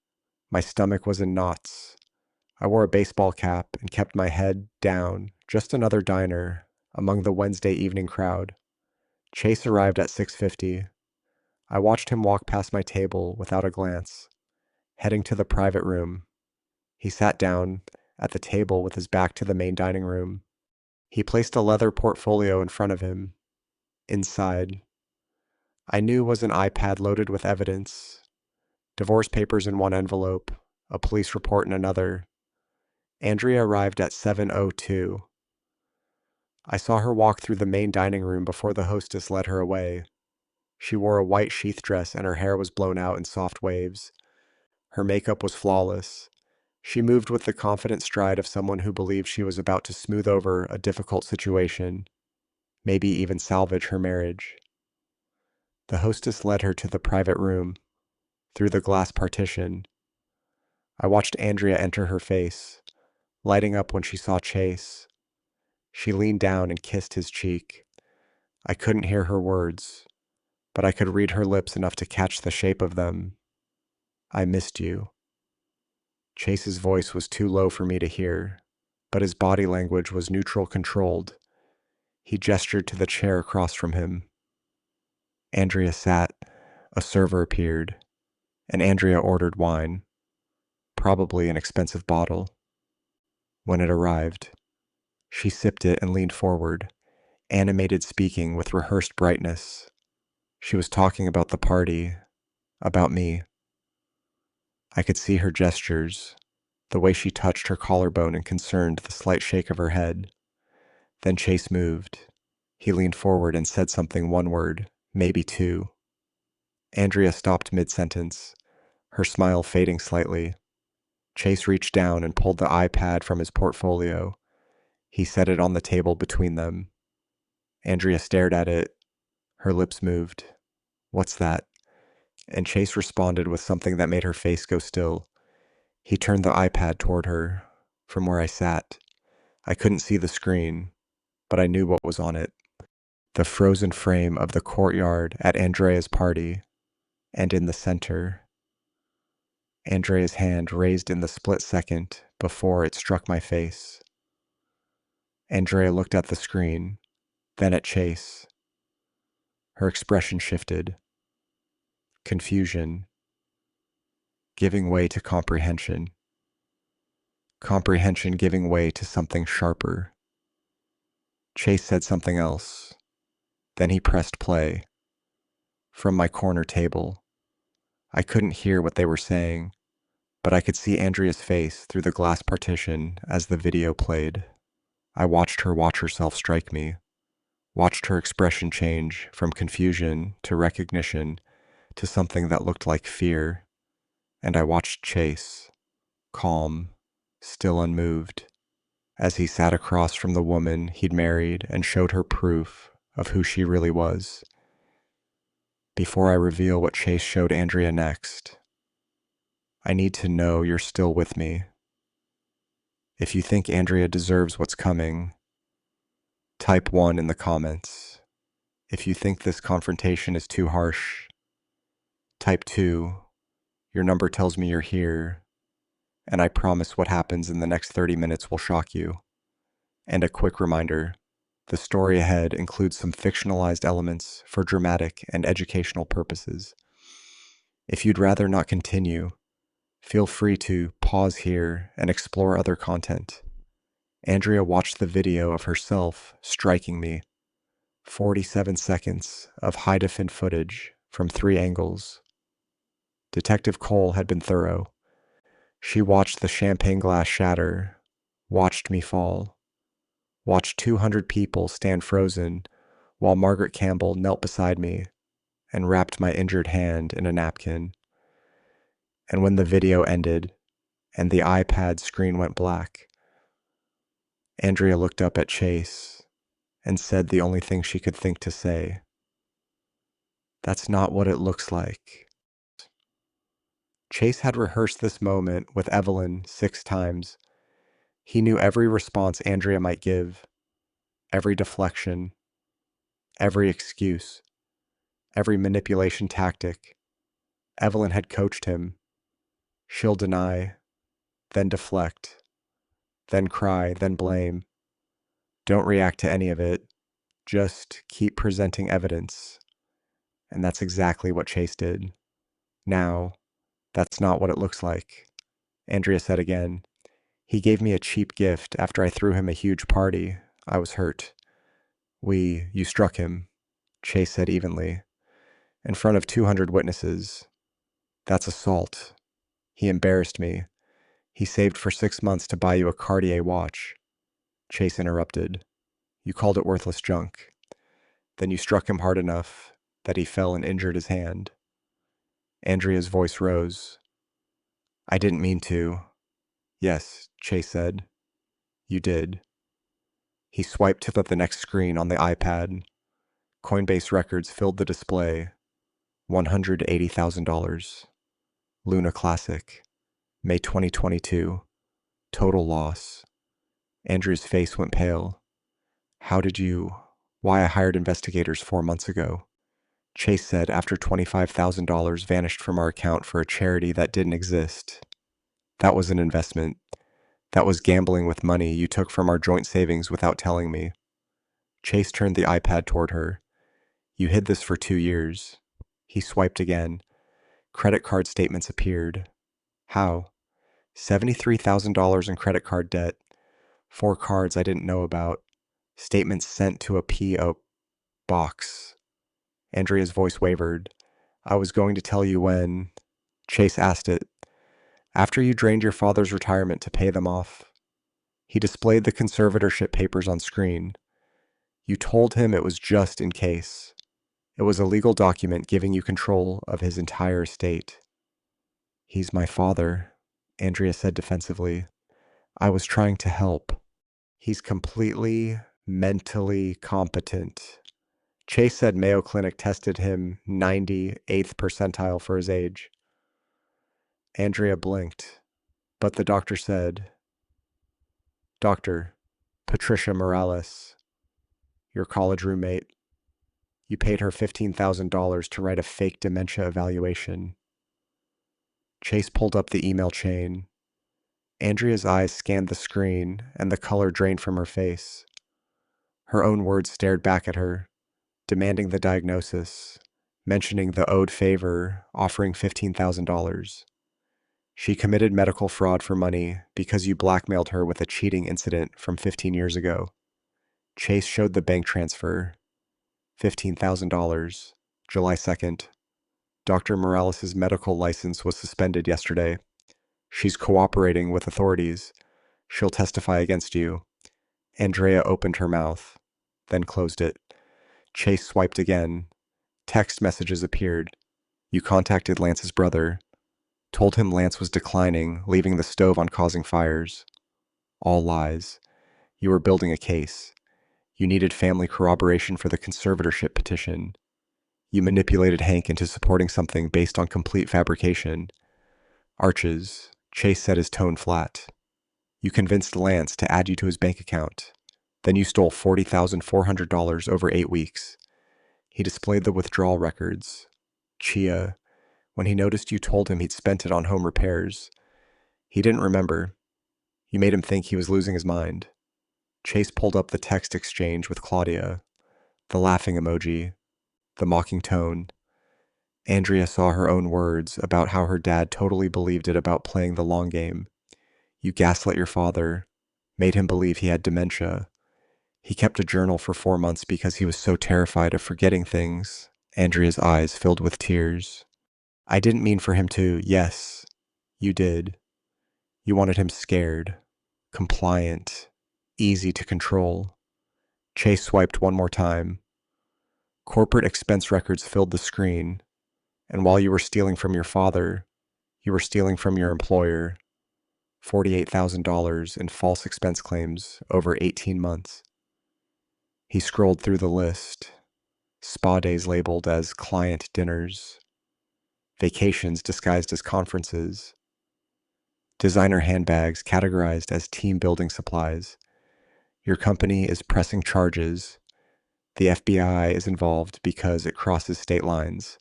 My stomach was in knots. I wore a baseball cap and kept my head down, just another diner among the Wednesday evening crowd. Chase arrived at 6:50. I watched him walk past my table without a glance, heading to the private room. He sat down at the table with his back to the main dining room. He placed a leather portfolio in front of him. Inside, I knew, was an iPad loaded with evidence: divorce papers in one envelope, a police report in another. Andrea arrived at 7:02. I saw her walk through the main dining room before the hostess led her away. She wore a white sheath dress and her hair was blown out in soft waves. Her makeup was flawless. She moved with the confident stride of someone who believed she was about to smooth over a difficult situation, maybe even salvage her marriage. The hostess led her to the private room, through the glass partition. I watched Andrea enter, her face lighting up when she saw Chase. She leaned down and kissed his cheek. I couldn't hear her words, but I could read her lips enough to catch the shape of them. I missed you. Chase's voice was too low for me to hear, but his body language was neutral, controlled. He gestured to the chair across from him. Andrea sat. A server appeared, and Andrea ordered wine, probably an expensive bottle. When it arrived, she sipped it and leaned forward, animated, speaking with rehearsed brightness. She was talking about the party, about me. I could see her gestures, the way she touched her collarbone and concerned, the slight shake of her head. Then Chase moved. He leaned forward and said something, one word, maybe two. Andrea stopped mid-sentence, her smile fading slightly. Chase reached down and pulled the iPad from his portfolio. He set it on the table between them. Andrea stared at it. Her lips moved. "What's that?" And Chase responded with something that made her face go still. He turned the iPad toward her, from where I sat. I couldn't see the screen, but I knew what was on it. The frozen frame of the courtyard at Andrea's party, and in the center, Andrea's hand raised in the split second before it struck my face. Andrea looked at the screen, then at Chase. Her expression shifted. Confusion, giving way to comprehension. Comprehension giving way to something sharper. Chase said something else. Then he pressed play. From my corner table. I couldn't hear what they were saying, but I could see Andrea's face through the glass partition as the video played. I watched her watch herself strike me, watched her expression change from confusion to recognition to something that looked like fear, and I watched Chase, calm, still unmoved, as he sat across from the woman he'd married and showed her proof of who she really was. Before I reveal what Chase showed Andrea next, I need to know you're still with me. If you think Andrea deserves what's coming, type 1 in the comments. If you think this confrontation is too harsh, type 2. Your number tells me you're here, and I promise what happens in the next 30 minutes will shock you. And a quick reminder, the story ahead includes some fictionalized elements for dramatic and educational purposes. If you'd rather not continue, feel free to pause here and explore other content. Andrea watched the video of herself striking me. 47 seconds of high-definition footage from 3 angles. Detective Cole had been thorough. She watched the champagne glass shatter, watched me fall, watched 200 people stand frozen while Margaret Campbell knelt beside me and wrapped my injured hand in a napkin. And when the video ended and the iPad screen went black, Andrea looked up at Chase and said the only thing she could think to say. "That's not what it looks like." Chase had rehearsed this moment with Evelyn 6 times. He knew every response Andrea might give, every deflection, every excuse, every manipulation tactic. Evelyn had coached him. She'll deny, then deflect, then cry, then blame. Don't react to any of it. Just keep presenting evidence. And that's exactly what Chase did. Now, that's not what it looks like. Andrea said again. He gave me a cheap gift after I threw him a huge party. I was hurt. You struck him, Chase said evenly, in front of 200 witnesses. That's assault. He embarrassed me. He saved for 6 months to buy you a Cartier watch. Chase interrupted. You called it worthless junk. Then you struck him hard enough that he fell and injured his hand. Andrea's voice rose. I didn't mean to. Yes, Chase said. You did. He swiped to the next screen on the iPad. Coinbase records filled the display. $180,000. Luna Classic. May 2022. Total loss. Andrew's face went pale. Why I hired investigators 4 months ago. Chase said after $25,000 vanished from our account for a charity that didn't exist. That was an investment. That was gambling with money you took from our joint savings without telling me. Chase turned the iPad toward her. You hid this for 2 years. He swiped again. Credit card statements appeared. How? $73,000 in credit card debt. 4 cards I didn't know about. Statements sent to a P.O. box. Andrea's voice wavered. I was going to tell you when. Chase asked it. After you drained your father's retirement to pay them off. He displayed the conservatorship papers on screen. You told him it was just in case. It was a legal document giving you control of his entire estate. He's my father, Andrea said defensively. I was trying to help. He's completely mentally competent. Chase said Mayo Clinic tested him 98th percentile for his age. Andrea blinked, but the doctor said, Dr. Patricia Morales, your college roommate, you paid her $15,000 to write a fake dementia evaluation. Chase pulled up the email chain. Andrea's eyes scanned the screen, and the color drained from her face. Her own words stared back at her, demanding the diagnosis, mentioning the owed favor, offering $15,000. She committed medical fraud for money because you blackmailed her with a cheating incident from 15 years ago. Chase showed the bank transfer. $15,000, July 2nd. Dr. Morales' medical license was suspended yesterday. She's cooperating with authorities. She'll testify against you. Andrea opened her mouth, then closed it. Chase swiped again. Text messages appeared. You contacted Lance's brother. Told him Lance was declining, leaving the stove on causing fires. All lies. You were building a case. You needed family corroboration for the conservatorship petition. You manipulated Hank into supporting something based on complete fabrication. Arches. Chase set his tone flat. You convinced Lance to add you to his bank account. Then you stole $40,400 over 8 weeks. He displayed the withdrawal records. Chia, when he noticed you told him he'd spent it on home repairs. He didn't remember. You made him think he was losing his mind. Chase pulled up the text exchange with Claudia, the laughing emoji, the mocking tone. Andrea saw her own words about how her dad totally believed it about playing the long game. You gaslit your father, made him believe he had dementia. He kept a journal for 4 months because he was so terrified of forgetting things. Andrea's eyes filled with tears. I didn't mean for him to, yes, you did. You wanted him scared, compliant, easy to control. Chase swiped one more time. Corporate expense records filled the screen, and while you were stealing from your father, you were stealing from your employer. $48,000 in false expense claims over 18 months. He scrolled through the list. Spa days labeled as client dinners. Vacations disguised as conferences. Designer handbags categorized as team building supplies. Your company is pressing charges. The FBI is involved because it crosses state lines.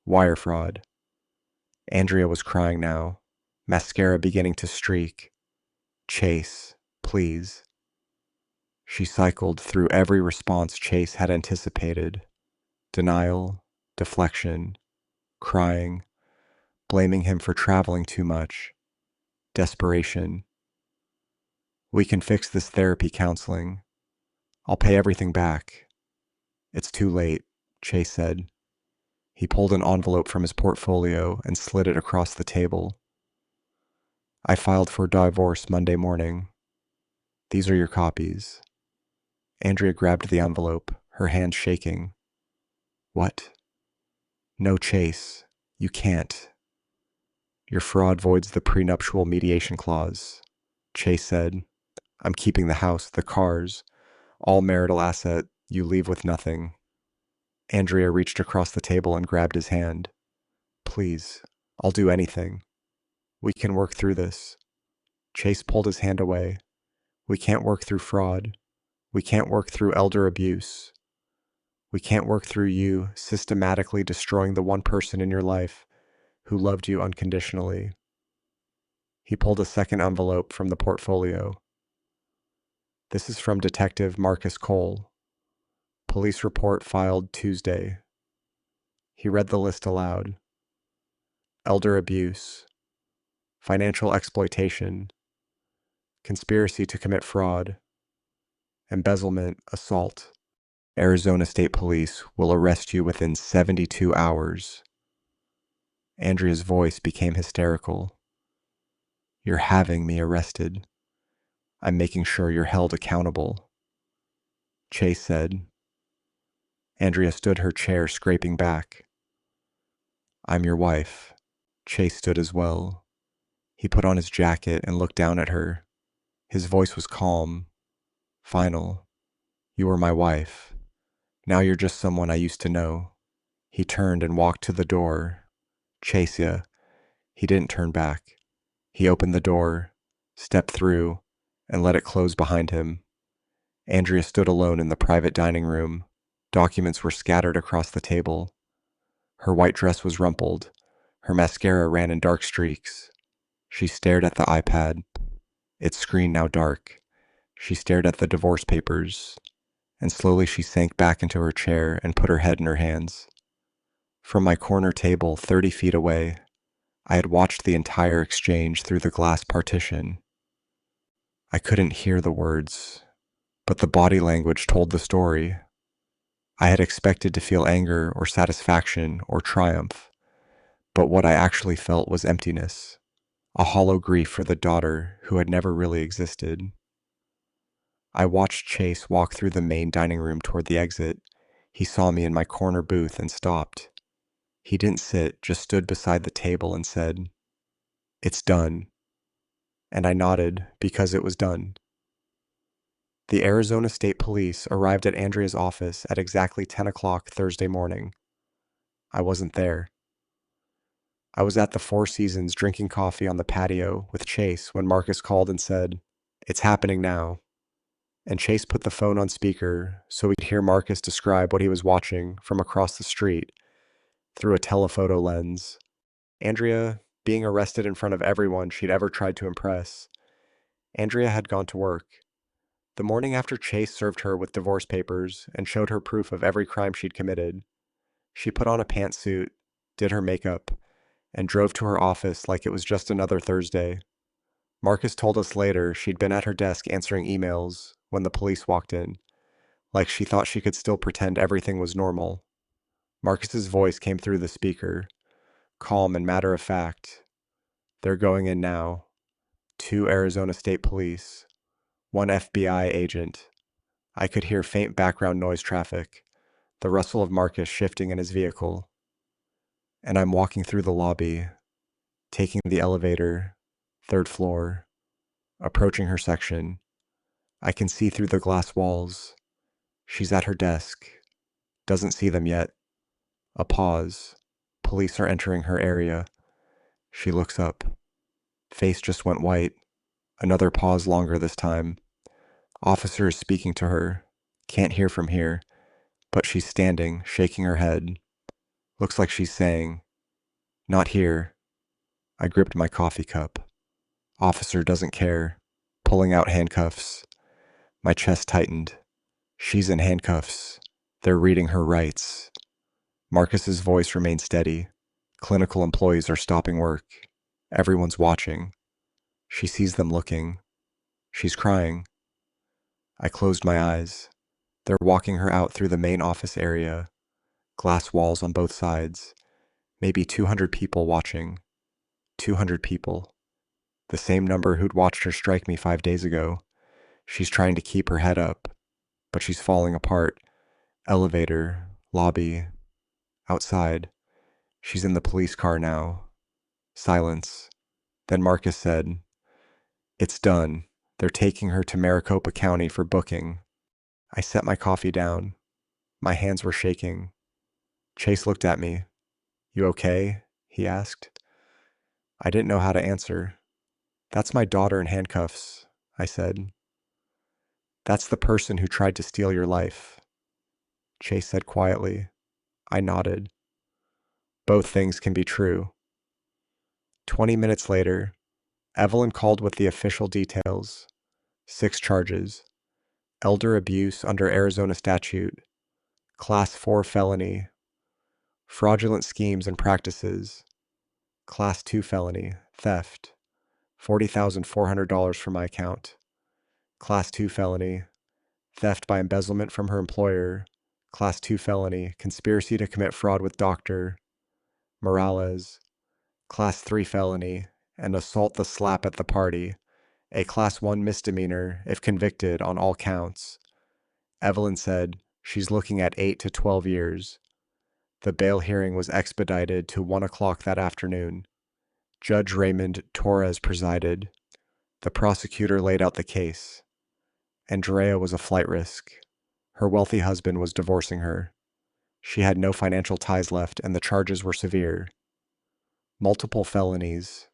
Wire fraud. Andrea was crying now, mascara beginning to streak. Chase, please. She cycled through every response Chase had anticipated. Denial, deflection, crying, blaming him for traveling too much, desperation. We can fix this therapy counseling. I'll pay everything back. It's too late, Chase said. He pulled an envelope from his portfolio and slid it across the table. I filed for divorce Monday morning. These are your copies. Andrea grabbed the envelope, her hands shaking. What? No, Chase. You can't. Your fraud voids the prenuptial mediation clause. Chase said, I'm keeping the house, the cars, all marital asset. You leave with nothing. Andrea reached across the table and grabbed his hand. Please, I'll do anything. We can work through this. Chase pulled his hand away. We can't work through fraud. We can't work through elder abuse. We can't work through you systematically destroying the one person in your life who loved you unconditionally. He pulled a second envelope from the portfolio. This is from Detective Marcus Cole. Police report filed Tuesday. He read the list aloud. Elder abuse, financial exploitation, conspiracy to commit fraud, embezzlement, assault. Arizona State Police will arrest you within 72 hours. Andrea's voice became hysterical. You're having me arrested. I'm making sure you're held accountable. Chase said. Andrea stood her chair, scraping back. I'm your wife. Chase stood as well. He put on his jacket and looked down at her. His voice was calm, final. You were my wife. Now you're just someone I used to know. He turned and walked to the door. Chase ya. He didn't turn back. He opened the door, stepped through, and let it close behind him. Andrea stood alone in the private dining room. Documents were scattered across the table. Her white dress was rumpled. Her mascara ran in dark streaks. She stared at the iPad, its screen now dark. She stared at the divorce papers, and slowly she sank back into her chair and put her head in her hands. From my corner table, 30 feet away, I had watched the entire exchange through the glass partition. I couldn't hear the words, but the body language told the story. I had expected to feel anger or satisfaction or triumph, but what I actually felt was emptiness, a hollow grief for the daughter who had never really existed. I watched Chase walk through the main dining room toward the exit. He saw me in my corner booth and stopped. He didn't sit, just stood beside the table and said, "It's done." And I nodded because it was done. The Arizona State Police arrived at Andrea's office at exactly 10 o'clock Thursday morning. I wasn't there. I was at the Four Seasons drinking coffee on the patio with Chase when Marcus called and said, "It's happening now." And Chase put the phone on speaker so we could hear Marcus describe what he was watching from across the street through a telephoto lens. Andrea being arrested in front of everyone she'd ever tried to impress. Andrea had gone to work. The morning after Chase served her with divorce papers and showed her proof of every crime she'd committed, she put on a pantsuit, did her makeup, and drove to her office like it was just another Thursday. Marcus told us later she'd been at her desk answering emails when the police walked in, like she thought she could still pretend everything was normal. Marcus's voice came through the speaker, calm and matter of fact. They're going in now. 2 Arizona State Police, 1 FBI agent. I could hear faint background noise traffic, the rustle of Marcus shifting in his vehicle. And I'm walking through the lobby, taking the elevator, 3rd floor, approaching her section. I can see through the glass walls. She's at her desk, doesn't see them yet. A pause. Police are entering her area. She looks up. Face just went white. Another pause longer this time. Officer is speaking to her. Can't hear from here, but she's standing, shaking her head. Looks like she's saying, "Not here." I gripped my coffee cup. Officer doesn't care. Pulling out handcuffs. My chest tightened. She's in handcuffs. They're reading her rights. Marcus's voice remained steady. Clinical employees are stopping work. Everyone's watching. She sees them looking. She's crying. I closed my eyes. They're walking her out through the main office area. Glass walls on both sides. Maybe 200 people watching. 200 people. The same number who'd watched her strike me 5 days ago. She's trying to keep her head up, but she's falling apart. Elevator, lobby, outside. She's in the police car now. Silence. Then Marcus said, "It's done. They're taking her to Maricopa County for booking." I set my coffee down. My hands were shaking. Chase looked at me. "You okay?" he asked. I didn't know how to answer. "That's my daughter in handcuffs," I said. "That's the person who tried to steal your life," Chase said quietly. I nodded. Both things can be true. 20 minutes later, Evelyn called with the official details. 6 charges. Elder abuse under Arizona statute. Class 4 felony. Fraudulent schemes and practices. Class 2 felony. Theft. $40,400 from my account. Class 2 felony. Theft by embezzlement from her employer. Class 2 felony. Conspiracy to commit fraud with Dr. Morales. Class 3 felony. And assault the slap at the party. A Class 1 misdemeanor if convicted on all counts. Evelyn said, "She's looking at 8 to 12 years." The bail hearing was expedited to 1 o'clock that afternoon. Judge Raymond Torres presided. The prosecutor laid out the case. Andrea was a flight risk. Her wealthy husband was divorcing her. She had no financial ties left, and the charges were severe. Multiple felonies,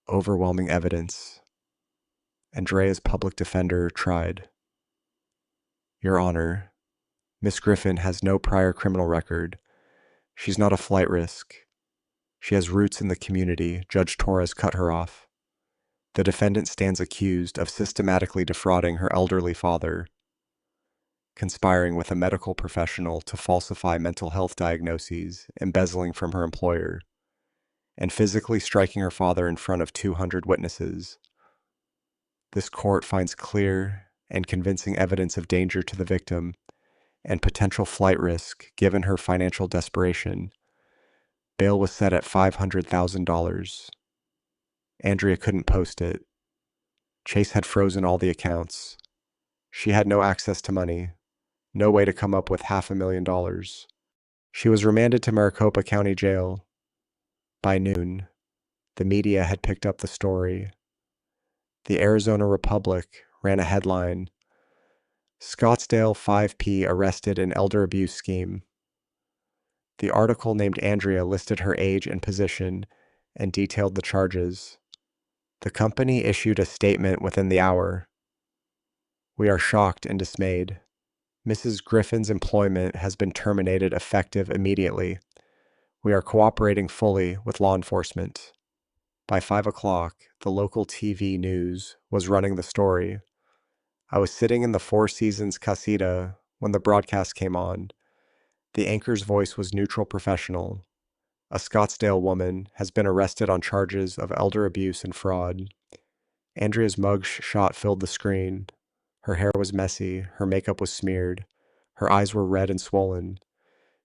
overwhelming evidence. Andrea's public defender tried. "Your Honor, Miss Griffin has no prior criminal record. She's not a flight risk. She has roots in the community." Judge Torres cut her off. "The defendant stands accused of systematically defrauding her elderly father, conspiring with a medical professional to falsify mental health diagnoses, embezzling from her employer, and physically striking her father in front of 200 witnesses. This court finds clear and convincing evidence of danger to the victim and potential flight risk given her financial desperation. Bail was set at $500,000. Andrea couldn't post it. Chase had frozen all the accounts. She had no access to money, no way to come up with $500,000. She was remanded to Maricopa County Jail. By noon, the media had picked up the story. The Arizona Republic ran a headline: "Scottsdale 5P arrested in elder abuse scheme." The article named Andrea, listed her age and position, and detailed the charges. The company issued a statement within the hour. "We are shocked and dismayed. Mrs. Griffin's employment has been terminated effective immediately. We are cooperating fully with law enforcement." By 5 o'clock, the local TV news was running the story. I was sitting in the Four Seasons casita when the broadcast came on. The anchor's voice was neutral, professional. "A Scottsdale woman has been arrested on charges of elder abuse and fraud." Andrea's mug shot filled the screen. Her hair was messy, her makeup was smeared, her eyes were red and swollen.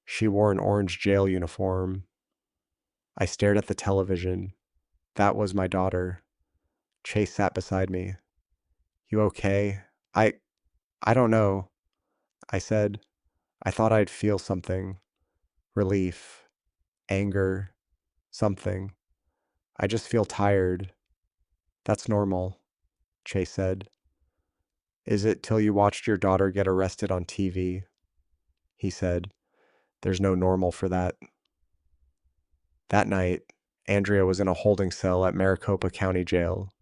She wore an orange jail uniform. I stared at the television. That was my daughter. Chase sat beside me. "You okay?" I don't know," I said. I thought I'd feel something. Relief, anger, something. "I just feel tired." "That's normal," Chase said. "Is it till you watched your daughter get arrested on TV?" He said. "There's no normal for that." That night, Andrea was in a holding cell at Maricopa County Jail.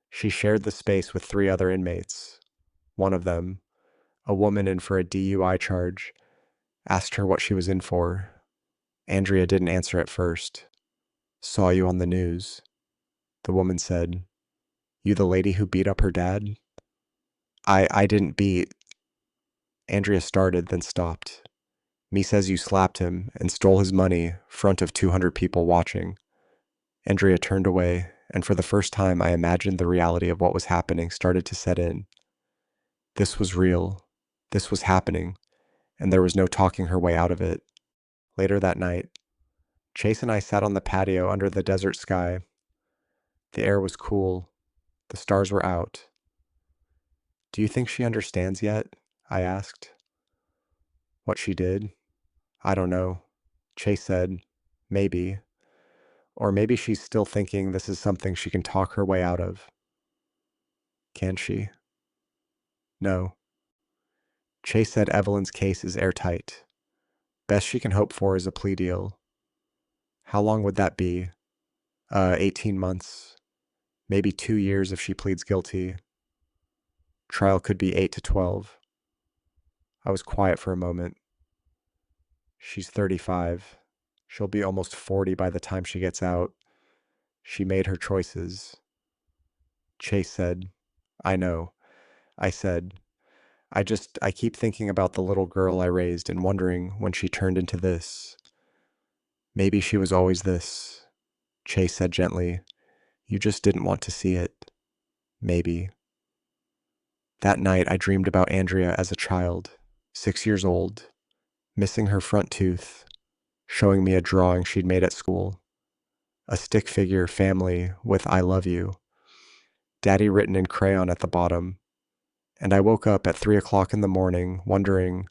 She shared the space with 3 other inmates. One of them, a woman in for a DUI charge, asked her what she was in for. Andrea didn't answer at first. "Saw you on the news," the woman said. "You the lady who beat up her dad?" I didn't beat." Andrea started, then stopped. "Me says you slapped him and stole his money, front of 200 people watching." Andrea turned away, and for the first time I imagined the reality of what was happening started to set in. This was real. This was happening, and there was no talking her way out of it. Later that night, Chase and I sat on the patio under the desert sky. The air was cool. The stars were out. "Do you think she understands yet?" I asked. "What she did? I don't know." Chase said, "Maybe. Or maybe she's still thinking this is something she can talk her way out of." "Can she?" "No." Chase said Evelyn's case is airtight. Best she can hope for is a plea deal. "How long would that be?" 18 months. Maybe 2 years if she pleads guilty. Trial could be 8 to 12. I was quiet for a moment. "She's 35. She'll be almost 40 by the time she gets out. She made her choices." Chase said, "I know." I said, I keep thinking about the little girl I raised and wondering when she turned into this. Maybe she was always this." Chase said gently, "You just didn't want to see it. Maybe." That night I dreamed about Andrea as a child, 6 years old, missing her front tooth, showing me a drawing she'd made at school. A stick figure family with "I love you." Daddy written in crayon at the bottom. And I woke up at 3 o'clock in the morning wondering,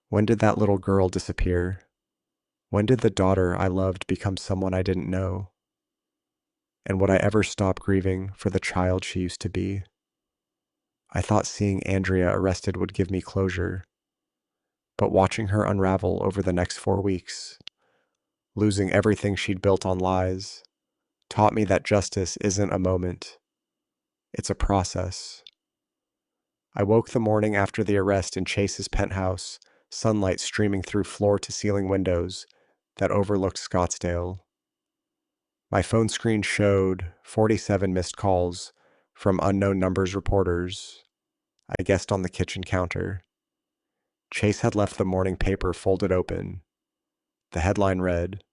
when did that little girl disappear? When did the daughter I loved become someone I didn't know? And would I ever stop grieving for the child she used to be? I thought seeing Andrea arrested would give me closure, but watching her unravel over the next 4 weeks, losing everything she'd built on lies, taught me that justice isn't a moment, it's a process. I woke the morning after the arrest in Chase's penthouse, sunlight streaming through floor-to-ceiling windows that overlooked Scottsdale. My phone screen showed 47 missed calls from unknown numbers reporters. I guessed on the kitchen counter. Chase had left the morning paper folded open. The headline read,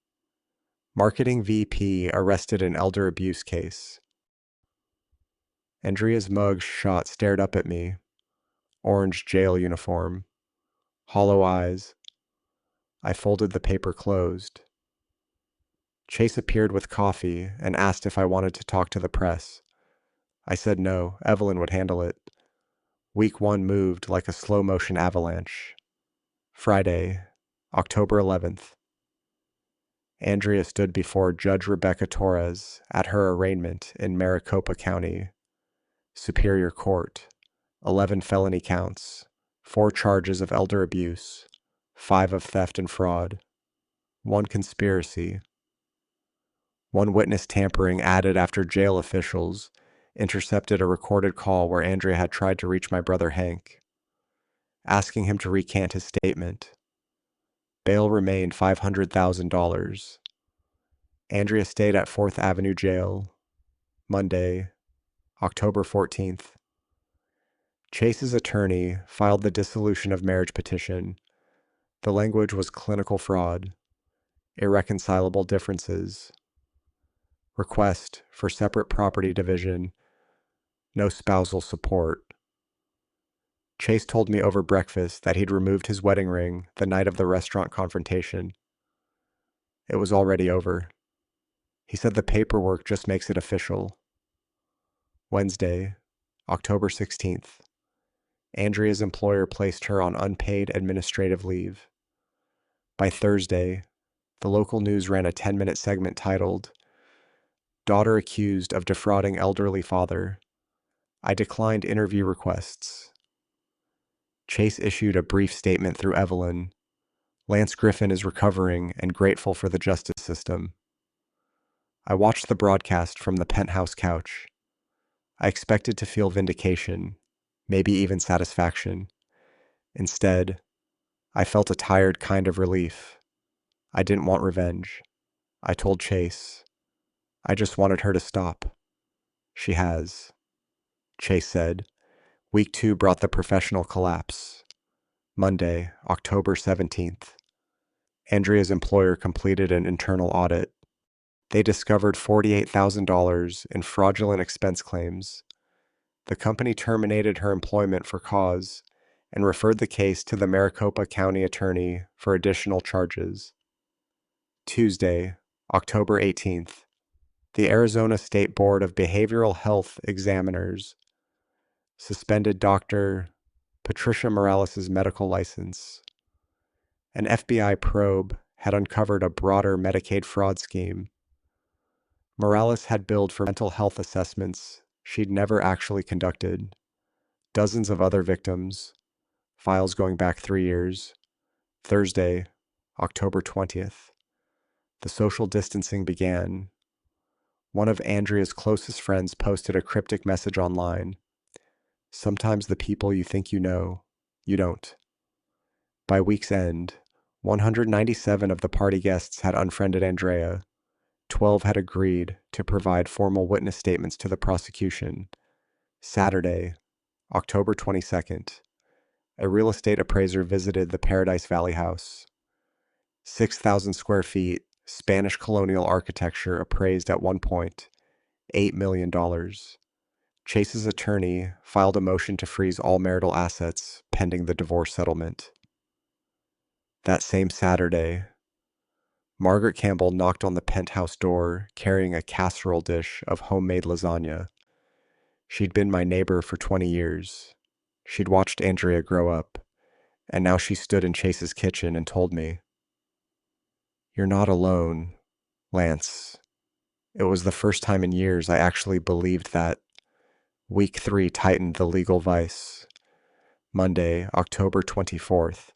"Marketing VP arrested in elder abuse case." Andrea's mug shot stared up at me, orange jail uniform, hollow eyes. I folded the paper closed. Chase appeared with coffee and asked if I wanted to talk to the press. I said no, Evelyn would handle it. Week 1 moved like a slow-motion avalanche. Friday, October 11th. Andrea stood before Judge Rebecca Torres at her arraignment in Maricopa County, Superior Court. 11 felony counts, 4 charges of elder abuse, 5 of theft and fraud, 1 conspiracy, 1 witness tampering added after jail officials intercepted a recorded call where Andrea had tried to reach my brother Hank, asking him to recant his statement. Bail remained $500,000. Andrea stayed at 4th Avenue Jail, Monday, October 14th. Chase's attorney filed the dissolution of marriage petition. The language was clinical fraud, irreconcilable differences, request for separate property division, no spousal support. Chase told me over breakfast that he'd removed his wedding ring the night of the restaurant confrontation. It was already over. He said the paperwork just makes it official. Wednesday, October 16th. Andrea's employer placed her on unpaid administrative leave. By Thursday, the local news ran a 10-minute segment titled, "Daughter Accused of Defrauding Elderly Father. I Declined Interview Requests." Chase issued a brief statement through Evelyn. Lance Griffin is recovering and grateful for the justice system. I watched the broadcast from the penthouse couch. I expected to feel vindication, maybe even satisfaction. Instead, I felt a tired kind of relief. I didn't want revenge. I told Chase. I just wanted her to stop. She has. Chase said. Week 2 brought the professional collapse. Monday, October 17th. Andrea's employer completed an internal audit. They discovered $48,000 in fraudulent expense claims. The company terminated her employment for cause and referred the case to the Maricopa County Attorney for additional charges. Tuesday, October 18th. The Arizona State Board of Behavioral Health Examiners suspended Dr. Patricia Morales' medical license. An FBI probe had uncovered a broader Medicaid fraud scheme. Morales had billed for mental health assessments she'd never actually conducted. Dozens of other victims, files going back 3 years. Thursday, October 20th. The social distancing began. One of Andrea's closest friends posted a cryptic message online. Sometimes the people you think you know, you don't. By week's end, 197 of the party guests had unfriended Andrea. 12 had agreed to provide formal witness statements to the prosecution. Saturday, October 22nd. A real estate appraiser visited the Paradise Valley house. 6,000 square feet, Spanish colonial architecture appraised at one point, $8 million. Chase's attorney filed a motion to freeze all marital assets pending the divorce settlement. That same Saturday, Margaret Campbell knocked on the penthouse door carrying a casserole dish of homemade lasagna. She'd been my neighbor for 20 years. She'd watched Andrea grow up, and now she stood in Chase's kitchen and told me, "You're not alone, Lance." It was the first time in years I actually believed that. Week 3 tightened the legal vice. Monday, October 24th.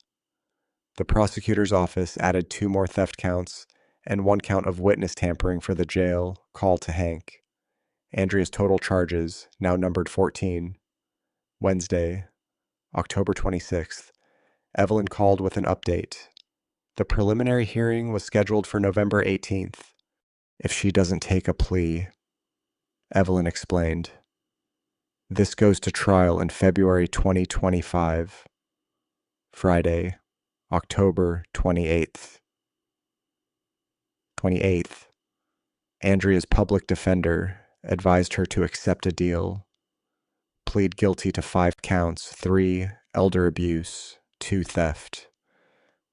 The prosecutor's office added 2 more theft counts and 1 count of witness tampering for the jail call to Hank. Andrea's total charges now numbered 14. Wednesday, October 26th. Evelyn called with an update. The preliminary hearing was scheduled for November 18th. If she doesn't take a plea, Evelyn explained. This goes to trial in February 2025. Friday, October 28th. Andrea's public defender advised her to accept a deal, plead guilty to 5 counts, 3 elder abuse, 2 theft.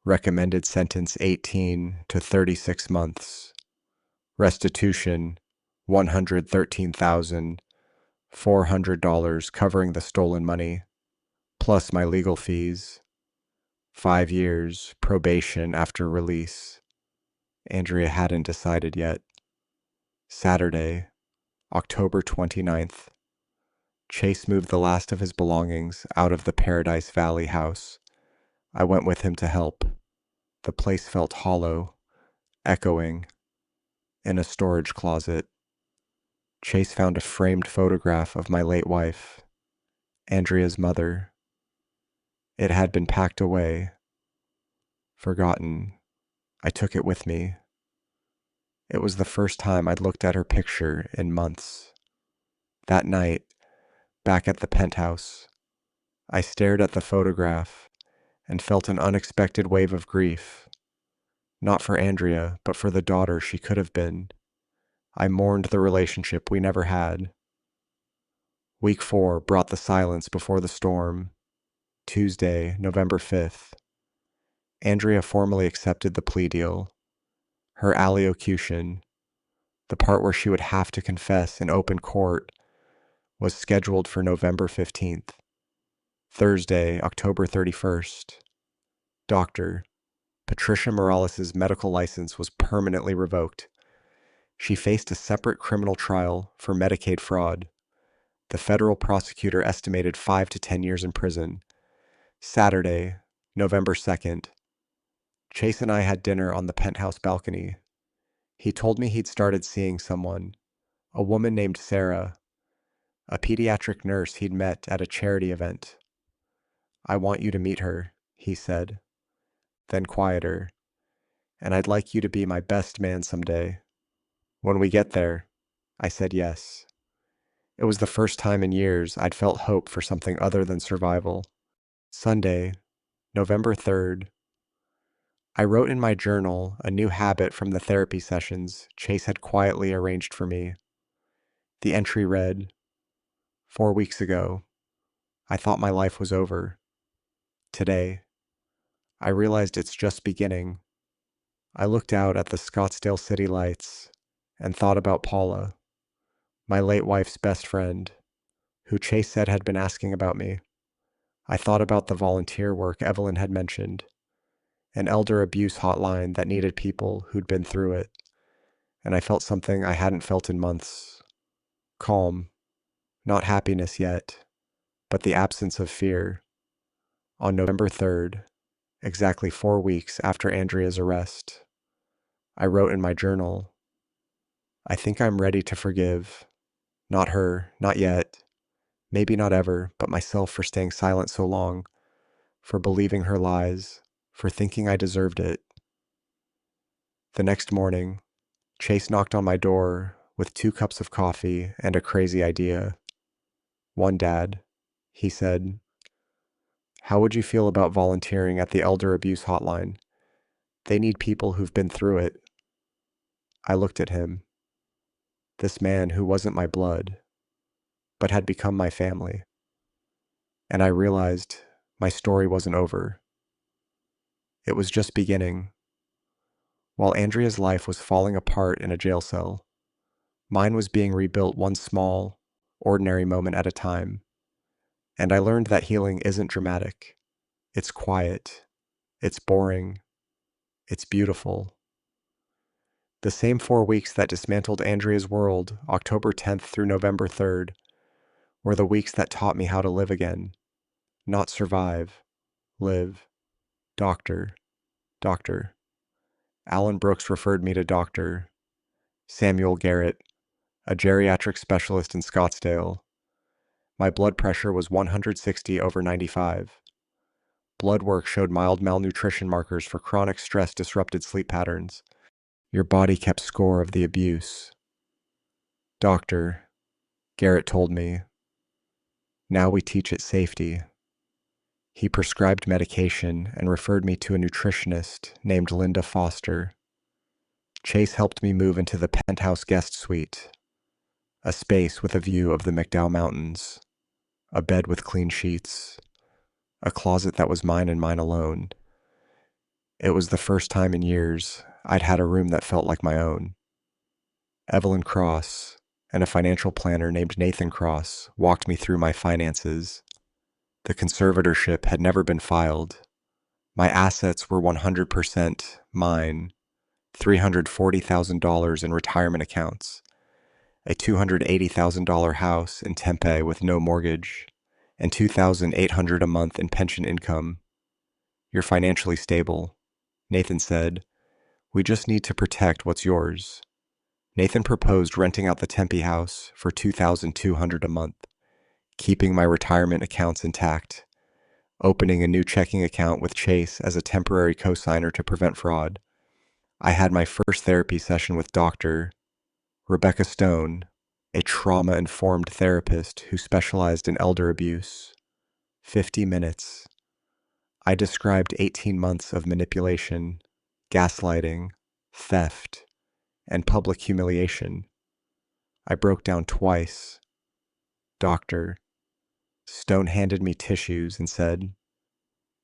Recommended sentence 18 to 36 months. Restitution $113,400 covering the stolen money, plus my legal fees. 5 years probation after release. Andrea hadn't decided yet. Saturday, October 29th. Chase moved the last of his belongings out of the Paradise Valley house. I went with him to help. The place felt hollow, echoing. In a storage closet, Chase found a framed photograph of my late wife, Andrea's mother. It had been packed away, forgotten. I took it with me. It was the first time I'd looked at her picture in months. That night, back at the penthouse, I stared at the photograph and felt an unexpected wave of grief. Not for Andrea, but for the daughter she could have been. I mourned the relationship we never had. Week 4 brought the silence before the storm. Tuesday, November 5th. Andrea formally accepted the plea deal. Her allocution, the part where she would have to confess in open court, was scheduled for November 15th. Thursday, October 31st. Doctor, Patricia Morales' medical license was permanently revoked. She faced a separate criminal trial for Medicaid fraud. The federal prosecutor estimated 5 to 10 years in prison. Saturday, November 2nd. Chase and I had dinner on the penthouse balcony. He told me he'd started seeing someone, a woman named Sarah, a pediatric nurse he'd met at a charity event. I want you to meet her, he said, then quieter, and I'd like you to be my best man someday. When we get there, I said yes. It was the first time in years I'd felt hope for something other than survival. Sunday, November 3rd. I wrote in my journal a new habit from the therapy sessions Chase had quietly arranged for me. The entry read, 4 weeks ago, I thought my life was over. Today, I realized it's just beginning. I looked out at the Scottsdale city lights and thought about Paula, my late wife's best friend, who Chase said had been asking about me. I thought about the volunteer work Evelyn had mentioned, an elder abuse hotline that needed people who'd been through it, and I felt something I hadn't felt in months. Calm, not happiness yet, but the absence of fear. On November 3rd, exactly 4 weeks after Andrea's arrest, I wrote in my journal, I think I'm ready to forgive. Not her, not yet, maybe not ever, but myself for staying silent so long, for believing her lies, for thinking I deserved it. The next morning, Chase knocked on my door with 2 cups of coffee and a crazy idea. One, Dad, he said, how would you feel about volunteering at the elder abuse hotline? They need people who've been through it. I looked at him, this man who wasn't my blood, but had become my family. And I realized my story wasn't over. It was just beginning. While Andrea's life was falling apart in a jail cell, mine was being rebuilt one small, ordinary moment at a time. And I learned that healing isn't dramatic. It's quiet. It's boring. It's beautiful. The same 4 weeks that dismantled Andrea's world, October 10th through November 3rd, were the weeks that taught me how to live again. Not survive. Live. Doctor. Doctor. Alan Brooks referred me to Dr. Samuel Garrett, a geriatric specialist in Scottsdale. My blood pressure was 160 over 95. Blood work showed mild malnutrition markers for chronic stress disrupted sleep patterns. Your body kept score of the abuse. Doctor, Garrett told me, now we teach it safety. He prescribed medication and referred me to a nutritionist named Linda Foster. Chase helped me move into the penthouse guest suite, a space with a view of the McDowell Mountains, a bed with clean sheets, a closet that was mine and mine alone. It was the first time in years I'd had a room that felt like my own. Evelyn Cross and a financial planner named Nathan Cross walked me through my finances. The conservatorship had never been filed. My assets were 100% mine, $340,000 in retirement accounts, a $280,000 house in Tempe with no mortgage, and $2,800 a month in pension income. You're financially stable, Nathan said. We just need to protect what's yours. Nathan proposed renting out the Tempe house for $2,200 a month, keeping my retirement accounts intact, opening a new checking account with Chase as a temporary cosigner to prevent fraud. I had my first therapy session with Dr. Rebecca Stone, a trauma-informed therapist who specialized in elder abuse. 50 minutes. I described 18 months of manipulation, gaslighting, theft, and public humiliation. I broke down twice. Doctor, Stone handed me tissues and said,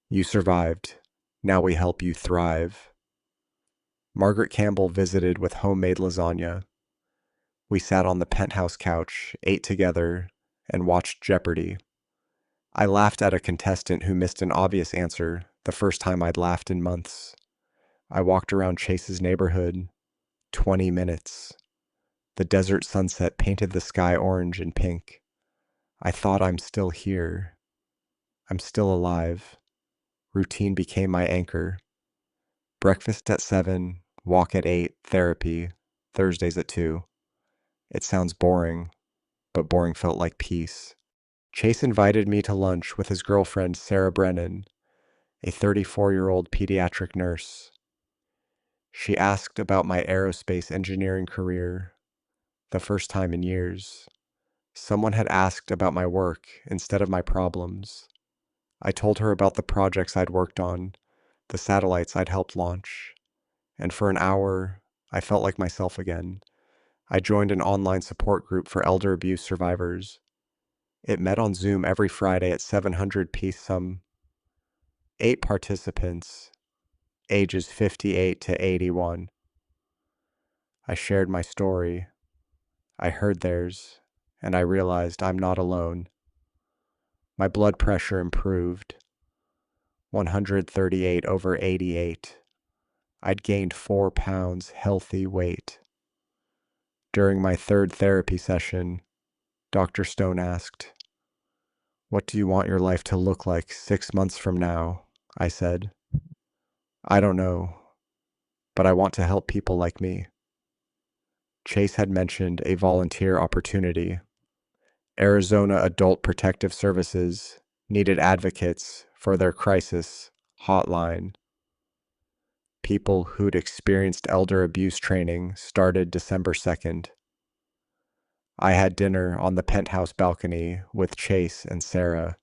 "You survived. Now we help you thrive." Margaret Campbell visited with homemade lasagna. We sat on the penthouse couch, ate together, and watched Jeopardy! I laughed at a contestant who missed an obvious answer, the first time I'd laughed in months. I walked around Chase's neighborhood. 20 minutes. The desert sunset painted the sky orange and pink. I thought, I'm still here. I'm still alive. Routine became my anchor. Breakfast at 7, walk at 8, therapy, Thursdays at 2. It sounds boring, but boring felt like peace. Chase invited me to lunch with his girlfriend, Sarah Brennan, a 34-year-old pediatric nurse. She asked about my aerospace engineering career, the first time in years. Someone had asked about my work instead of my problems. I told her about the projects I'd worked on, the satellites I'd helped launch, and for an hour, I felt like myself again. I joined an online support group for elder abuse survivors. It met on Zoom every Friday at 700 p.m. 8 participants, ages 58 to 81. I shared my story. I heard theirs, and I realized I'm not alone. My blood pressure improved. 138 over 88. I'd gained 4 pounds healthy weight. During my third therapy session, Dr. Stone asked, "What do you want your life to look like 6 months from now?" I said, "I don't know, but I want to help people like me." Chase had mentioned a volunteer opportunity. Arizona Adult Protective Services needed advocates for their crisis hotline. People who'd experienced elder abuse training started December 2nd. I had dinner on the penthouse balcony with Chase and Sarah.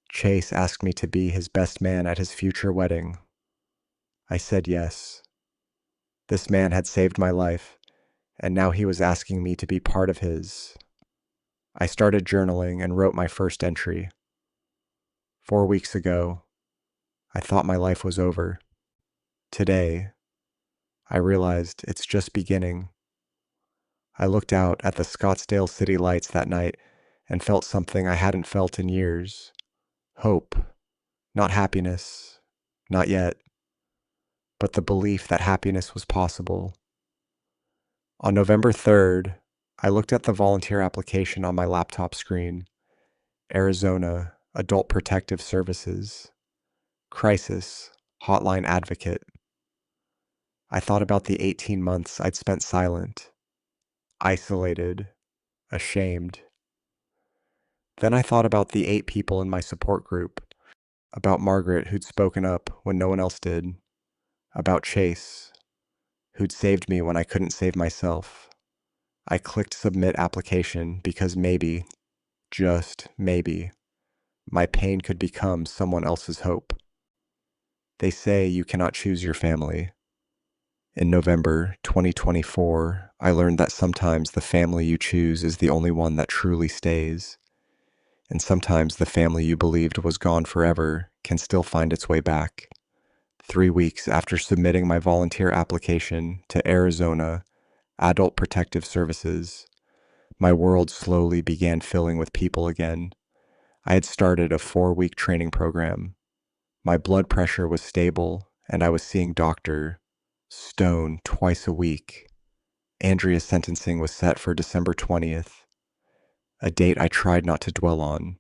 Chase asked me to be his best man at his future wedding. I said yes. This man had saved my life, and now he was asking me to be part of his. I started journaling and wrote my first entry. 4 weeks ago, I thought my life was over. Today, I realized it's just beginning. I looked out at the Scottsdale city lights that night and felt something I hadn't felt in years. Hope, not happiness, not yet, but the belief that happiness was possible. On November 3rd, I looked at the volunteer application on my laptop screen. Arizona, Adult Protective Services, Crisis, Hotline Advocate. I thought about the 18 months I'd spent silent, isolated, ashamed. Then I thought about the 8 people in my support group, about Margaret, who'd spoken up when no one else did, about Chase, who'd saved me when I couldn't save myself. I clicked submit application because maybe, just maybe, my pain could become someone else's hope. They say you cannot choose your family. In November 2024, I learned that sometimes the family you choose is the only one that truly stays, and sometimes the family you believed was gone forever can still find its way back. 3 weeks after submitting my volunteer application to Arizona Adult Protective Services, my world slowly began filling with people again. I had started a 4-week training program. My blood pressure was stable, and I was seeing Dr. Stone twice a week. Andrea's sentencing was set for December 20th, a date I tried not to dwell on.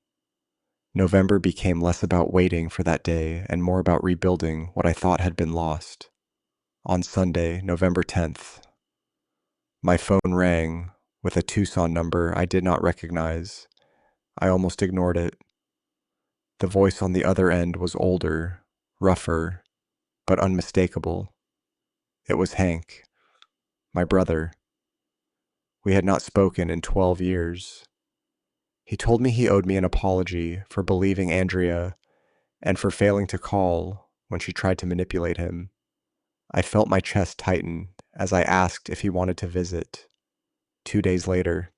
November became less about waiting for that day and more about rebuilding what I thought had been lost. On Sunday, November 10th, my phone rang with a Tucson number I did not recognize. I almost ignored it. The voice on the other end was older, rougher, but unmistakable. It was Hank, my brother. We had not spoken in 12 years. He told me he owed me an apology for believing Andrea and for failing to call when she tried to manipulate him. I felt my chest tighten as I asked if he wanted to visit. 2 days later,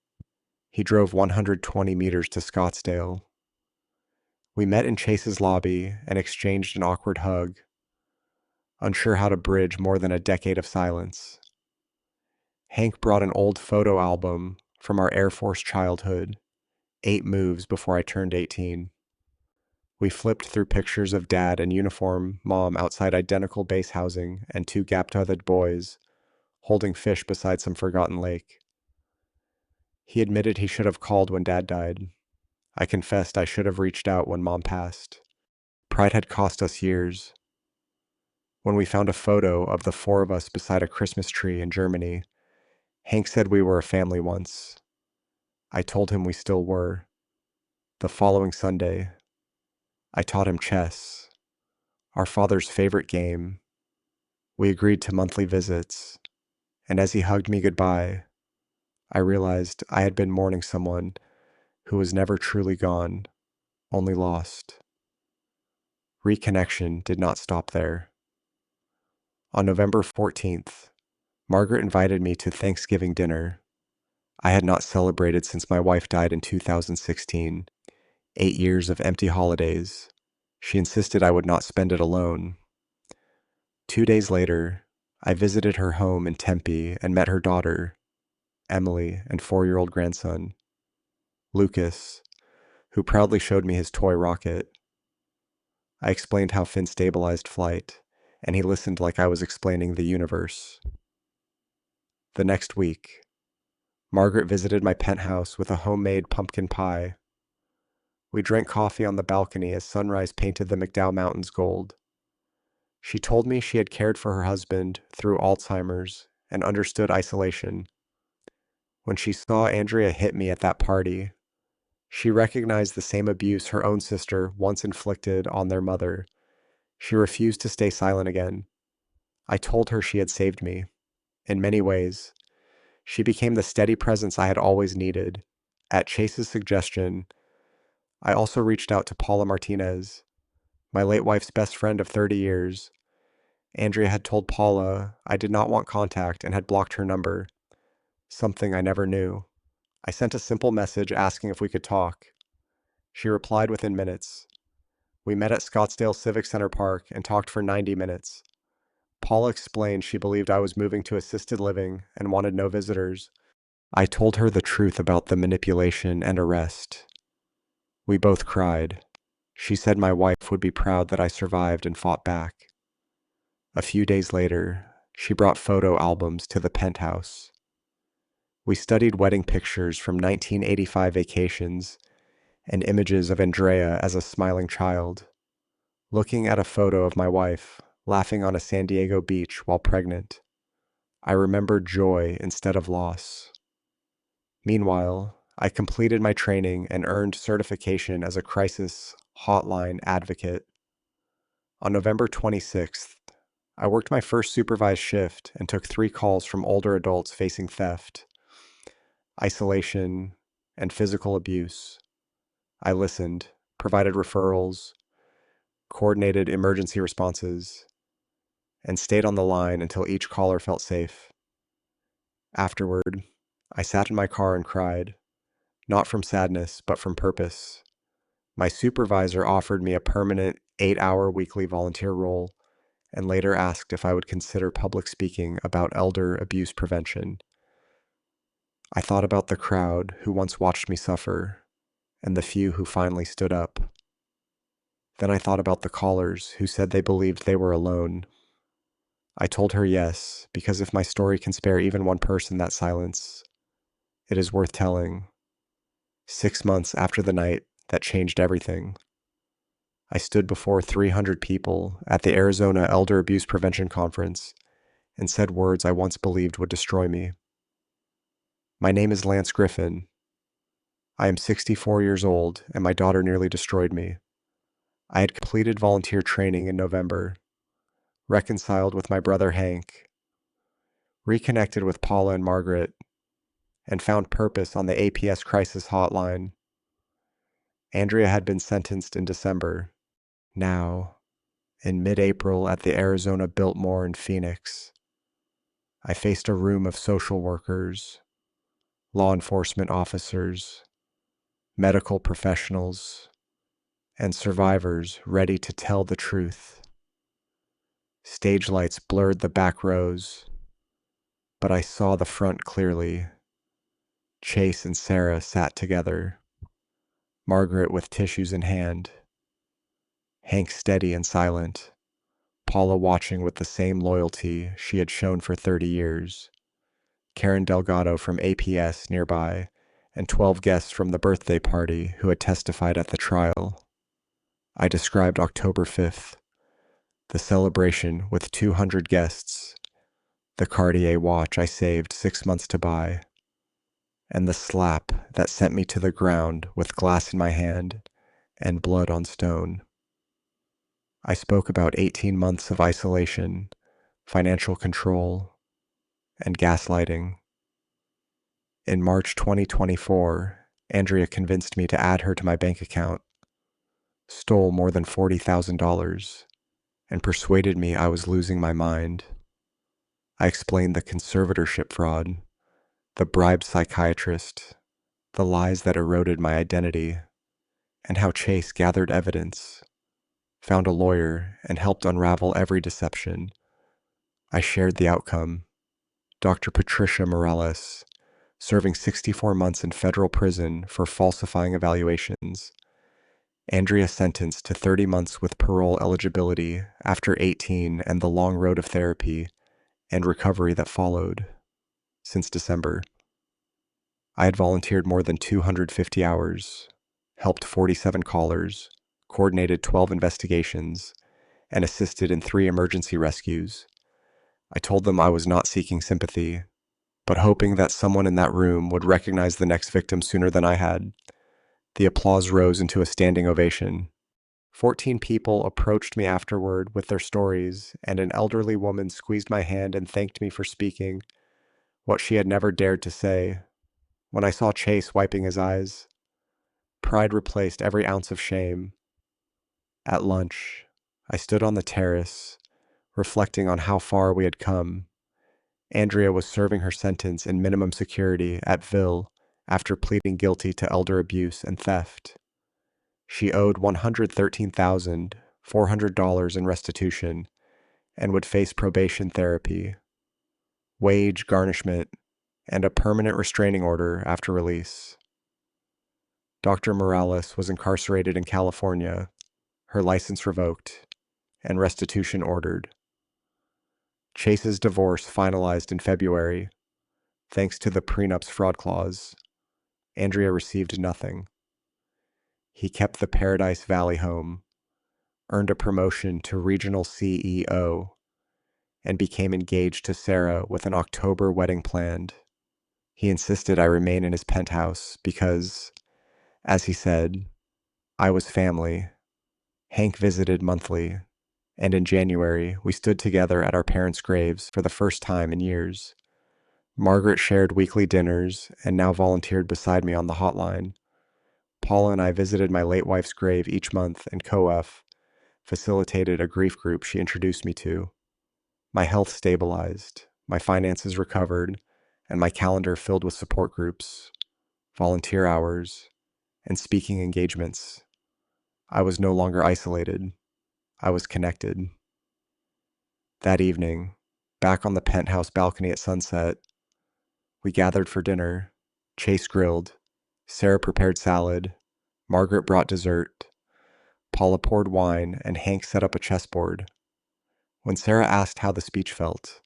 he drove 120 meters to Scottsdale. We met in Chase's lobby and exchanged an awkward hug, unsure how to bridge more than a decade of silence. Hank brought an old photo album from our Air Force childhood, 8 moves before I turned 18. We flipped through pictures of Dad in uniform, Mom outside identical base housing, and 2 gap-tethered boys holding fish beside some forgotten lake. He admitted he should have called when Dad died. I confessed I should have reached out when Mom passed. Pride had cost us years. When we found a photo of the 4 of us beside a Christmas tree in Germany, Hank said we were a family once. I told him we still were. The following Sunday, I taught him chess, our father's favorite game. We agreed to monthly visits, and as he hugged me goodbye, I realized I had been mourning someone who was never truly gone, only lost. Reconnection did not stop there. On November 14th, Margaret invited me to Thanksgiving dinner. I had not celebrated since my wife died in 2016, 8 years of empty holidays. She insisted I would not spend it alone. 2 days later, I visited her home in Tempe and met her daughter, Emily, and 4-year-old grandson, Lucas, who proudly showed me his toy rocket. I explained how Finn stabilized flight, and he listened like I was explaining the universe. The next week, Margaret visited my penthouse with a homemade pumpkin pie. We drank coffee on the balcony as sunrise painted the McDowell Mountains gold. She told me she had cared for her husband through Alzheimer's and understood isolation. When she saw Andrea hit me at that party, she recognized the same abuse her own sister once inflicted on their mother. She refused to stay silent again. I told her she had saved me. In many ways, she became the steady presence I had always needed. At Chase's suggestion, I also reached out to Paula Martinez, my late wife's best friend of 30 years. Andrea had told Paula I did not want contact and had blocked her number, something I never knew. I sent a simple message asking if we could talk. She replied within minutes. We met at Scottsdale Civic Center Park and talked for 90 minutes. Paula explained she believed I was moving to assisted living and wanted no visitors. I told her the truth about the manipulation and arrest. We both cried. She said my wife would be proud that I survived and fought back. A few days later, she brought photo albums to the penthouse. We studied wedding pictures from 1985 vacations and images of Andrea as a smiling child, looking at a photo of my wife laughing on a San Diego beach while pregnant. I remembered joy instead of loss. Meanwhile, I completed my training and earned certification as a crisis hotline advocate. On November 26th, I worked my first supervised shift and took 3 calls from older adults facing theft, isolation, and physical abuse. I listened, provided referrals, coordinated emergency responses, and stayed on the line until each caller felt safe. Afterward, I sat in my car and cried, not from sadness, but from purpose. My supervisor offered me a permanent 8-hour weekly volunteer role and later asked if I would consider public speaking about elder abuse prevention. I thought about the crowd who once watched me suffer and the few who finally stood up. Then I thought about the callers who said they believed they were alone. I told her yes, because if my story can spare even one person that silence, it is worth telling. 6 months after the night that changed everything, I stood before 300 people at the Arizona Elder Abuse Prevention Conference and said words I once believed would destroy me. My name is Lance Griffin. I am 64 years old, and my daughter nearly destroyed me. I had completed volunteer training in November, reconciled with my brother Hank, reconnected with Paula and Margaret, and found purpose on the APS crisis hotline. Andrea had been sentenced in December. Now, in mid-April at the Arizona Biltmore in Phoenix, I faced a room of social workers, law enforcement officers, medical professionals, and survivors ready to tell the truth. Stage lights blurred the back rows, but I saw the front clearly. Chase and Sarah sat together, Margaret with tissues in hand, Hank steady and silent, Paula watching with the same loyalty she had shown for 30 years, Karen Delgado from APS nearby, and 12 guests from the birthday party who had testified at the trial. I described October 5th, the celebration with 200 guests, the Cartier watch I saved 6 months to buy, and the slap that sent me to the ground with glass in my hand and blood on stone. I spoke about 18 months of isolation, financial control, and gaslighting. In March 2024, Andrea convinced me to add her to my bank account, stole more than $40,000, and persuaded me I was losing my mind. I explained the conservatorship fraud, the bribed psychiatrist, the lies that eroded my identity, and how Chase gathered evidence, found a lawyer, and helped unravel every deception. I shared the outcome. Dr. Patricia Morales, serving 64 months in federal prison for falsifying evaluations. Andrea sentenced to 30 months with parole eligibility after 18 and the long road of therapy and recovery that followed. Since December, I had volunteered more than 250 hours, helped 47 callers, coordinated 12 investigations, and assisted in 3 emergency rescues. I told them I was not seeking sympathy, but hoping that someone in that room would recognize the next victim sooner than I had. The applause rose into a standing ovation. 14 people approached me afterward with their stories, and an elderly woman squeezed my hand and thanked me for speaking what she had never dared to say. When I saw Chase wiping his eyes, pride replaced every ounce of shame. At lunch, I stood on the terrace, reflecting on how far we had come. Andrea was serving her sentence in minimum security at Ville after pleading guilty to elder abuse and theft. She owed $113,400 in restitution and would face probation therapy, wage garnishment, and a permanent restraining order after release. Dr. Morales was incarcerated in California, her license revoked, and restitution ordered. Chase's divorce finalized in February. Thanks to the prenup's fraud clause, Andrea received nothing. He kept the Paradise Valley home, earned a promotion to regional CEO, and became engaged to Sarah with an October wedding planned. He insisted I remain in his penthouse because, as he said, I was family. Hank visited monthly, and in January we stood together at our parents' graves for the first time in years. Margaret shared weekly dinners and now volunteered beside me on the hotline. Paula and I visited my late wife's grave each month, and COEF facilitated a grief group she introduced me to. My health stabilized, my finances recovered, and my calendar filled with support groups, volunteer hours, and speaking engagements. I was no longer isolated. I was connected. That evening, back on the penthouse balcony at sunset, we gathered for dinner. Chase grilled, Sarah prepared salad, Margaret brought dessert, Paula poured wine, and Hank set up a chessboard. When Sarah asked how the speech felt,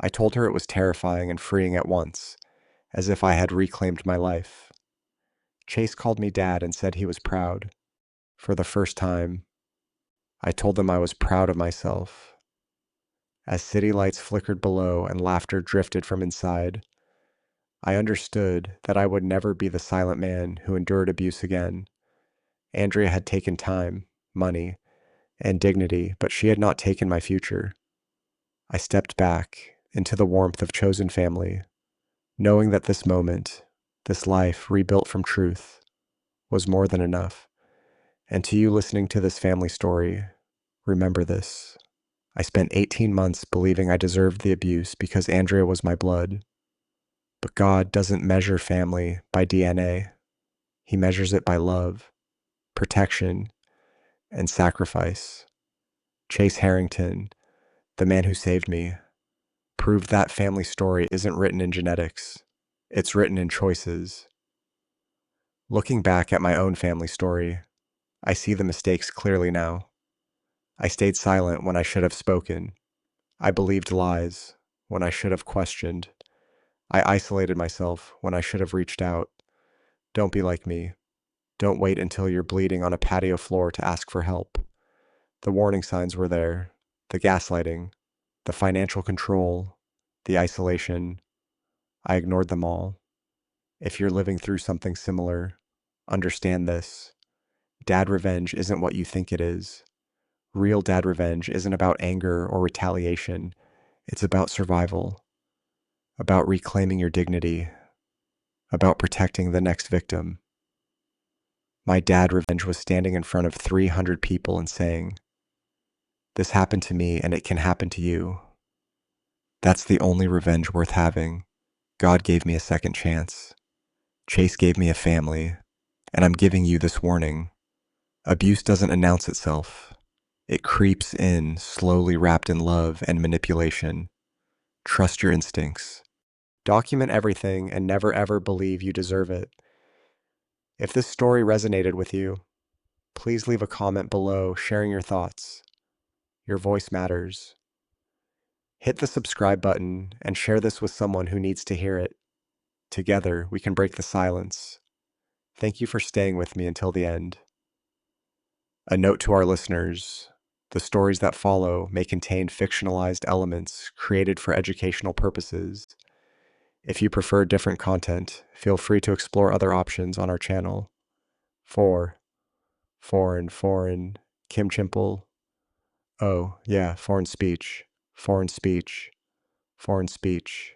I told her it was terrifying and freeing at once, as if I had reclaimed my life. Chase called me dad and said he was proud. For the first time, I told them I was proud of myself. As city lights flickered below and laughter drifted from inside, I understood that I would never be the silent man who endured abuse again. Andrea had taken time, money, and dignity, but she had not taken my future. I stepped back into the warmth of chosen family, knowing that this moment, this life rebuilt from truth, was more than enough. And to you listening to this family story, remember this. I spent 18 months believing I deserved the abuse because Andrea was my blood. But God doesn't measure family by DNA. He measures it by love, protection, and sacrifice. Chase Harrington, the man who saved me, proved that family story isn't written in genetics. It's written in choices. Looking back at my own family story, I see the mistakes clearly now. I stayed silent when I should have spoken. I believed lies when I should have questioned. I isolated myself when I should have reached out. Don't be like me. Don't wait until you're bleeding on a patio floor to ask for help. The warning signs were there. The gaslighting, the financial control, the isolation. I ignored them all. If you're living through something similar, understand this. Dad revenge isn't what you think it is. Real dad revenge isn't about anger or retaliation. It's about survival, about reclaiming your dignity, about protecting the next victim. My dad revenge was standing in front of 300 people and saying, "This happened to me and it can happen to you." That's the only revenge worth having. God gave me a second chance. Chase gave me a family, and I'm giving you this warning. Abuse doesn't announce itself. It creeps in, slowly wrapped in love and manipulation. Trust your instincts. Document everything and never ever believe you deserve it. If this story resonated with you, please leave a comment below sharing your thoughts. Your voice matters. Hit the subscribe button and share this with someone who needs to hear it. Together, we can break the silence. Thank you for staying with me until the end. A note to our listeners: the stories that follow may contain fictionalized elements created for educational purposes. If you prefer different content, feel free to explore other options on our channel. Foreign, Kim Chimple. Oh, yeah, foreign speech, foreign speech, foreign speech.